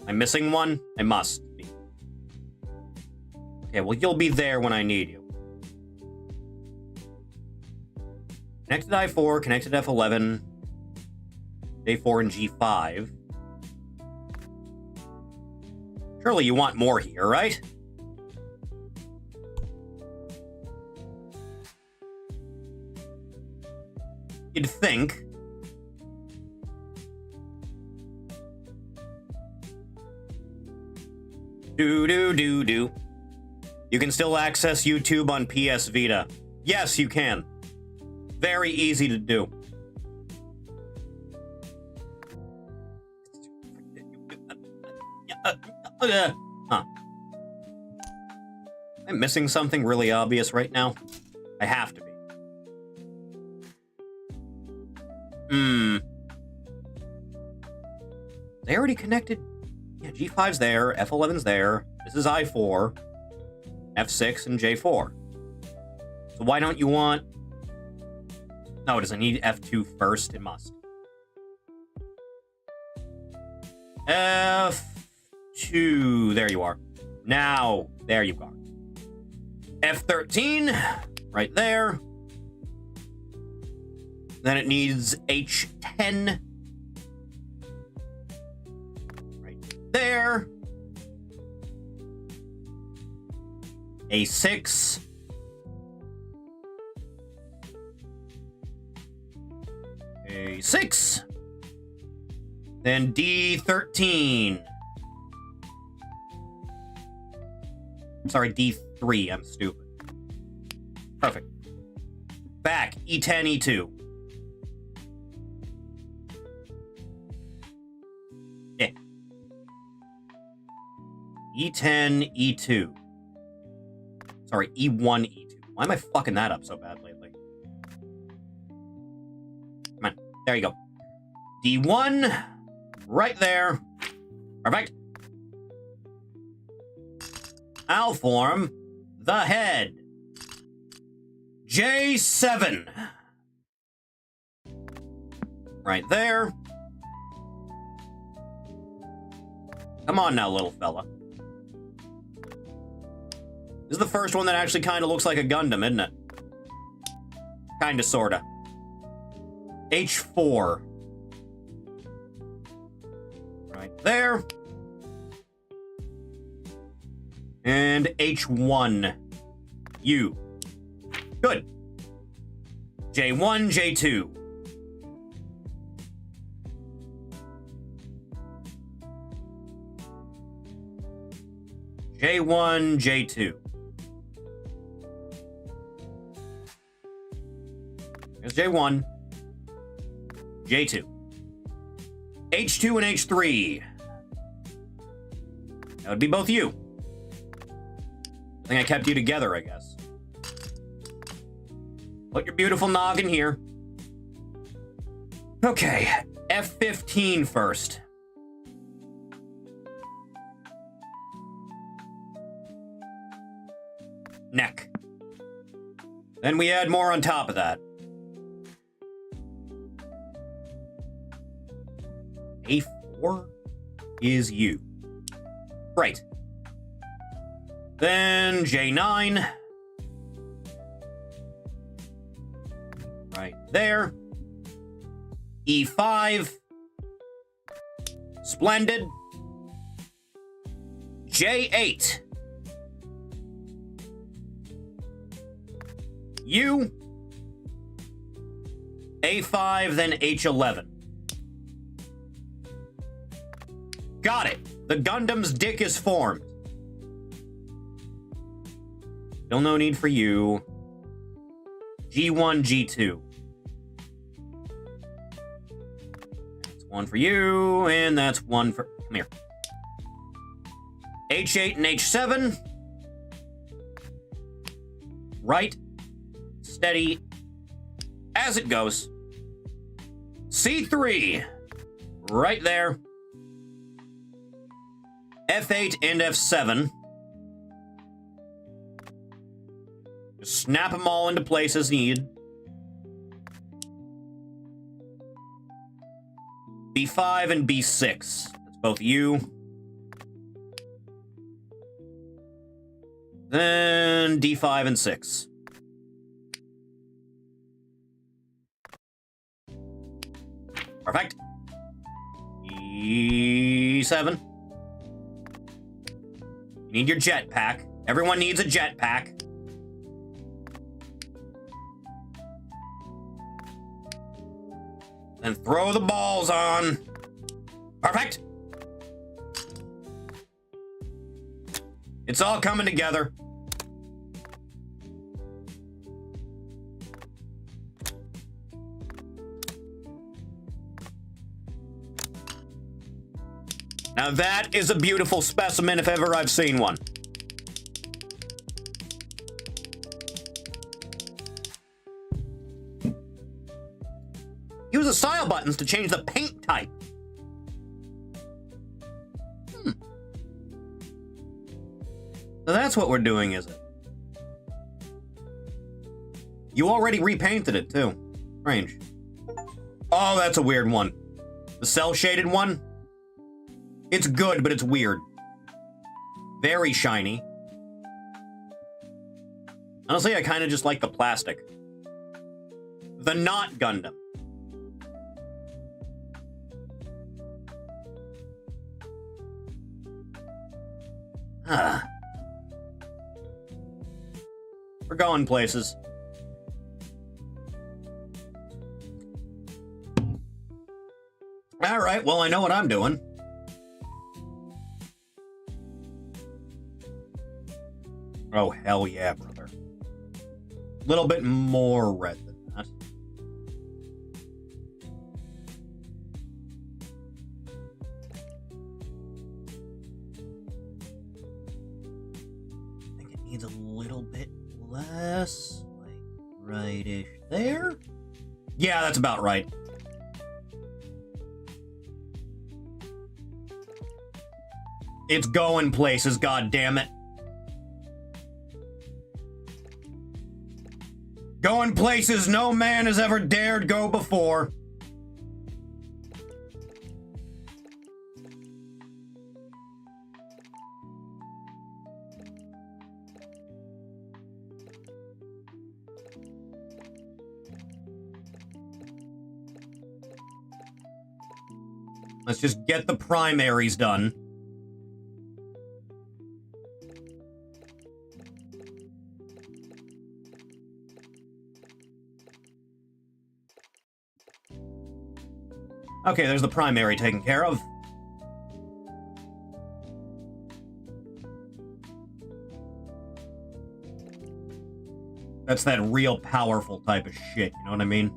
I'm missing one? I must be. Okay, well, you'll be there when I need you. Connected I4, connected F11, J4 and G5. Surely you want more here, right? You'd think. Do. You can still access YouTube on PS Vita. Yes, you can. Very easy to do. Huh. I'm missing something really obvious right now. I have to be. They already connected. Yeah, G5's there, F11's there. This is I4, F6, and J4. So why don't you want... No, does it need F2 first? It must. F2. There you are. Now, there you are. F13. Right there. Then it needs H10. Right there. A6. A6. Then D13. Sorry, D3. I'm stupid. Perfect. Back. E10, E2. Yeah. E10, E2. Sorry, E1, E2. Why am I fucking that up so bad lately? Come on. There you go. D1. Right there. Perfect. I'll form the head. J7. Right there. Come on now, little fella. This is the first one that actually kind of looks like a Gundam, isn't it? Kinda, sorta. H4. Right there. And H1. U. Good. J1, J2. J1, J2. There's J1. J2. H2 and H3. That would be both you. I think I kept you together, I guess. Put your beautiful noggin here. Okay, F15 first. Neck. Then we add more on top of that. A4 is you. Right. Then J9. Right there. E5. Splendid. J8. U. A5, then H11. Got it. The Gundam's dick is formed. Still no need for you. G1, G2. That's one for you, and that's one for... Come here. H8 and H7. Right. Steady. As it goes. C3. Right there. F8 and F7. Just snap them all into place as needed. B5 and B6. That's both you. Then D5 and 6. Perfect. E7. You need your jetpack. Everyone needs a jetpack. Then throw the balls on. Perfect. It's all coming together. Now that is a beautiful specimen if ever I've seen one. Use the style buttons to change the paint type. So that's what we're doing, is it? You already repainted it, too. Strange. Oh, that's a weird one. The cell-shaded one? It's good, but it's weird. Very shiny. Honestly, I kind of just like the plastic. The not Gundam. We're going places. All right, well, I know what I'm doing. Oh, hell yeah, brother. A little bit more red than that. I think it needs a little bit less, like right-ish there. Yeah, that's about right. It's going places, goddammit. Going places no man has ever dared go before. Let's just get the primaries done. Okay, there's the primary taken care of. That's that real powerful type of shit, you know what I mean?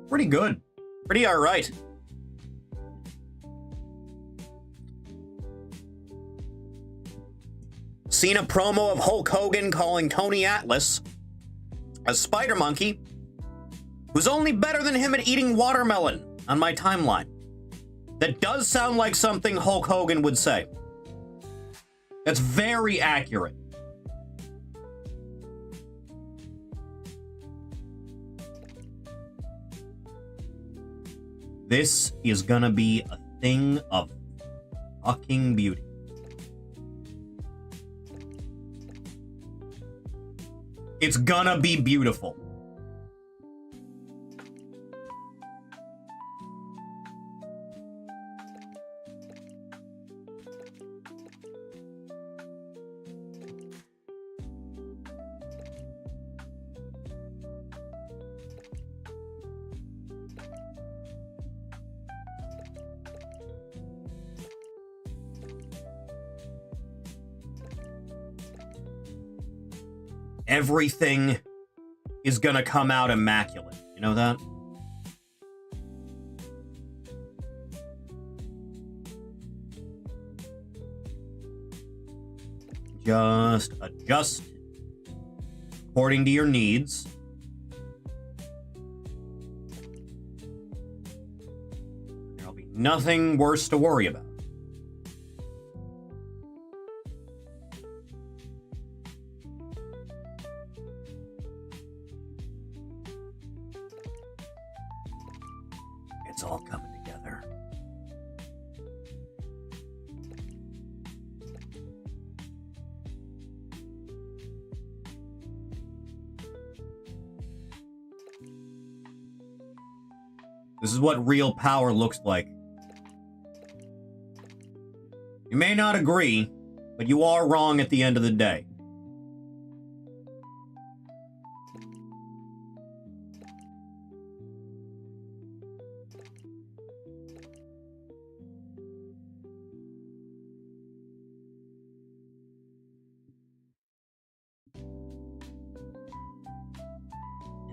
Pretty good. Pretty alright. Seen a promo of Hulk Hogan calling Tony Atlas a spider monkey who's only better than him at eating watermelon on my timeline. That does sound like something Hulk Hogan would say. That's very accurate. This is gonna be a thing of fucking beauty. It's gonna be beautiful. Everything is gonna come out immaculate. You know that? Just adjust according to your needs. There'll be nothing worse to worry about. This is what real power looks like. You may not agree, but you are wrong at the end of the day.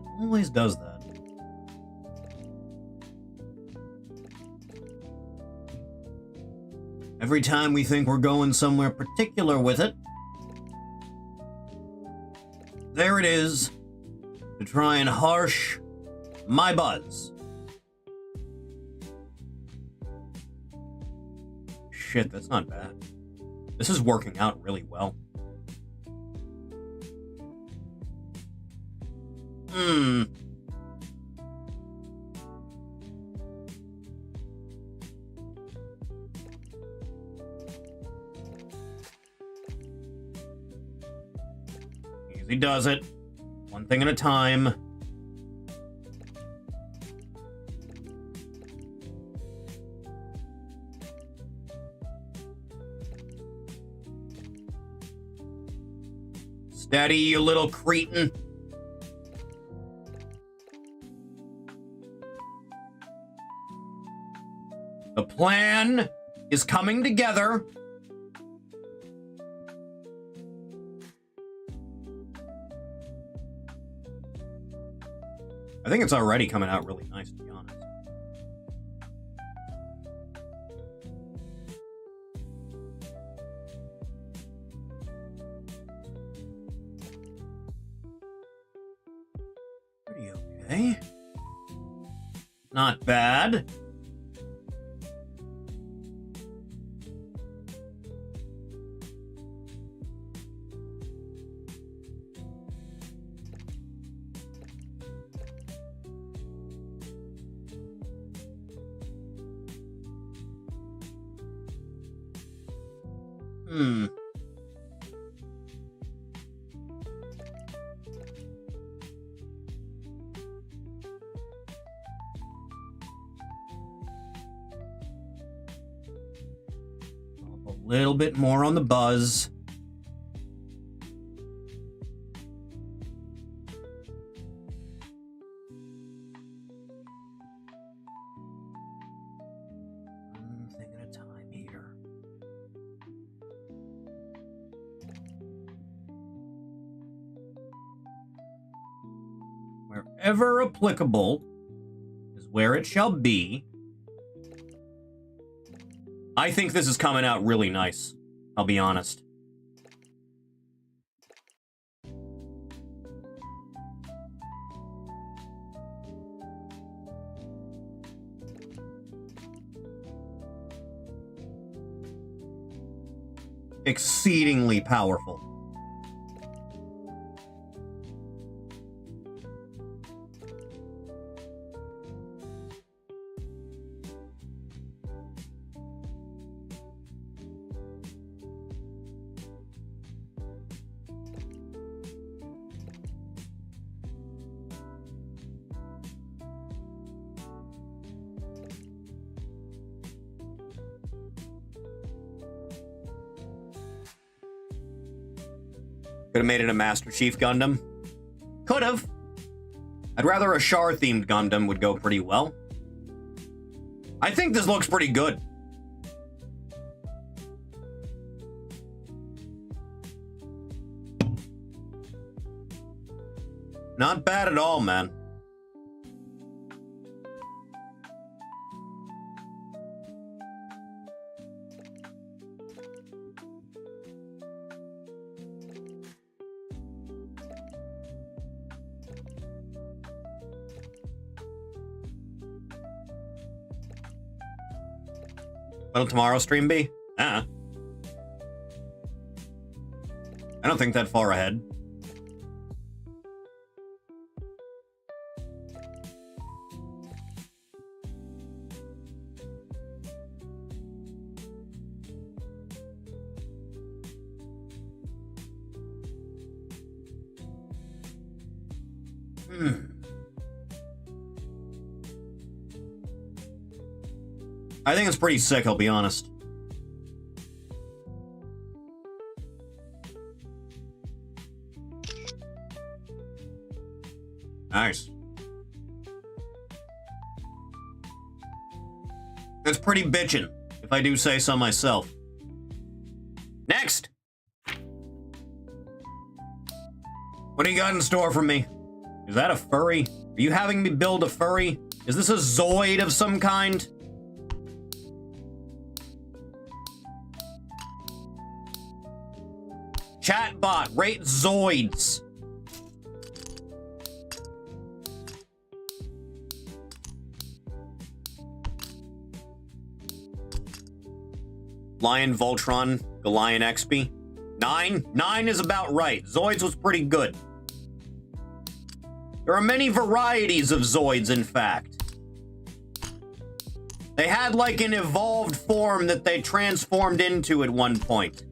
It always does that. Every time we think we're going somewhere particular with it, there it is, to try and harsh my buzz. Shit, that's not bad. This is working out really well. Easy does it. One thing at a time. Steady, you little cretin. The plan is coming together. I think it's already coming out really nice, to be honest. Pretty okay. Not bad. A little bit more on the buzz. One thing at a time here. Wherever applicable is where it shall be. I think this is coming out really nice, I'll be honest. Exceedingly powerful. Could have made it a Master Chief Gundam. Could have. I'd rather a Char-themed Gundam would go pretty well. I think this looks pretty good. Not bad at all, man. What'll tomorrow's stream be? I don't think that far ahead. I think it's pretty sick, I'll be honest. Nice. It's pretty bitchin', if I do say so myself. Next! What do you got in store for me? Is that a furry? Are you having me build a furry? Is this a Zoid of some kind? Chatbot, rate Zoids. Lion Voltron, Galion XP. 9? 9 is about right. Zoids was pretty good. There are many varieties of Zoids, in fact. They had like an evolved form that they transformed into at one point.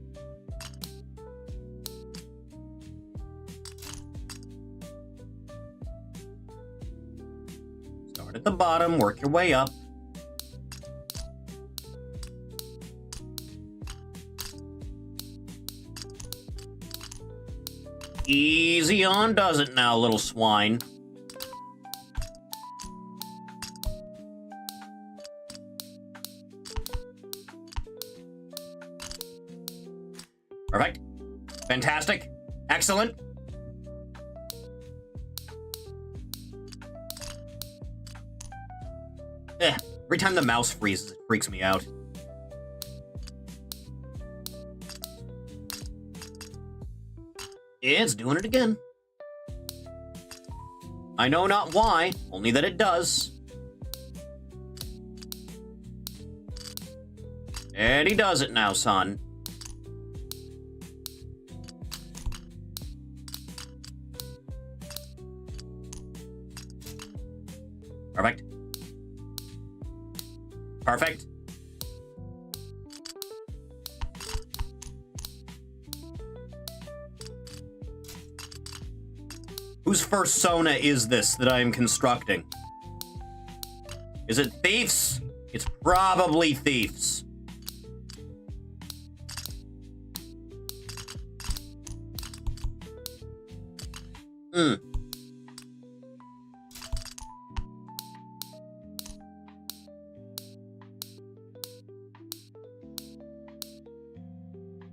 Start at the bottom, work your way up. Easy on does it now, little swine. Perfect. Fantastic. Excellent. Every time the mouse freezes, it freaks me out. It's doing it again. I know not why, only that it does. And he does it now, son. Perfect. Perfect. Whose first Sona is this that I am constructing? Is it Thief's? It's probably Thief's.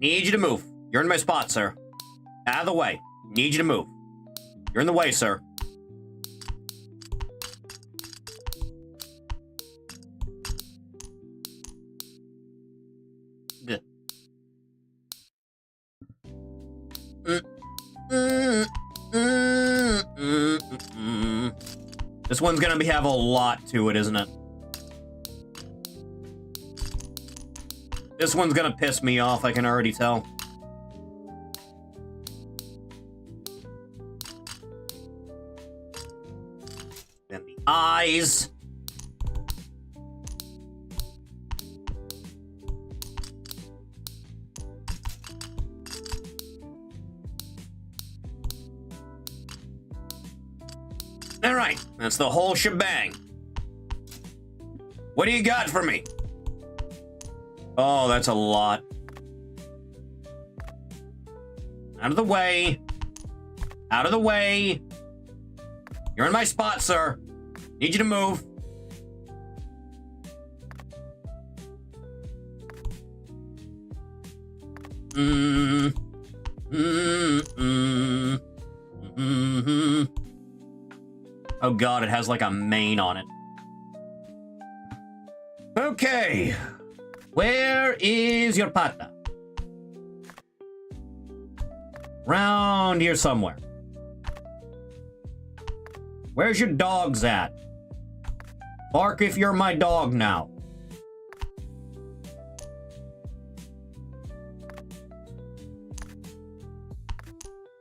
Need you to move. You're in my spot, sir. Out of the way. Need you to move. You're in the way, sir. This one's gonna have a lot to it, isn't it? This one's gonna piss me off, I can already tell. Then the eyes. All right, that's the whole shebang. What do you got for me? Oh, that's a lot. Out of the way. Out of the way. You're in my spot, sir. Need you to move. Oh god, it has like a mane on it. Okay. Where is your pata? Round here somewhere. Where's your dogs at? Bark if you're my dog now.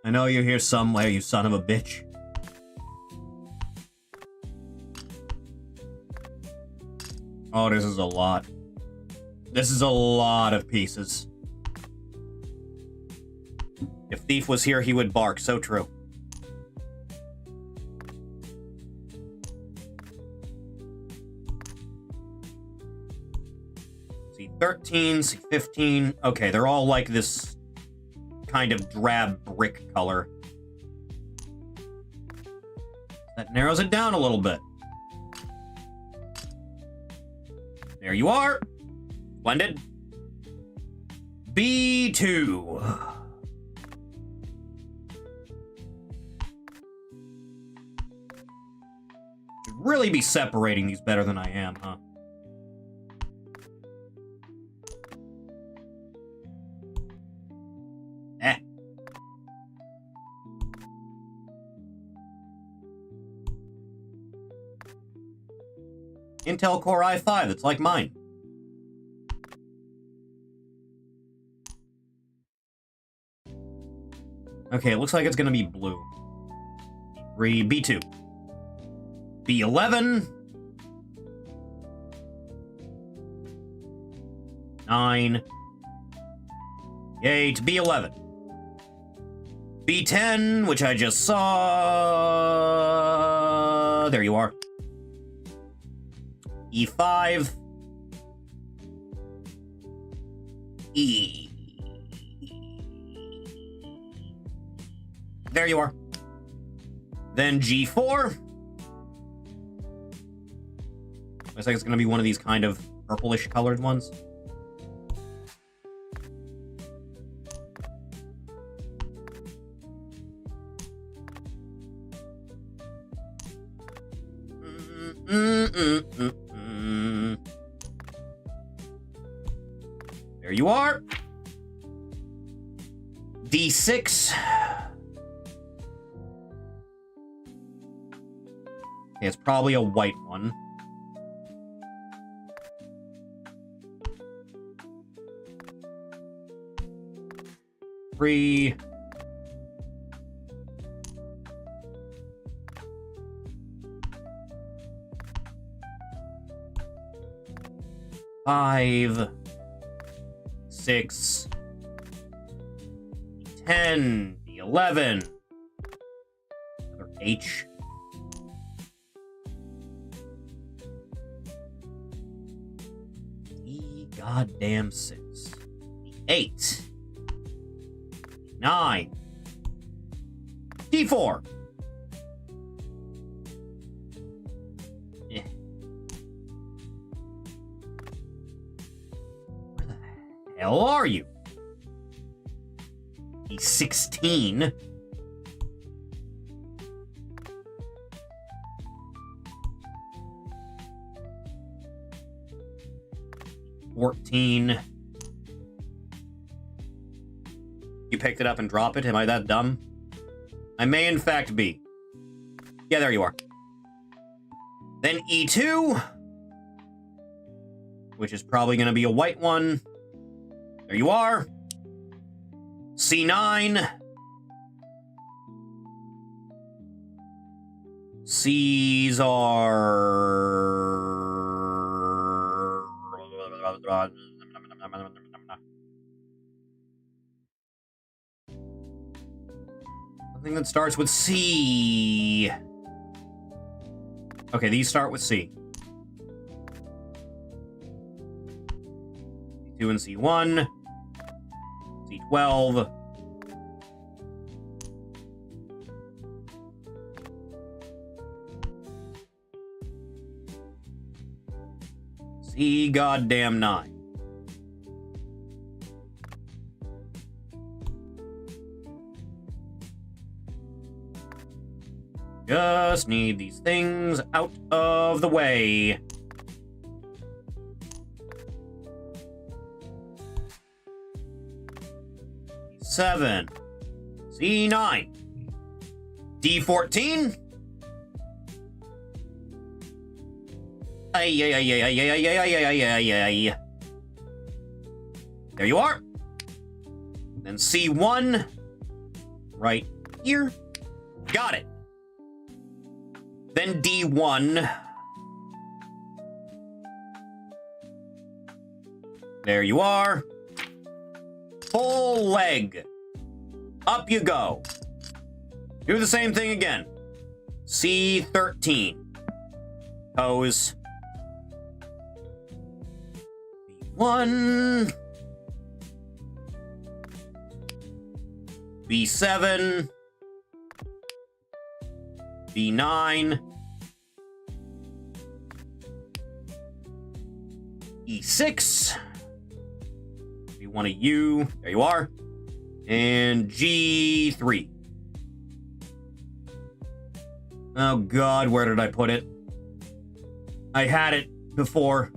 I know you're here somewhere, you son of a bitch. Oh, this is a lot. This is a lot of pieces. If Thief was here, he would bark. So true. 13, C15. Okay, they're all like this kind of drab brick color. That narrows it down a little bit. There you are. Splendid. B2. Should really be separating these better than I am, huh? Intel Core i5, that's like mine. Okay, it looks like it's gonna be blue. B2. B11. 9. 8. B11. B10, which I just saw. There you are. E5. E. There you are. Then G4. Looks like it's going to be one of these kind of purplish colored ones. There you are. D6. Okay, it's probably a white one. Three. Five. 6. 10. 11. Another H. Goddamn 6. 8. 9. D4. Where the hell are you? D16. $14. You picked it up and drop it? Am I that dumb? I may in fact be. Yeah, there you are. Then E2. Which is probably going to be a white one. There you are. C9. C's are... Something that starts with C. Okay, these start with C. C2 and C1. C12. C goddamn 9. Just need these things out of the way. C7. C9. D14. There you are. Then C1. Right here. Got it. Then D1. There you are. Full leg. Up you go. Do the same thing again. C13. Toes. B1. B7. B9. E6. B1 a U. There you are. And G3. Oh God, where did I put it? I had it before.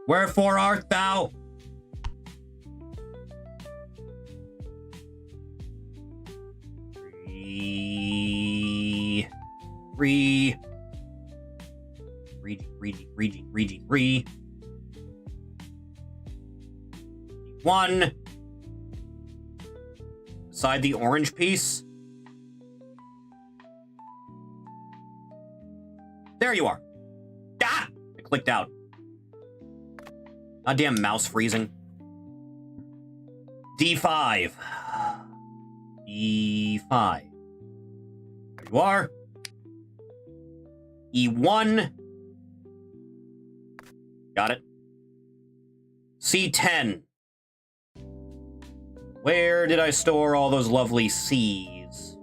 Wherefore art thou? Three. Regi 3. 1. Beside the orange piece. There you are. Ah! I clicked out. Goddamn mouse freezing. D5. E5. There you are. E1. Got it. C10. Where did I store all those lovely C's?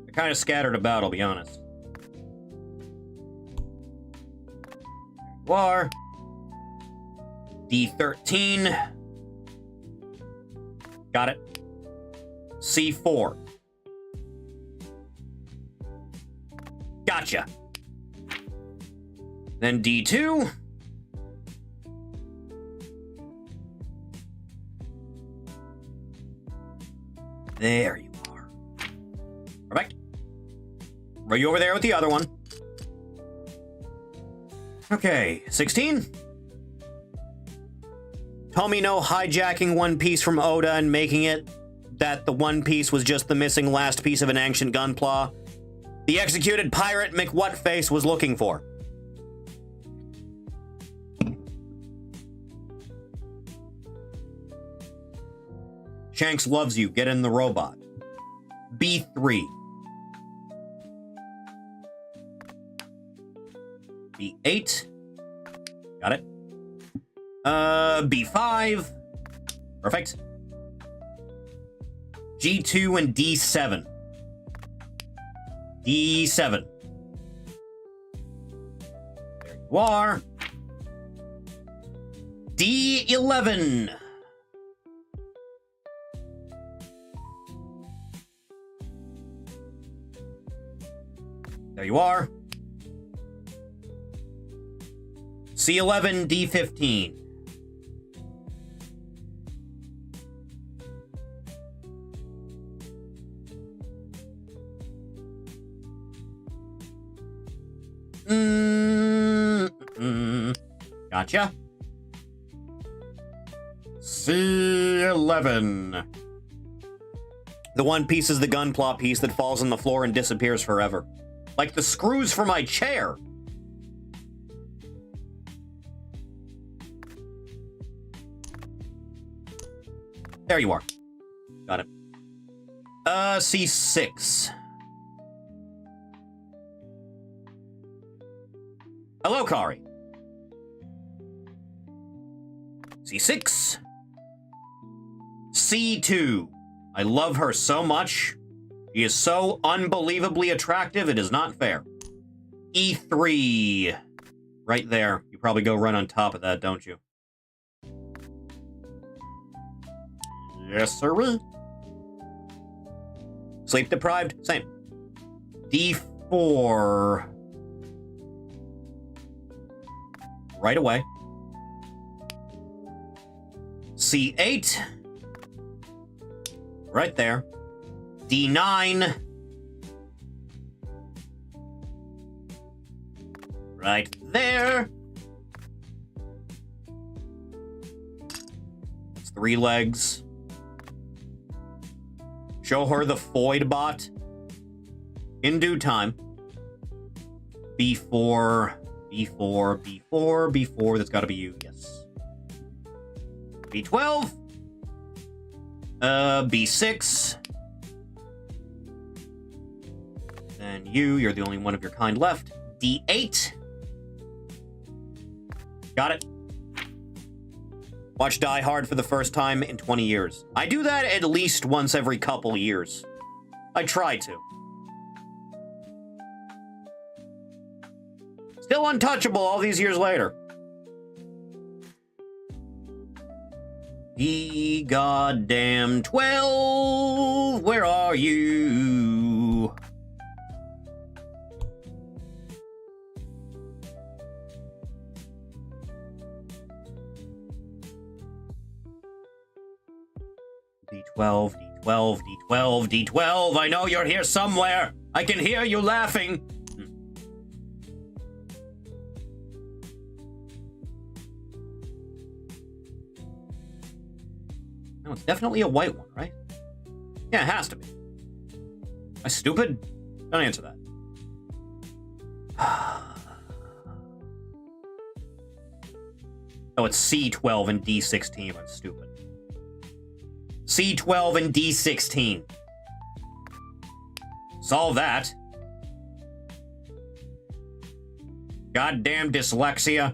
They're kind of scattered about, I'll be honest. There you are. D13. Got it. C4. Gotcha. Then D2. There you are. Perfect. Are you over there with the other one? Okay, 16. Tell me no hijacking one piece from Oda and making it that the one piece was just the missing last piece of an ancient gunpla the executed pirate McWhatface was looking for. Shanks loves you. Get in the robot. B3. B8. Got it. B5. Perfect. G2 and D7. D7. There you are. D11. There you are. C11, D15. Gotcha. C11. The one piece is the gunpla piece that falls on the floor and disappears forever. Like the screws for my chair. There you are. Got it. C6. Hello, Kari. C6. C2. I love her so much. She is so unbelievably attractive, it is not fair. E3. Right there. You probably go run on top of that, don't you? Yes, sirree. Sleep deprived? Same. D4. Right away. C8. Right there. D9. Right there. That's 3 legs. Show her the Foid bot. In due time. B4, B4, B4, B4. That's gotta be you, yes. B12. B6. Then you're the only one of your kind left. D8. Got it. Watch Die Hard for the first time in 20 years. I do that at least once every couple years. I try to. Still untouchable all these years later. The goddamn 12, where are you? D12, D12, D12, D12, I know you're here somewhere. I can hear you laughing. No, it's definitely a white one, right? Yeah, it has to be. Am I stupid? Don't answer that. Oh, it's C12 and D16. I'm stupid. C12 and D16. Solve that. Goddamn dyslexia.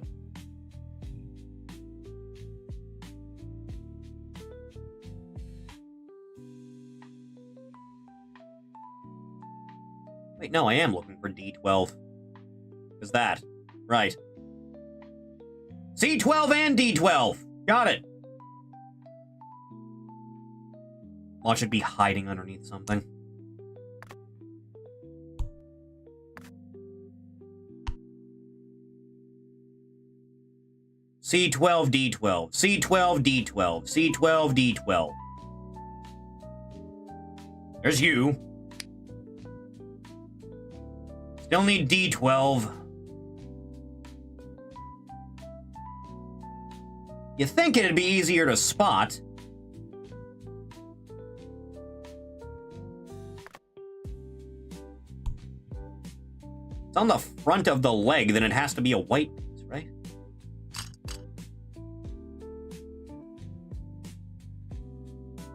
Wait, no, I am looking for D12. Is that? Right. C12 and D12. Got it. Watch it be hiding underneath something. C12, D12. C12, D12. C12, D12. There's you. Still need D12. You think it'd be easier to spot. It's on the front of the leg, then it has to be a white piece, right?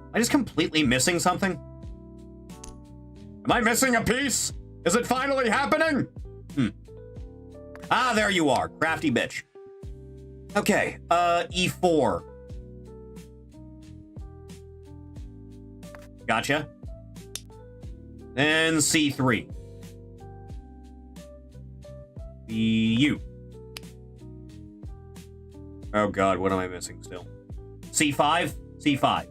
Am I just completely missing something? Am I missing a piece? Is it finally happening? Ah, there you are, crafty bitch. Okay, E4. Gotcha. Then C3. U. Oh god, what am I missing still? C5? C5.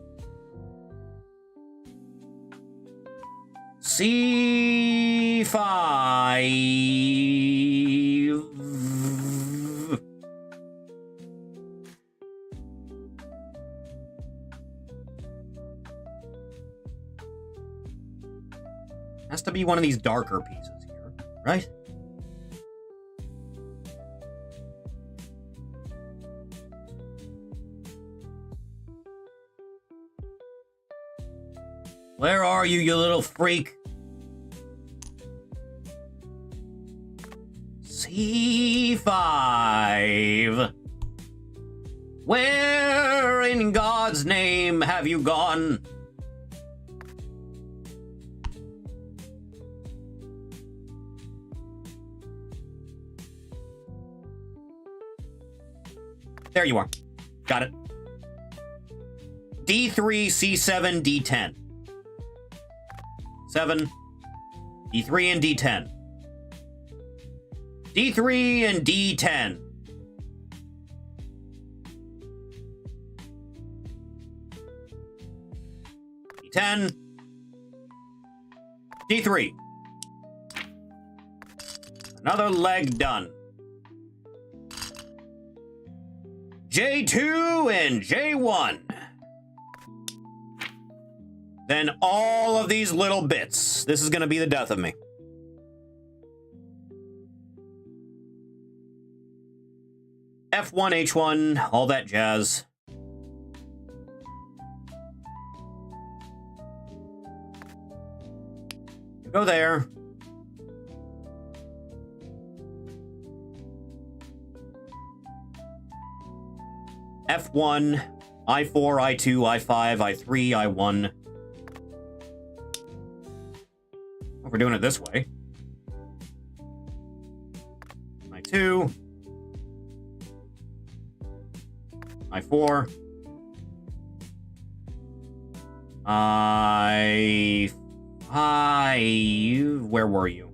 C5. Has to be one of these darker pieces here, right? Where are you, you little freak? C5. Where in God's name have you gone? There you are. Got it. D3, C7, D10. 7, D3 and D10. D3 and D10. D10. D3. Another leg done. J2 and J1. Then all of these little bits. This is going to be the death of me. F1, H1, all that jazz. You go there. F1, I4, I2, I5, I3, I1. If we're doing it this way. I2. I4. Where were you?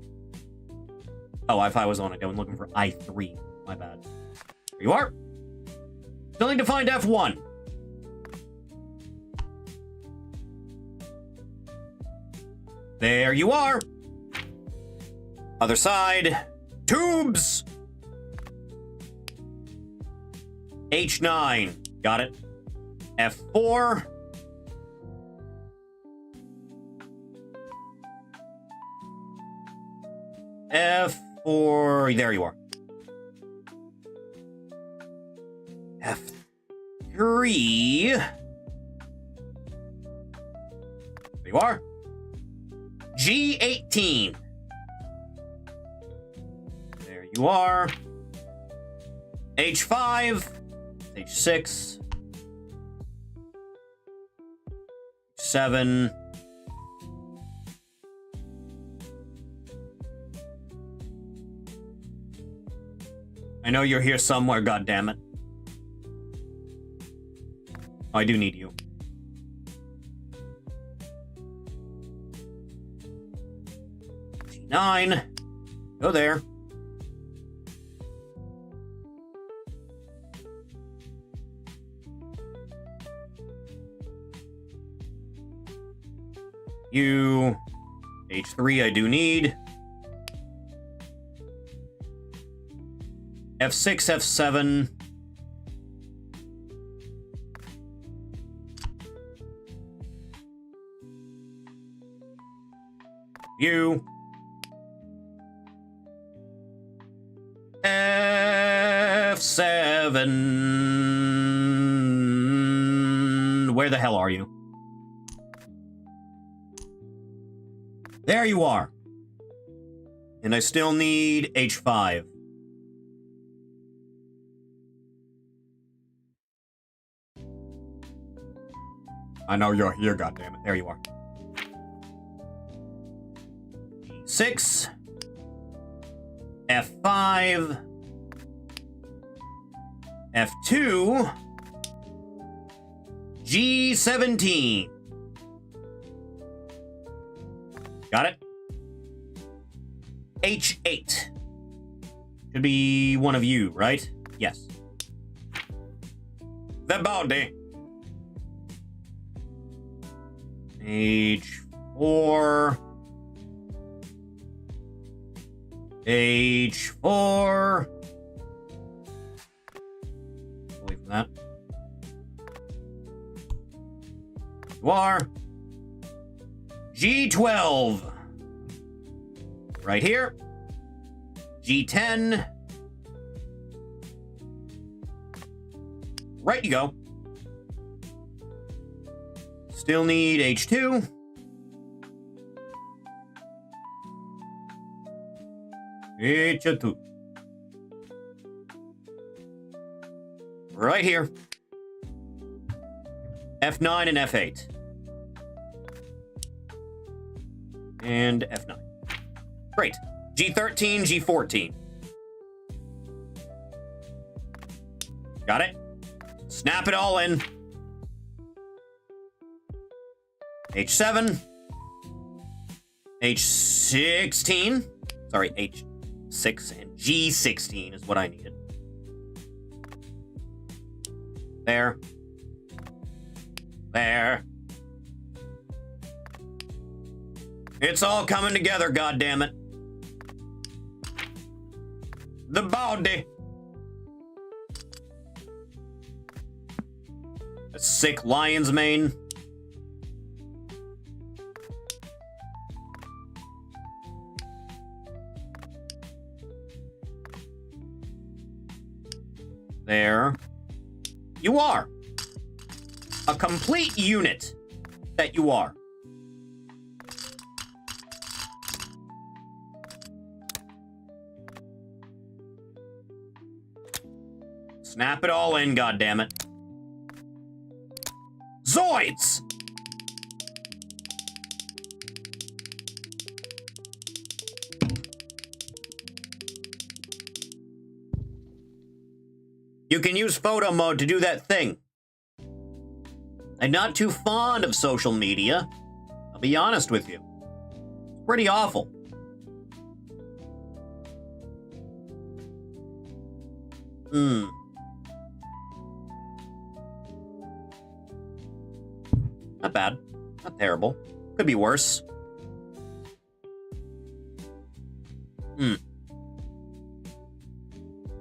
Oh, I5 was on it. I was looking for I3. My bad. There you are. Still need to find F1. There you are. Other side. Tubes. H9. Got it. F4. F4. There you are. F3. There you are. G18. There you are. H5. H6. H7. I know you're here somewhere, goddammit. Oh, I do need you. G9. Go there. You. H3 I do need. F6, F7. You. F7. Where the hell are you? There you are. And I still need H5. I know you're here, goddammit. There you are. 6. F5. F2. G17. Got it? H8. Should be one of you, right? Yes. The body. H4. H4. Away from that. You are. G12. Right here. G10. Right you go. Still need H2. H2. Right here. F9 and F8. And F9. Great. G13, G14. Got it? Snap it all in. H7. H16. Sorry, H6 and G16 is what I needed. There. There. It's all coming together, goddammit. The body. A sick lion's mane. There. You are. A complete unit that you are. Snap it all in, goddammit. Zoids! You can use photo mode to do that thing. I'm not too fond of social media. I'll be honest with you. It's pretty awful. Not bad. Not terrible. Could be worse.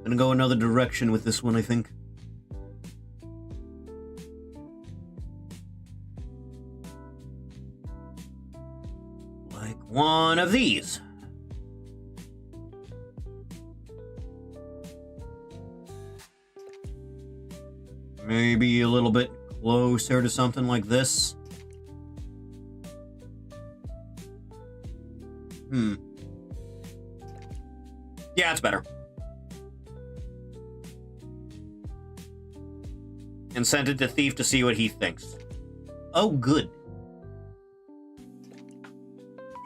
Gonna go another direction with this one, I think. Like one of these. Maybe a little bit closer to something like this. Yeah, it's better. And sent it to Thief to see what he thinks. Oh, good.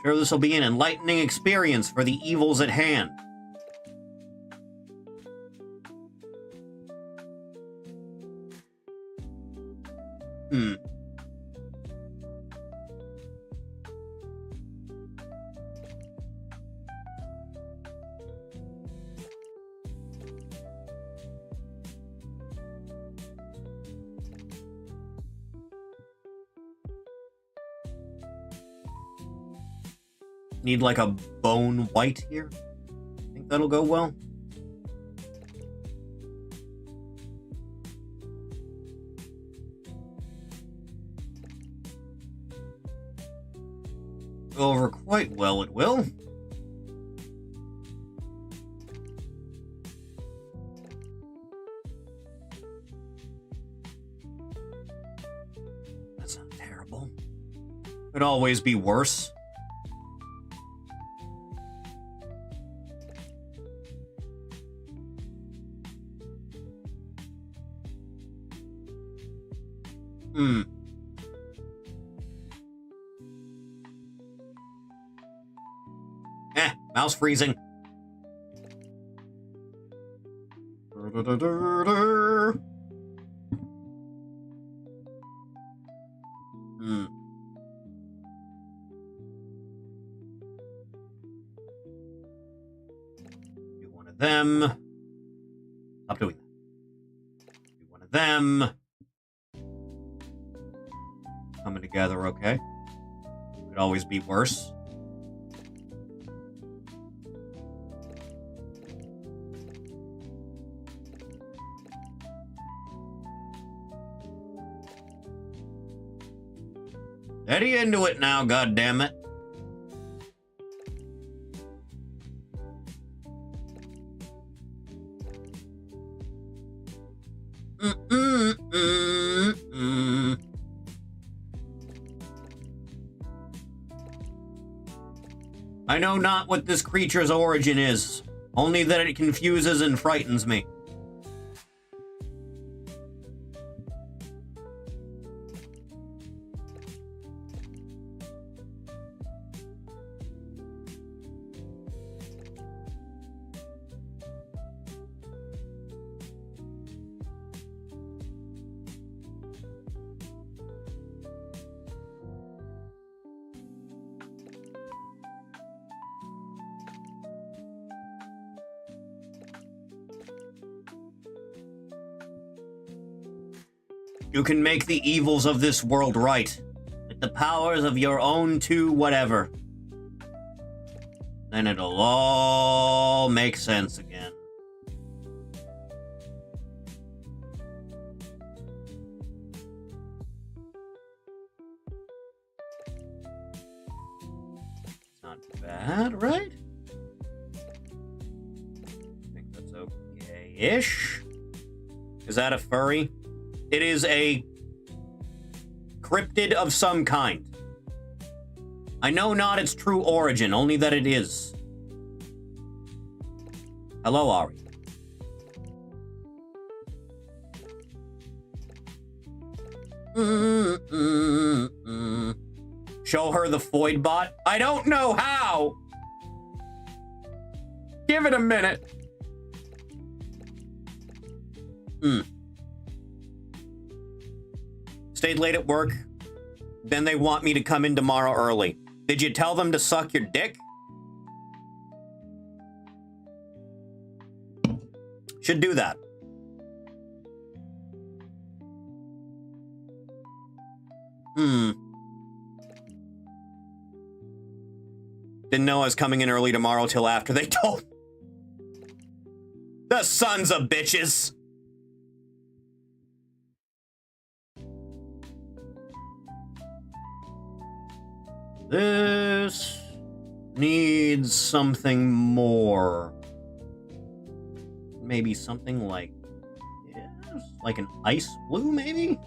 Sure, this will be an enlightening experience for the evils at hand. Need like a bone white here. Think that'll go well? Go over quite well, it will. That's not terrible. Could always be worse. Mouse freezing. Do one of them. Stop doing that. Do one of them. Coming together, okay. Could always be worse. Steady into it now, goddammit. I know not what this creature's origin is, only that it confuses and frightens me. You can make the evils of this world right, with the powers of your own two whatever. Then it'll all make sense again. It's not bad, right? I think that's okay-ish. Is that a furry? It is a cryptid of some kind. I know not its true origin, only that it is. Hello, Ari. Show her the Void bot? I don't know how! Give it a minute. Stayed late at work. Then they want me to come in tomorrow early. Did you tell them to suck your dick? Should do that. Didn't know I was coming in early tomorrow till after they told. The sons of bitches. This needs something more. Maybe something like, like an ice blue, maybe?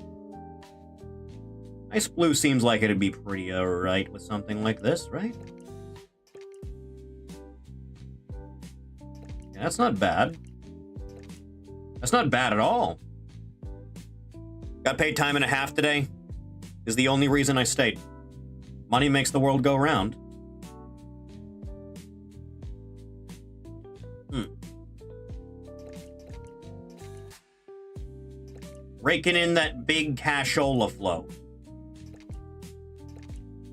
Ice blue seems like it'd be pretty alright with something like this, right? Yeah, that's not bad. That's not bad at all. Got paid time and a half today. Is the only reason I stayed. Money makes the world go round. Raking in that big cashola flow.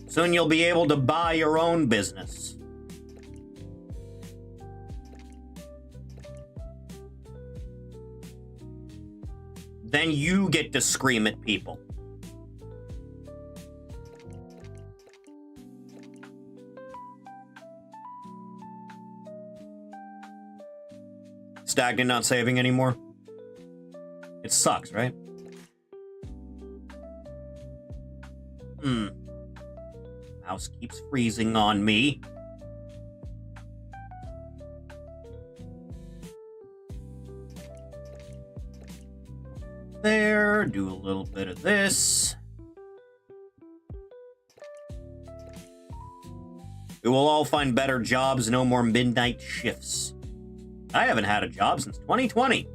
Soon you'll be able to buy your own business. Then you get to scream at people. Stagnant, not saving anymore. It sucks, right? Mouse keeps freezing on me. There, do a little bit of this. We will all find better jobs, no more midnight shifts. I haven't had a job since 2020.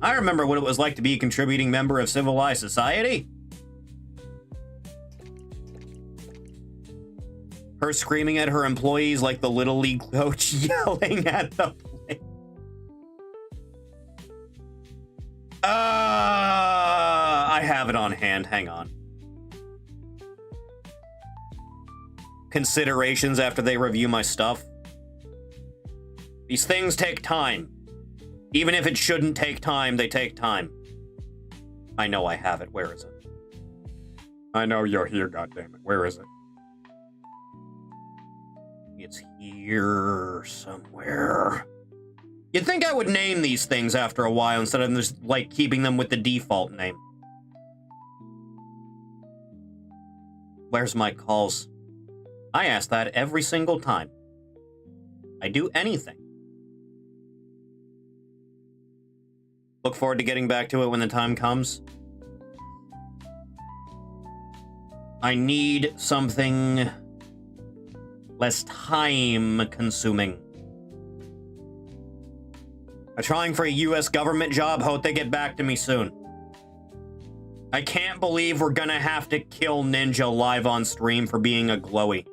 I remember what it was like to be a contributing member of civilized society. Her screaming at her employees like the Little League coach yelling at the play. I have it on hand. Hang on. Considerations after they review my stuff. These things take time. Even if it shouldn't take time, they take time. I know I have it. Where is it? I know you're here, goddammit. Where is it? It's here somewhere. You'd think I would name these things after a while instead of just, like, keeping them with the default name. Where's my calls? I ask that every single time. I do anything. Look forward to getting back to it when the time comes. I need something less time-consuming. I'm trying for a US government job. Hope they get back to me soon. I can't believe we're gonna have to kill Ninja live on stream for being a glowy.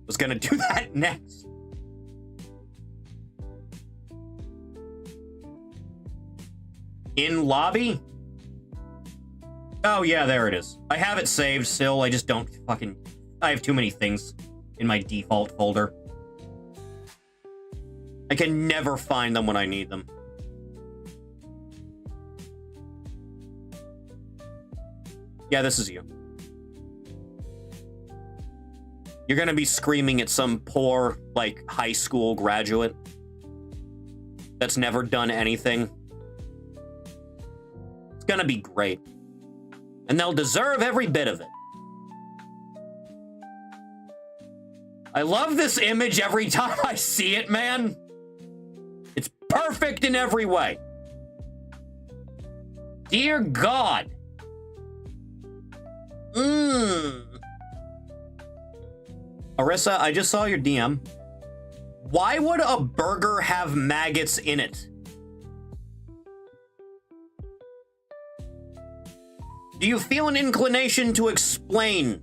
Was gonna do that next. In lobby? Oh, yeah, there it is. I have it saved still. I just don't fucking... I have too many things in my default folder. I can never find them when I need them. Yeah, this is you. You're gonna be screaming at some poor, like, high school graduate that's never done anything. It's gonna be great. And they'll deserve every bit of it. I love this image every time I see it, man. It's perfect in every way. Dear God. Arissa, I just saw your DM. Why would a burger have maggots in it? Do you feel an inclination to explain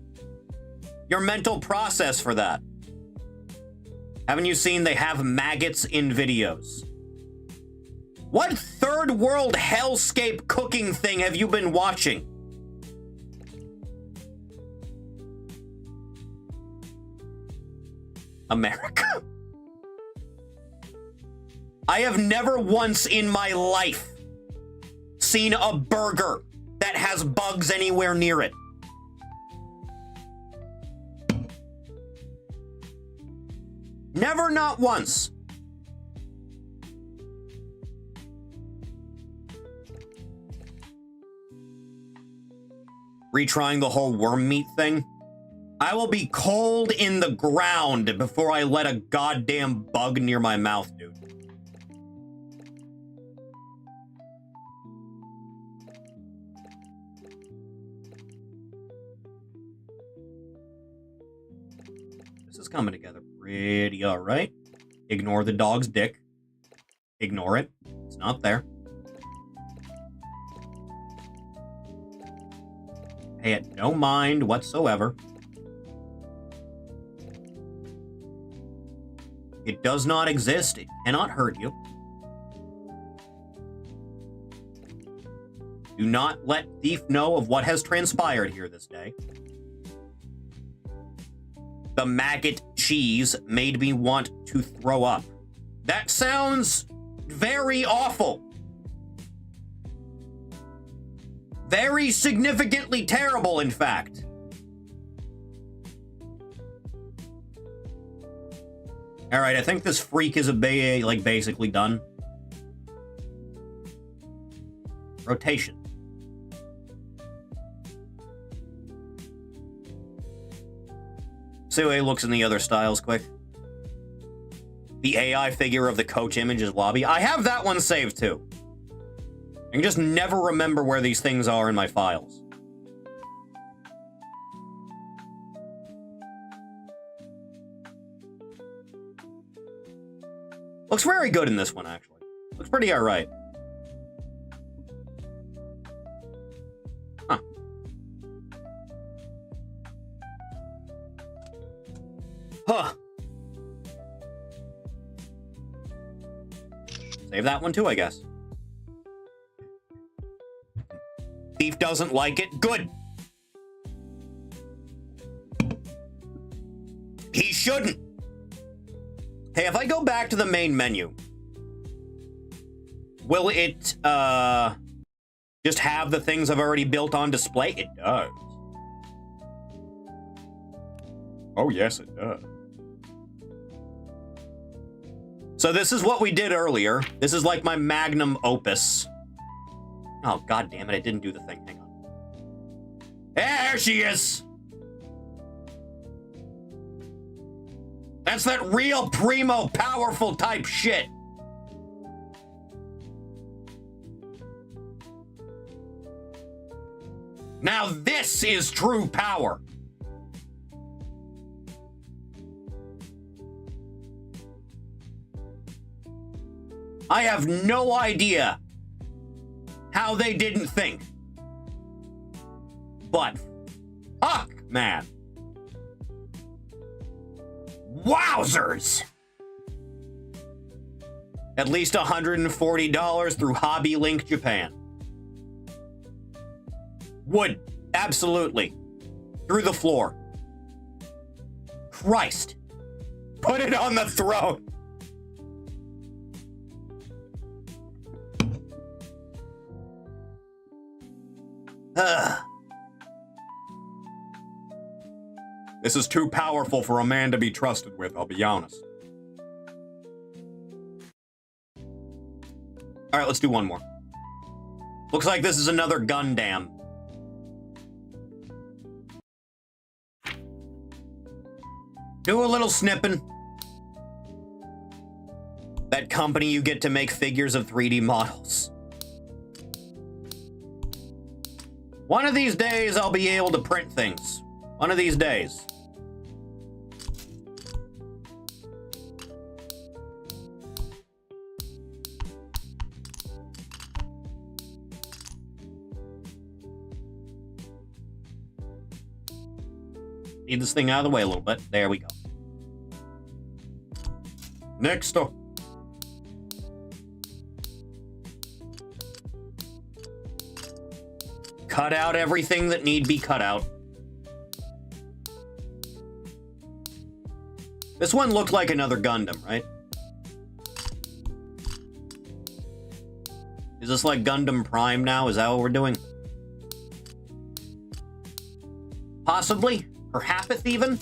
your mental process for that? Haven't you seen they have maggots in videos? What third world hellscape cooking thing have you been watching? America. I have never once in my life seen a burger that has bugs anywhere near it. Never, not once. Retrying the whole worm meat thing? I will be cold in the ground before I let a goddamn bug near my mouth, dude. This is coming together pretty alright. Ignore the dog's dick. Ignore it. It's not there. Pay it no mind whatsoever. It does not exist. It cannot hurt you. Do not let Thief know of what has transpired here this day. The maggot cheese made me want to throw up. That sounds very awful. Very significantly terrible, in fact. All right, I think this freak is basically done. Rotation. See how he looks in the other styles quick. The AI figure of the coach images lobby. I have that one saved too. I can just never remember where these things are in my files. Looks very good in this one, actually. Looks pretty alright. Huh. Huh. Save that one too, I guess. Thief doesn't like it. Good. He shouldn't. Hey, if I go back to the main menu, will it, just have the things I've already built on display? It does. Oh, yes, it does. So this is what we did earlier. This is like my magnum opus. Oh, god damn it, I didn't do the thing. Hang on. There she is! That's that real primo, powerful type shit. Now this is true power. I have no idea how they didn't think. But, fuck, man. Wowzers! At least $140 through Hobby Link Japan. Would. Absolutely. Through the floor. Christ. Put it on the throne. Ugh. This is too powerful for a man to be trusted with, I'll be honest. Alright, let's do one more. Looks like this is another Gundam. Do a little snipping. That company you get to make figures of 3D models. One of these days, I'll be able to print things. One of these days. Need this thing out of the way a little bit. There we go. Next up. Cut out everything that need be cut out. This one looked like another Gundam, right? Is this like Gundam Prime now? Is that what we're doing? Possibly? Perhaps even?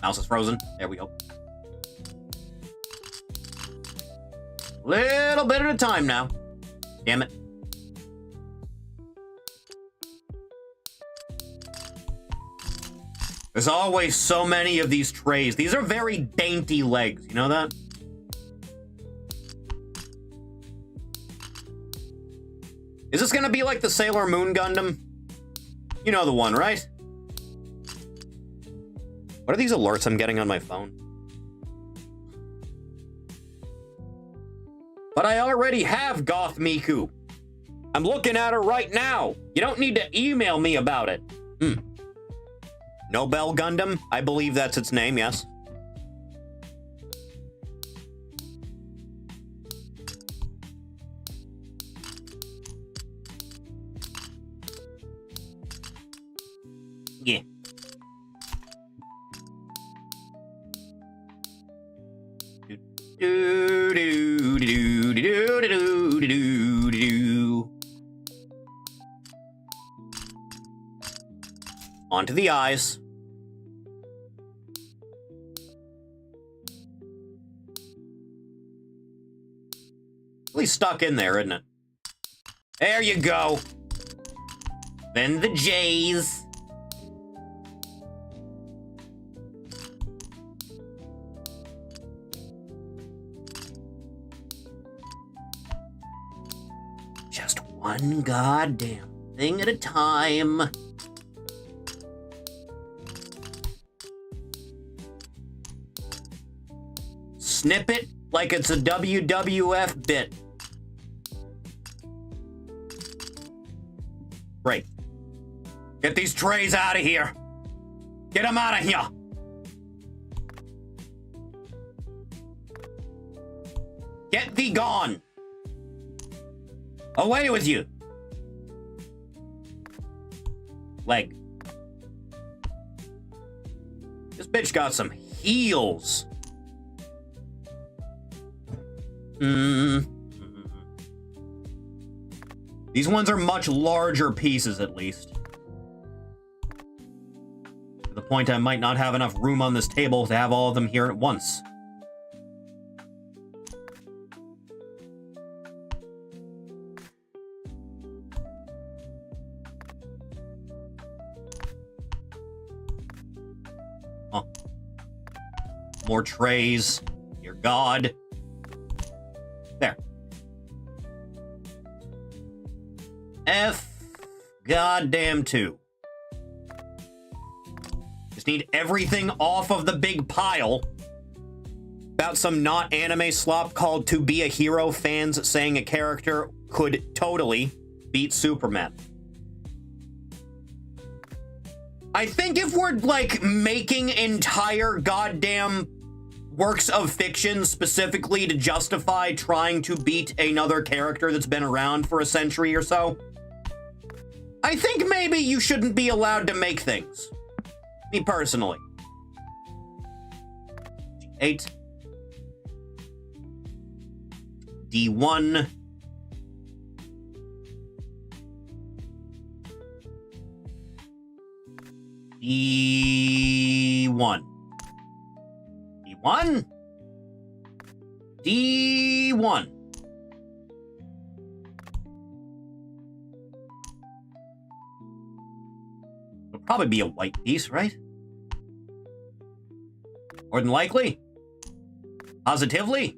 Mouse is frozen. There we go. Little bit at a time now. Damn it. There's always so many of these trays. These are very dainty legs. You know that? Is this gonna be like the Sailor Moon Gundam? You know the one, right? What are these alerts I'm getting on my phone? But I already have Goth Miku. I'm looking at her right now. You don't need to email me about it. Nobel Gundam? I believe that's its name, yes. Yeah. Onto the eyes. Really stuck in there, isn't it? There you go. Then the J's. Just one goddamn thing at a time. Snip it like it's a WWF bit. Great. Get these trays out of here. Get them out of here. Get thee gone. Away with you. Leg. This bitch got some heels. These ones are much larger pieces, at least. To the point I might not have enough room on this table to have all of them here at once. Huh. More trays. Dear God. There. F goddamn 2. Just need everything off of the big pile. About some not anime slop called To Be a Hero fans saying a character could totally beat Superman. I think if we're, like, making entire goddamn works of fiction specifically to justify trying to beat another character that's been around for a century or so, I think maybe you shouldn't be allowed to make things. Me personally. 8. D1. D1. D1? D1. It'll probably be a white piece, right? More than likely. Positively.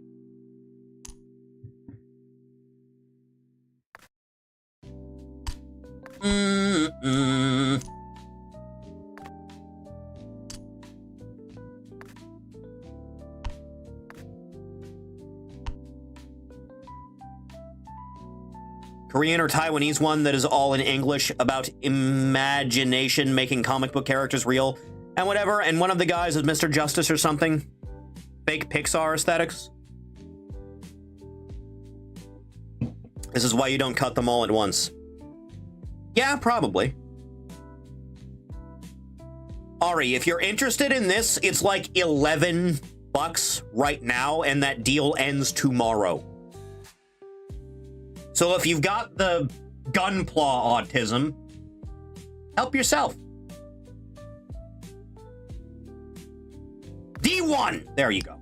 Korean or Taiwanese one that is all in English about imagination making comic book characters real and whatever. And one of the guys is Mr. Justice or something. Fake Pixar aesthetics. This is why you don't cut them all at once. Yeah, probably. Ari, if you're interested in this, it's like $11 right now, and that deal ends tomorrow. So if you've got the Gunpla autism, help yourself. D1! There you go.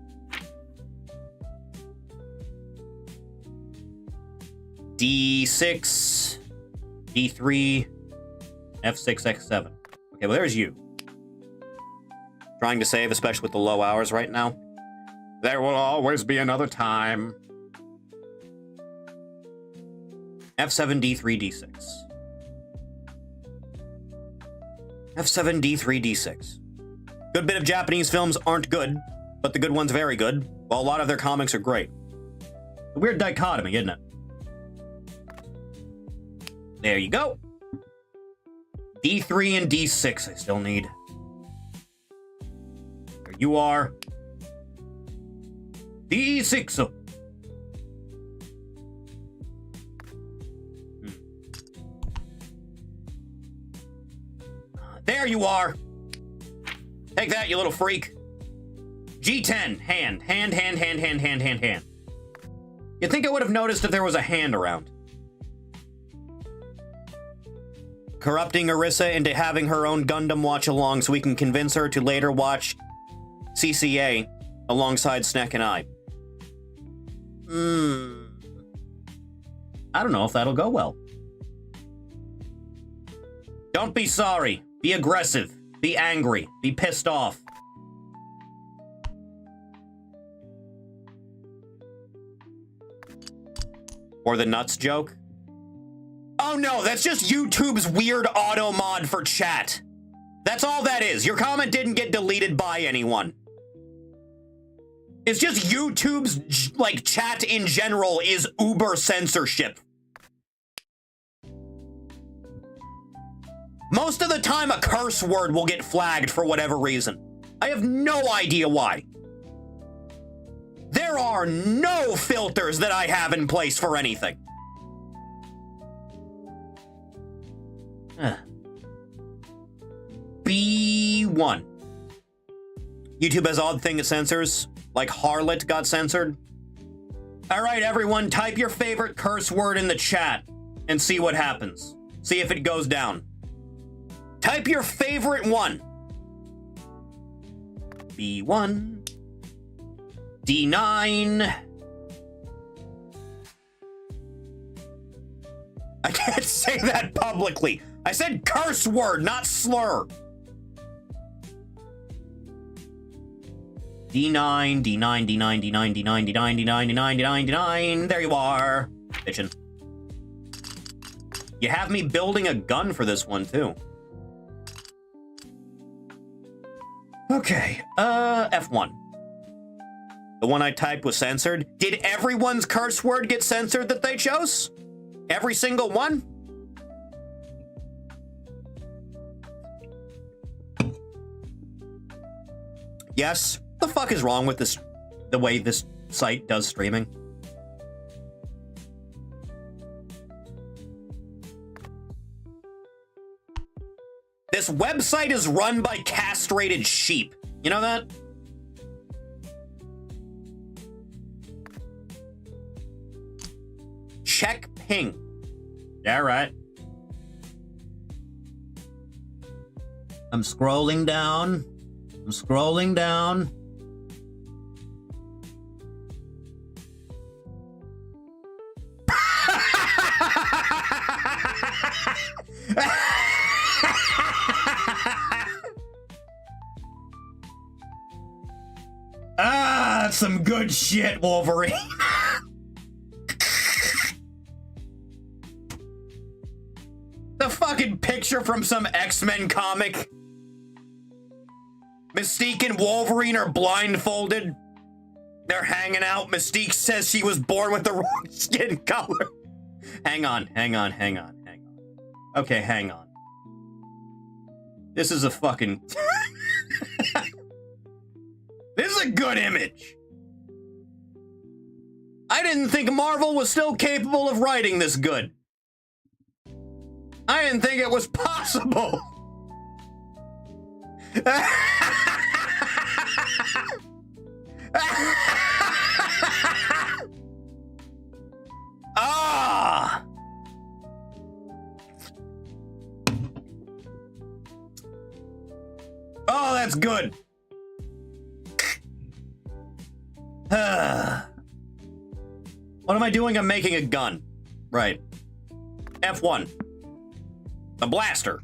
D6, D3, F6, X7. Okay, well, there's you. Trying to save, especially with the low hours right now. There will always be another time. F7, D3, D6. F7, D3, D6. Good bit of Japanese films aren't good, but the good ones very good, while a lot of their comics are great. A weird dichotomy, isn't it? There you go. D3 and D6 I still need. There you are. D6. There you are. Take that, you little freak. G10. Hand. Hand. You'd think I would have noticed if there was a hand around. Corrupting Arissa into having her own Gundam watch along so we can convince her to later watch CCA alongside Snek and I. I don't know if that'll go well. Don't be sorry. Be aggressive. Be angry. Be pissed off. Or the nuts joke. Oh no, that's just YouTube's weird auto mod for chat. That's all that is. Your comment didn't get deleted by anyone. It's just YouTube's, like, chat in general is uber censorship. Most of the time, a curse word will get flagged for whatever reason. I have no idea why. There are no filters that I have in place for anything. B1. YouTube has odd thing it censors, like harlot got censored. All right, everyone, type your favorite curse word in the chat and see what happens. See if it goes down. Type your favorite one. B1. D9. I can't say that publicly. I said curse word, not slur. D9, D9, D9, D9, D9, D9, D9, D9, D9, D9, D9. There you are. Bitchin'. You have me building a gun for this one, too. Okay, F1. The one I typed was censored. Did everyone's curse word get censored that they chose? Every single one? Yes. What the fuck is wrong with this, the way this site does streaming? This website is run by castrated sheep. You know that? Check ping. Yeah, right. I'm scrolling down. I'm scrolling down. Ah, that's some good shit, Wolverine. The fucking picture from some X-Men comic. Mystique and Wolverine are blindfolded. They're hanging out. Mystique says she was born with the wrong skin color. Hang on. Okay, hang on. This is a fucking... This is a good image! I didn't think Marvel was still capable of writing this good. I didn't think it was possible. Ah! Oh, that's good. What am I doing? I'm making a gun. Right. F1. The blaster.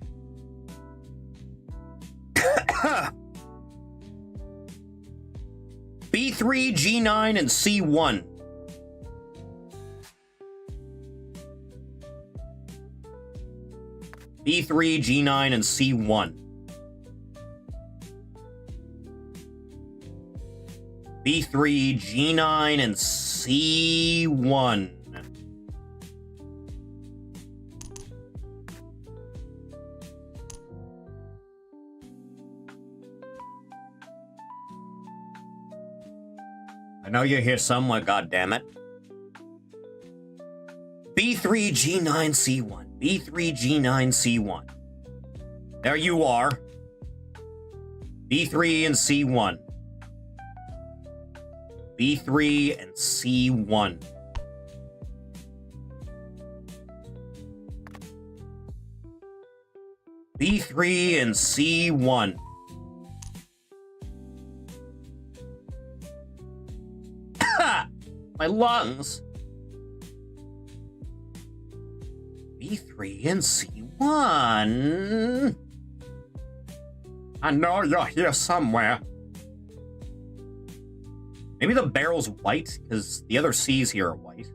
B3, G9, and C1. B3, G9, and C1. B3, G9, and C1. I know you're here somewhere, goddammit. B3, G9, C1. B3, G9, C1. There you are. B3 and C1. B3 and C1. B3 and C1. My lungs. B3 and C1. I know you're here somewhere. Maybe the barrel's white, because the other C's here are white.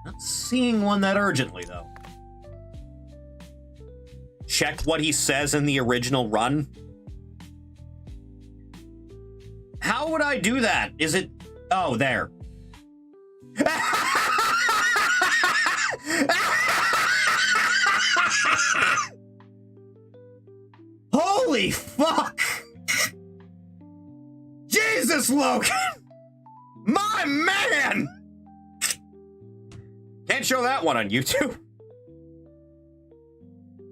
Not seeing one that urgently, though. Check what he says in the original run. How would I do that? Is it... Oh, there. Holy fuck! Jesus, Logan! My man! Can't show that one on YouTube.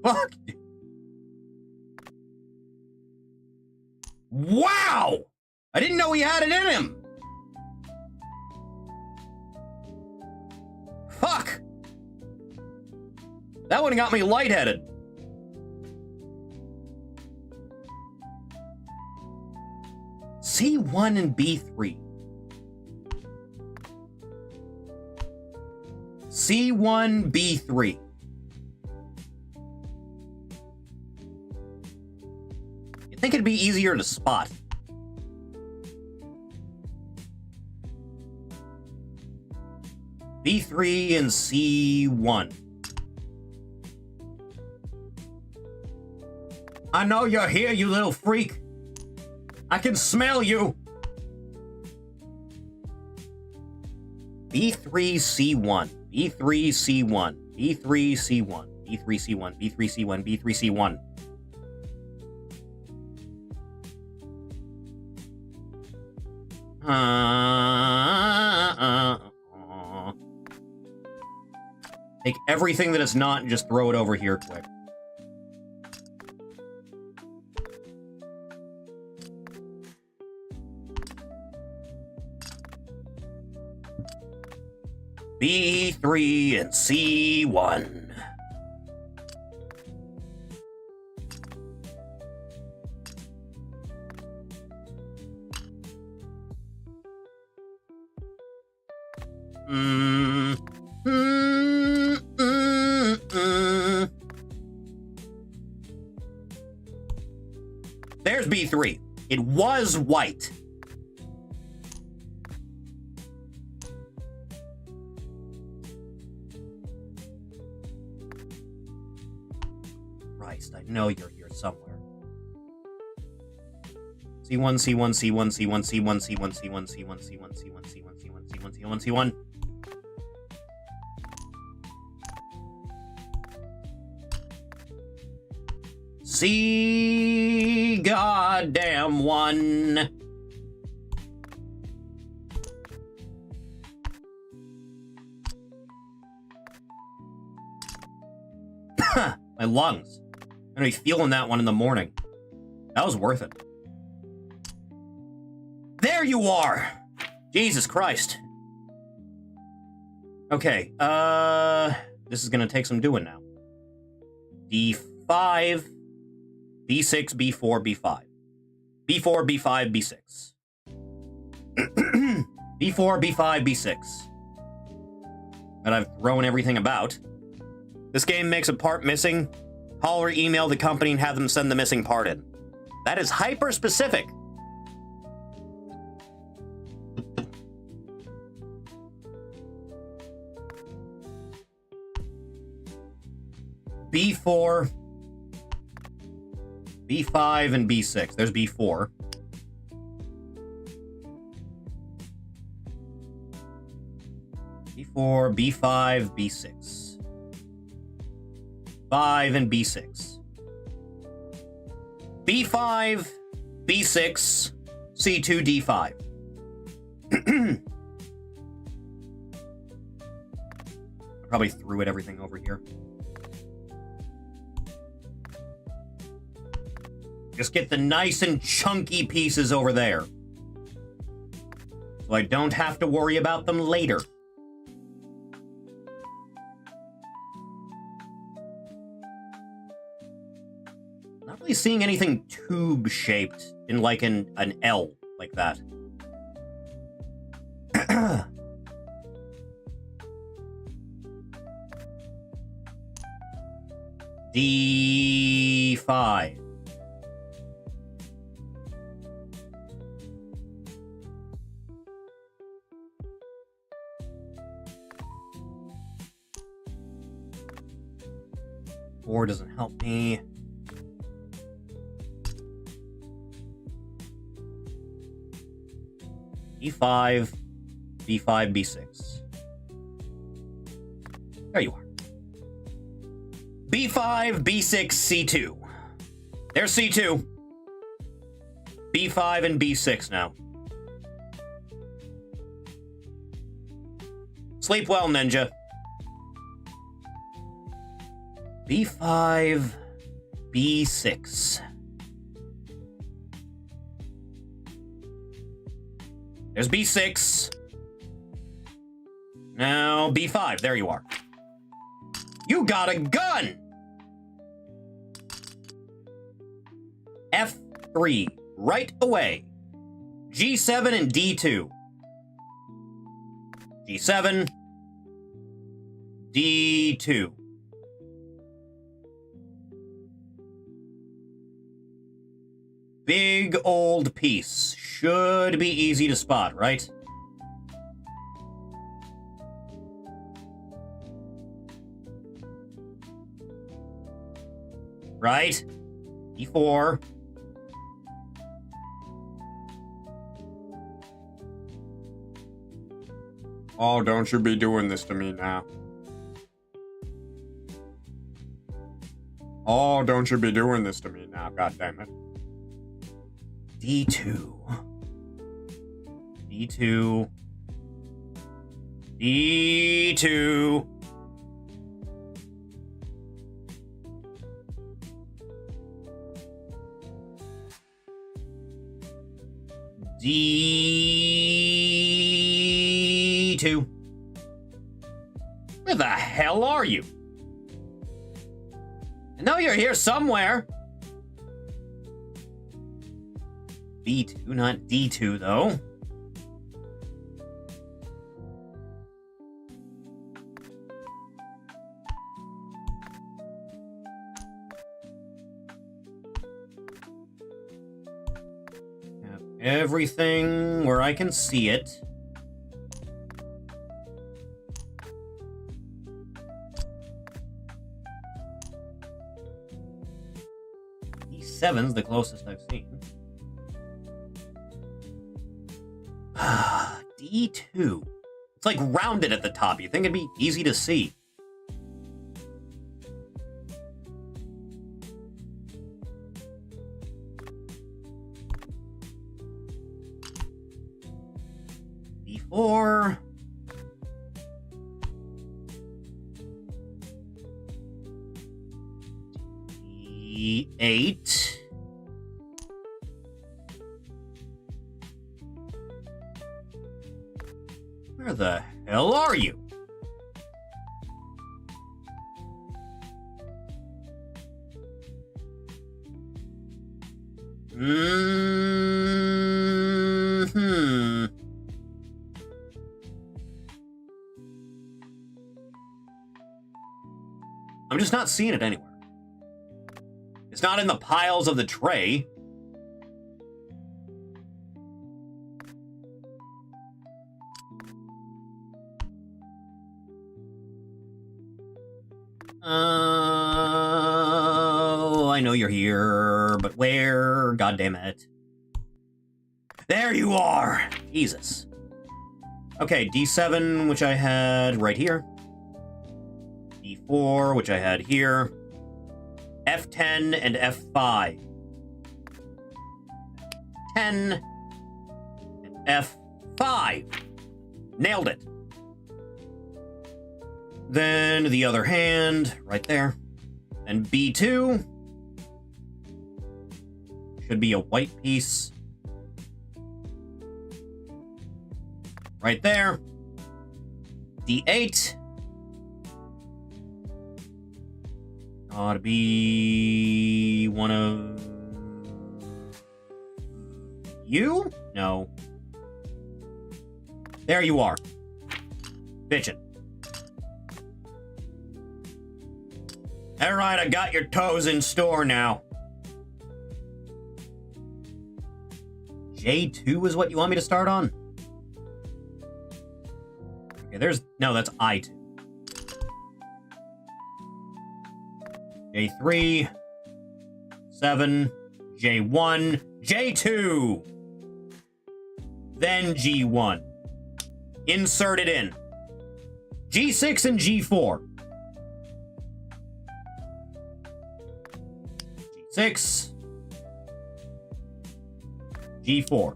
Fuck. Wow! I didn't know he had it in him. Fuck. That one got me lightheaded. C1 and B3. C1, B3. You'd think it'd be easier to spot. B3 and C1. I know you're here, you little freak. I can smell you. B3, C1. B3, C1. B3, C1. B3, C1. B3, C1. B3, C1. Take everything that is not and just throw it over here quick. B3 and C1. There's B3. It was white. Christ, I know you're here somewhere. C1, C1, C1, C1, C1, C1, C1, C1, C1, C1, C1, C1, C1, C1, C1. C goddamn one. My lungs. I'm gonna be feeling that one in the morning. That was worth it. There you are! Jesus Christ. Okay, this is gonna take some doing now. D5, B6, B4, B5. B4, B5, B6. B4, B5, B6. But I've thrown everything about. This game makes a part missing. Call or email the company and have them send the missing part in. That is hyper-specific. B4, B5, and B6. There's B4. B4, B5, B6. 5 and B6. B5, B6, C2, D5. I probably threw everything over here. Just get the nice and chunky pieces over there. So I don't have to worry about them later. Not really seeing anything tube-shaped in like an L like that. D5. Four doesn't help me. B5, B5, B6. There you are. B5, B6, C2. There's C2. B5 and B6 now. Sleep well, ninja. B5, B6. There's B6. Now B5. There you are. You got a gun! F3. Right away. G7 and D2. G7. D2. Big old piece. Should be easy to spot, right? Right? E4. Oh, don't you be doing this to me now. Oh, don't you be doing this to me now, goddammit. D2. D2. D2. D2. Where the hell are you? I know you're here somewhere. B2, not D2, though. Have everything where I can see it. D7's the closest I've seen. D2. It's like rounded at the top. You think it'd be easy to see. D4. D8. Where the hell are you? I'm just not seeing it anywhere. It's not in the piles of the tray. Oh, I know you're here, but where? God damn it. There you are! Jesus. Okay, D7, which I had right here. D4, which I had here. F10 and F5. 10 and F5. Nailed it. Then the other hand, right there. And B2 should be a white piece. Right there. D8 ought to be one of you? No. There you are. Bitchin'. Alright, I got your toes in store now. J2 is what you want me to start on? Okay, no, that's I2. J3, 7, J1, J2, then G1. Insert it in. G6 and G4. G6, G4.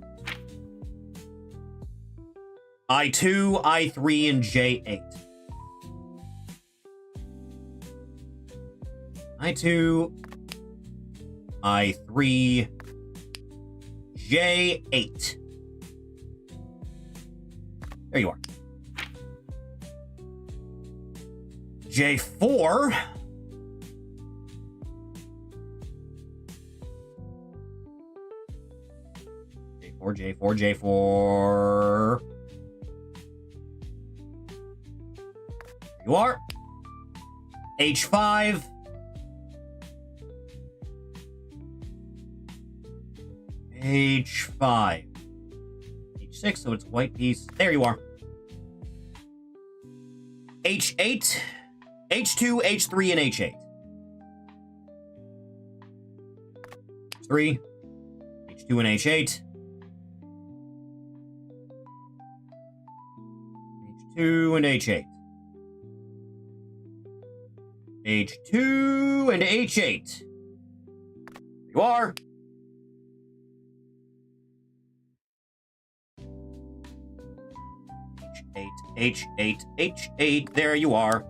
I2, I3, and J8. I2, I3, J8. There you are. J4. J4, J4. There you are. H5. H5. H6, so it's a white piece. There you are. H8, H2, H3, and H8. H3, H2, and H8. H2 and H8. H2 and H8. There you are. H8, H8, H8. There you are.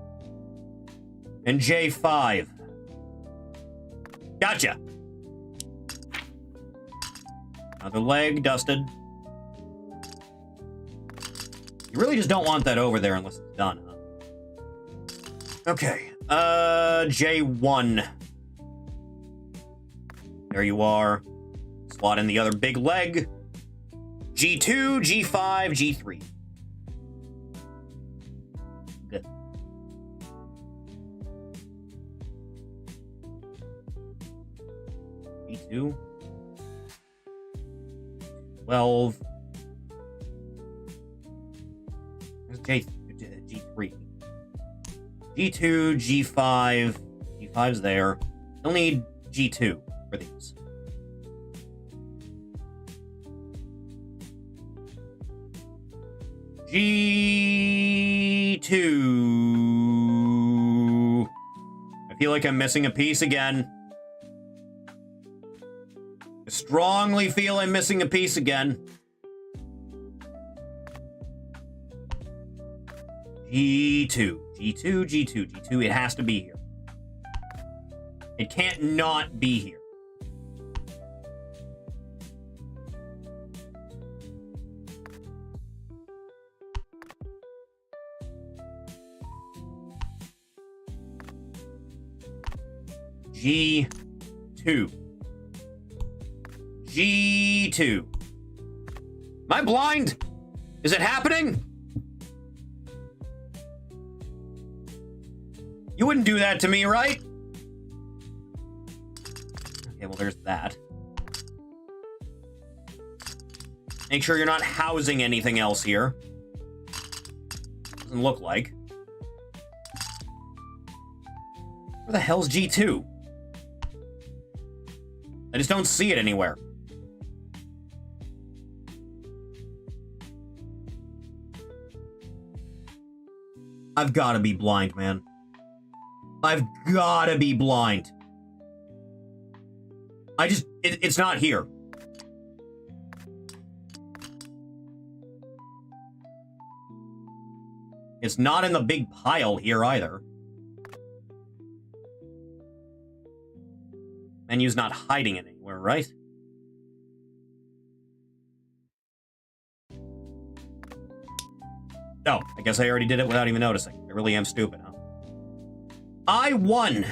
And J5. Gotcha. Another leg dusted. You really just don't want that over there unless it's done, huh? Okay. J1. There you are. Slot in the other big leg. G2, G5, G3. Good. G2. 12. There's G3. G2, G5. G5's there. You'll need G2 for these. G2. I feel like I'm missing a piece again. I strongly feel I'm missing a piece again. G2. G2, G2, G2. It has to be here. It can't not be here. G2. G2. Am I blind? Is it happening? You wouldn't do that to me, right? Okay, well, there's that. Make sure you're not housing anything else here. Doesn't look like. Where the hell's G2? I just don't see it anywhere. I've got to be blind, man. I've got to be blind. It's not here. It's not in the big pile here either. Menu's not hiding it anywhere, right? Oh, I guess I already did it without even noticing. I really am stupid, huh? I won.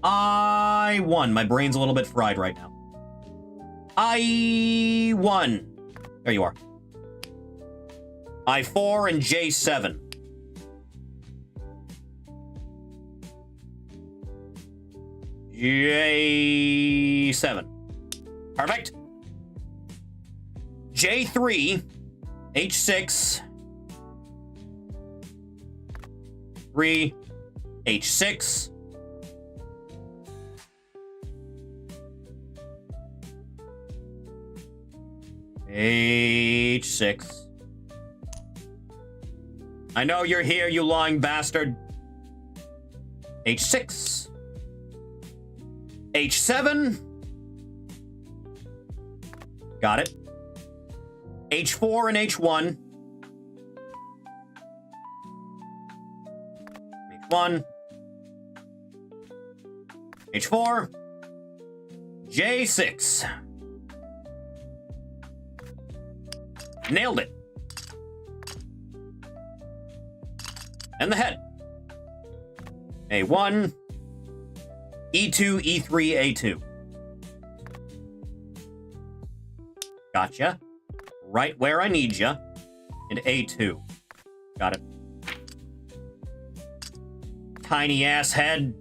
I won. My brain's a little bit fried right now. I won. There you are. I4 and J7. J7. Perfect. J3, H6, 3, H6, H6. I know you're here, you lying bastard. H6. H7. Got it. H4 and H1. H1. H4. J6. Nailed it. And the head. A1. E2, E3, A2. Gotcha. Right where I need ya. And A2. Got it. Tiny ass head.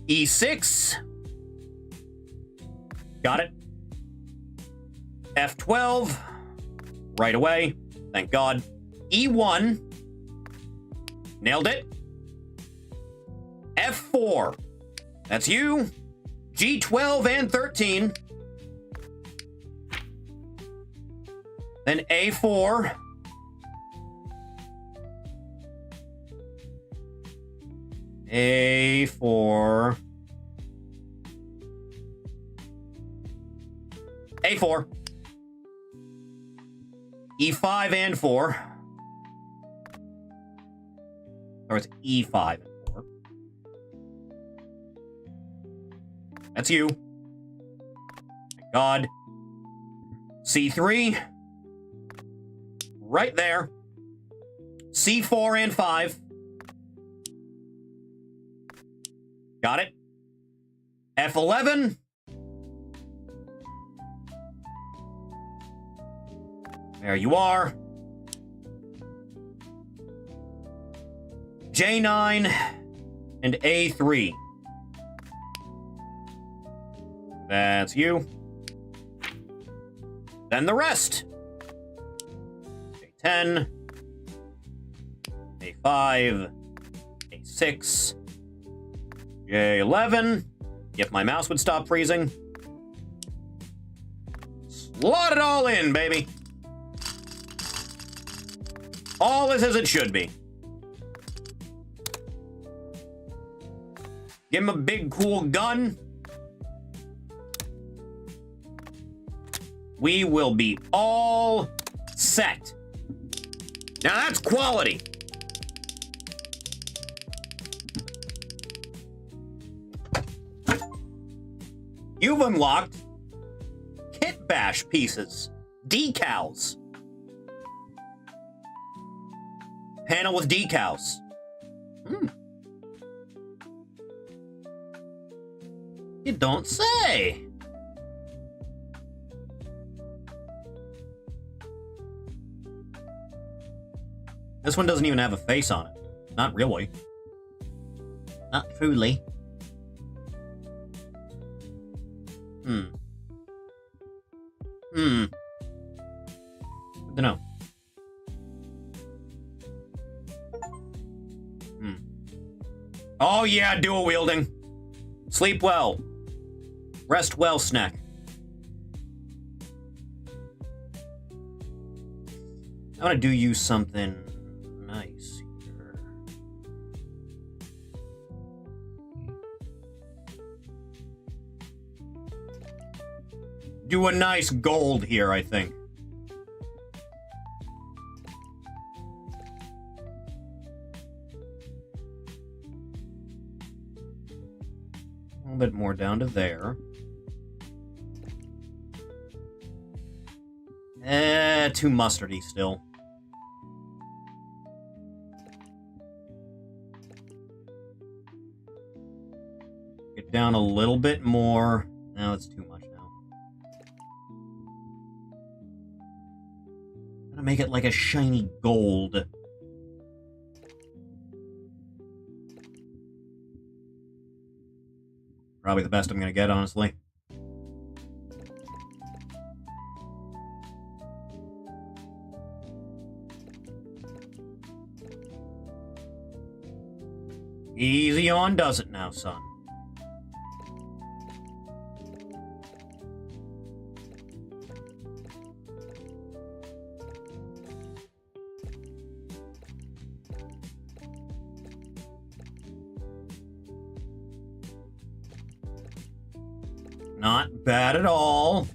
E6. Got it. F12. Right away. Thank God. E1. Nailed it. F4. That's you. G12 and 13. Then A4. A4. A4. E5 and 4. Or it's E5 and 4. That's you. Thank God. C3. Right there. C4 and 5. Got it. F11. There you are. J9 and A3. That's you. Then the rest. A10. A5. A6. J11. If my mouse would stop freezing. Load it all in, baby. All is as it should be. Give him a big, cool gun. We will be all set. Now that's quality. You've unlocked kit bash pieces, decals. Panel with decals. You don't say. This one doesn't even have a face on it. Not really. Not truly. Good to know. Oh yeah, dual wielding. Sleep well. Rest well, snack. I want to do you something nice here. Do a nice gold here, I think. A little bit more down to there. Too mustardy still. Get down a little bit more. No, it's too much now. Gotta make it like a shiny gold. Probably the best I'm gonna get, honestly. Easy on does it now, son. Not bad at all.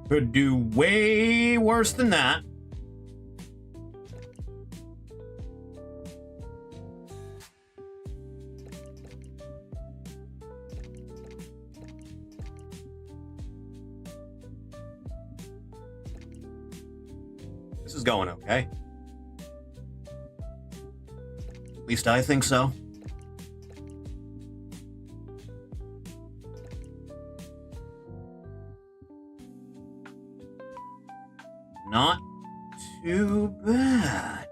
Could do way worse than that. This is going okay. At least I think so. Not too bad.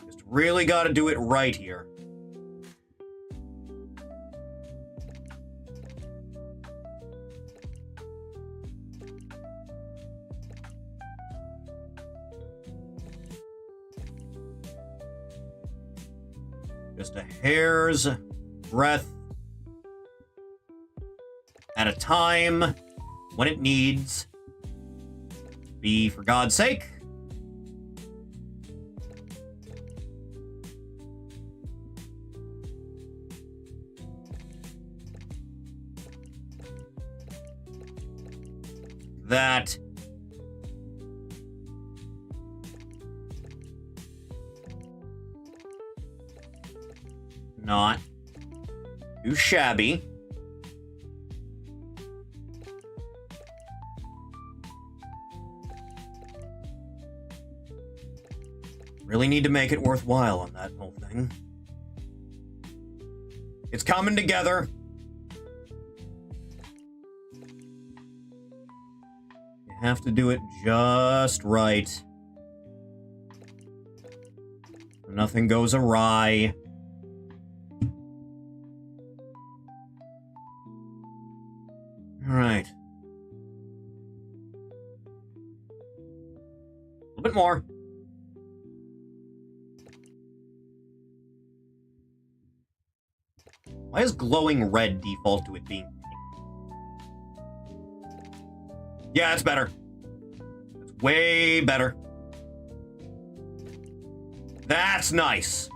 Just really got to do it right here. Just a hair's breadth at a time when it needs. Be for God's sake. That. Not too shabby. Really need to make it worthwhile on that whole thing. It's coming together. You have to do it just right. So nothing goes awry. All right. A little bit more. Why is glowing red default to it being pink? Yeah, that's better. That's way better. That's nice.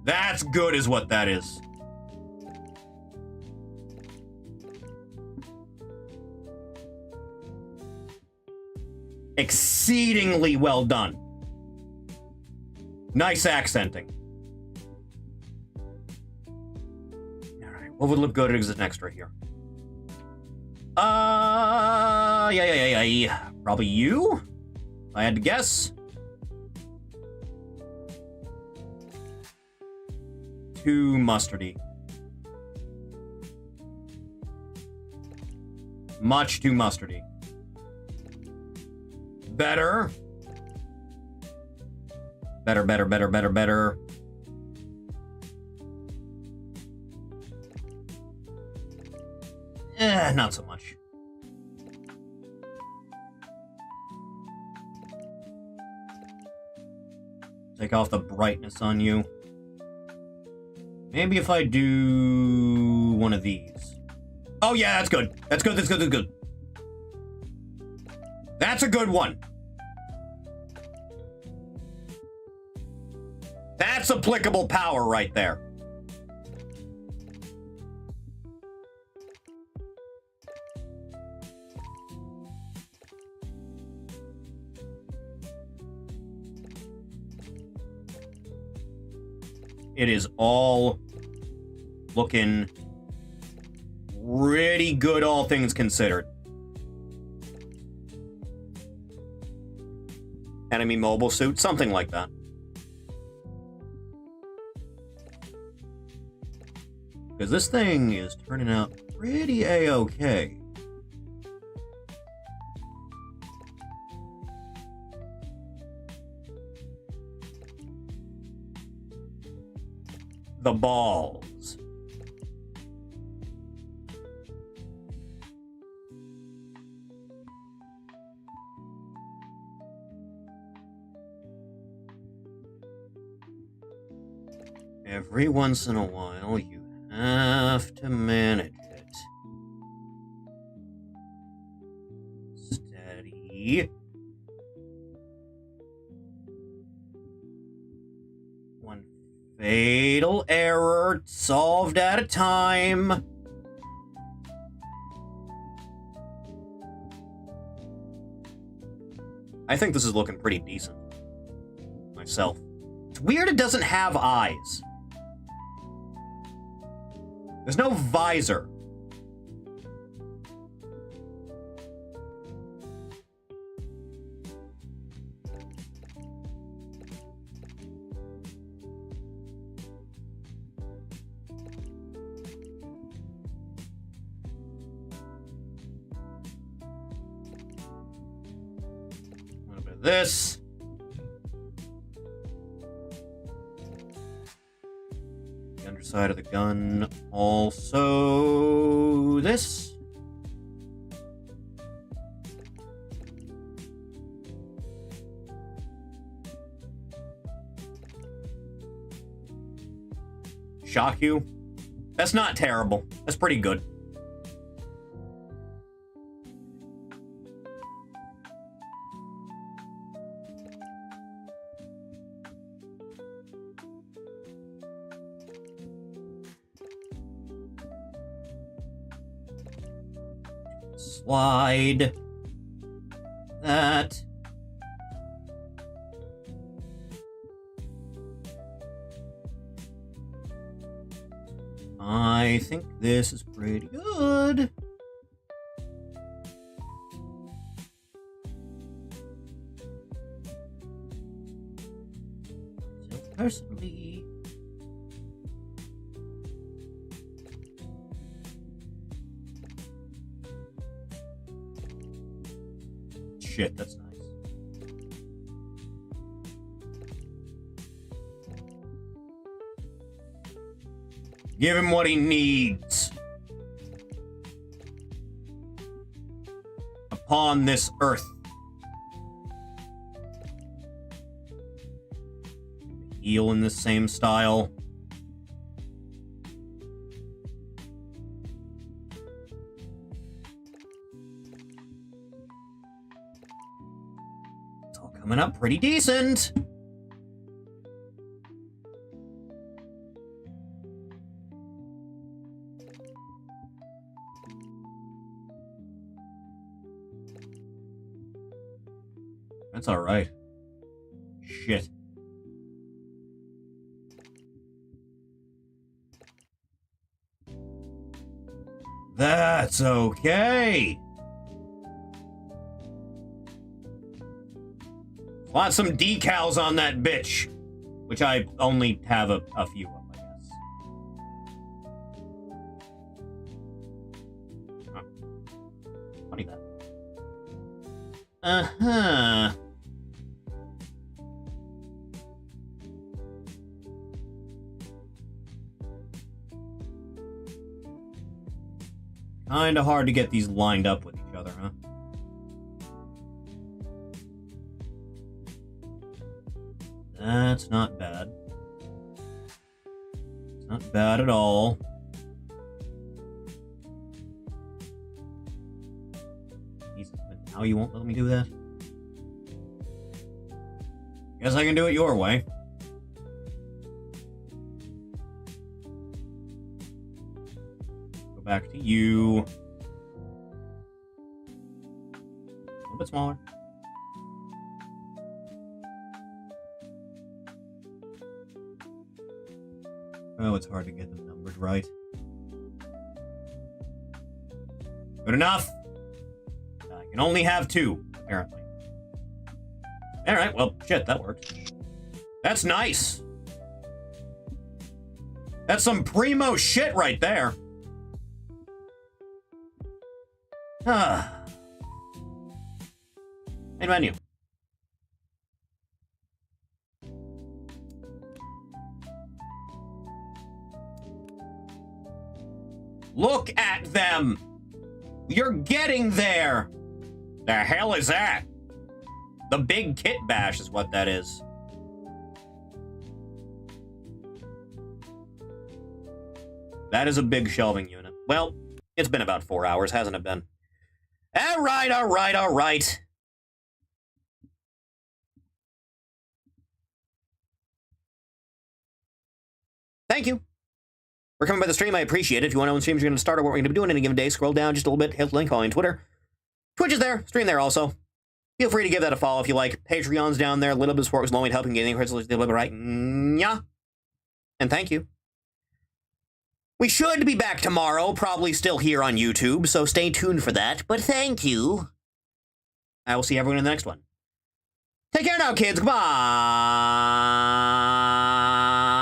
That's good is what that is. Exceedingly well done. Nice accenting. Alright, what would look good as an extra here? Yeah. Probably you? If I had to guess. Too mustardy. Much too mustardy. Better. Better. Not so much. Take off the brightness on you. Maybe if I do one of these. Oh yeah, that's good. That's good. That's a good one. That's applicable power right there. It is all looking pretty good, all things considered. Enemy mobile suit, something like that. Because this thing is turning out pretty A-okay. The balls. Every once in a while, you have to manage it. Steady. One fatal error solved at a time. I think this is looking pretty decent. Myself. It's weird it doesn't have eyes. There's no visor. A little bit of this. Underside of the gun, also this. Shock you? That's not terrible. That's pretty good. Slide that. I think this is pretty good. So personally, shit, that's nice. Give him what he needs. Upon this earth. Heal in the same style. coming up pretty decent. That's all right. Shit. That's okay. Want some decals on that bitch, which I only have a few of, I guess. Huh. Funny that. Uh-huh. Kinda hard to get these lined up with each other, huh? That's not bad. It's not bad at all. Jesus, but now you won't let me do that? Guess I can do it your way. Go back to you. A little bit smaller. Oh, it's hard to get them numbered right. Good enough. I can only have 2, apparently. Alright, well, shit, that worked. That's nice. That's some primo shit right there. Ah. Main menu. Look at them! You're getting there! The hell is that? The big kit bash is what that is. That is a big shelving unit. Well, it's been about 4 hours, hasn't it been? Alright, alright, alright. Thank you. For coming by the stream, I appreciate it. If you want to know when streams are going to start or what we're going to be doing any given day, scroll down just a little bit, hit the link on Twitter. Twitch is there, stream there also. Feel free to give that a follow if you like. Patreon's down there, a little bit of support was long helping getting crystals to right. Yeah. And thank you. We should be back tomorrow, probably still here on YouTube, so stay tuned for that. But thank you. I will see everyone in the next one. Take care now, kids. Goodbye.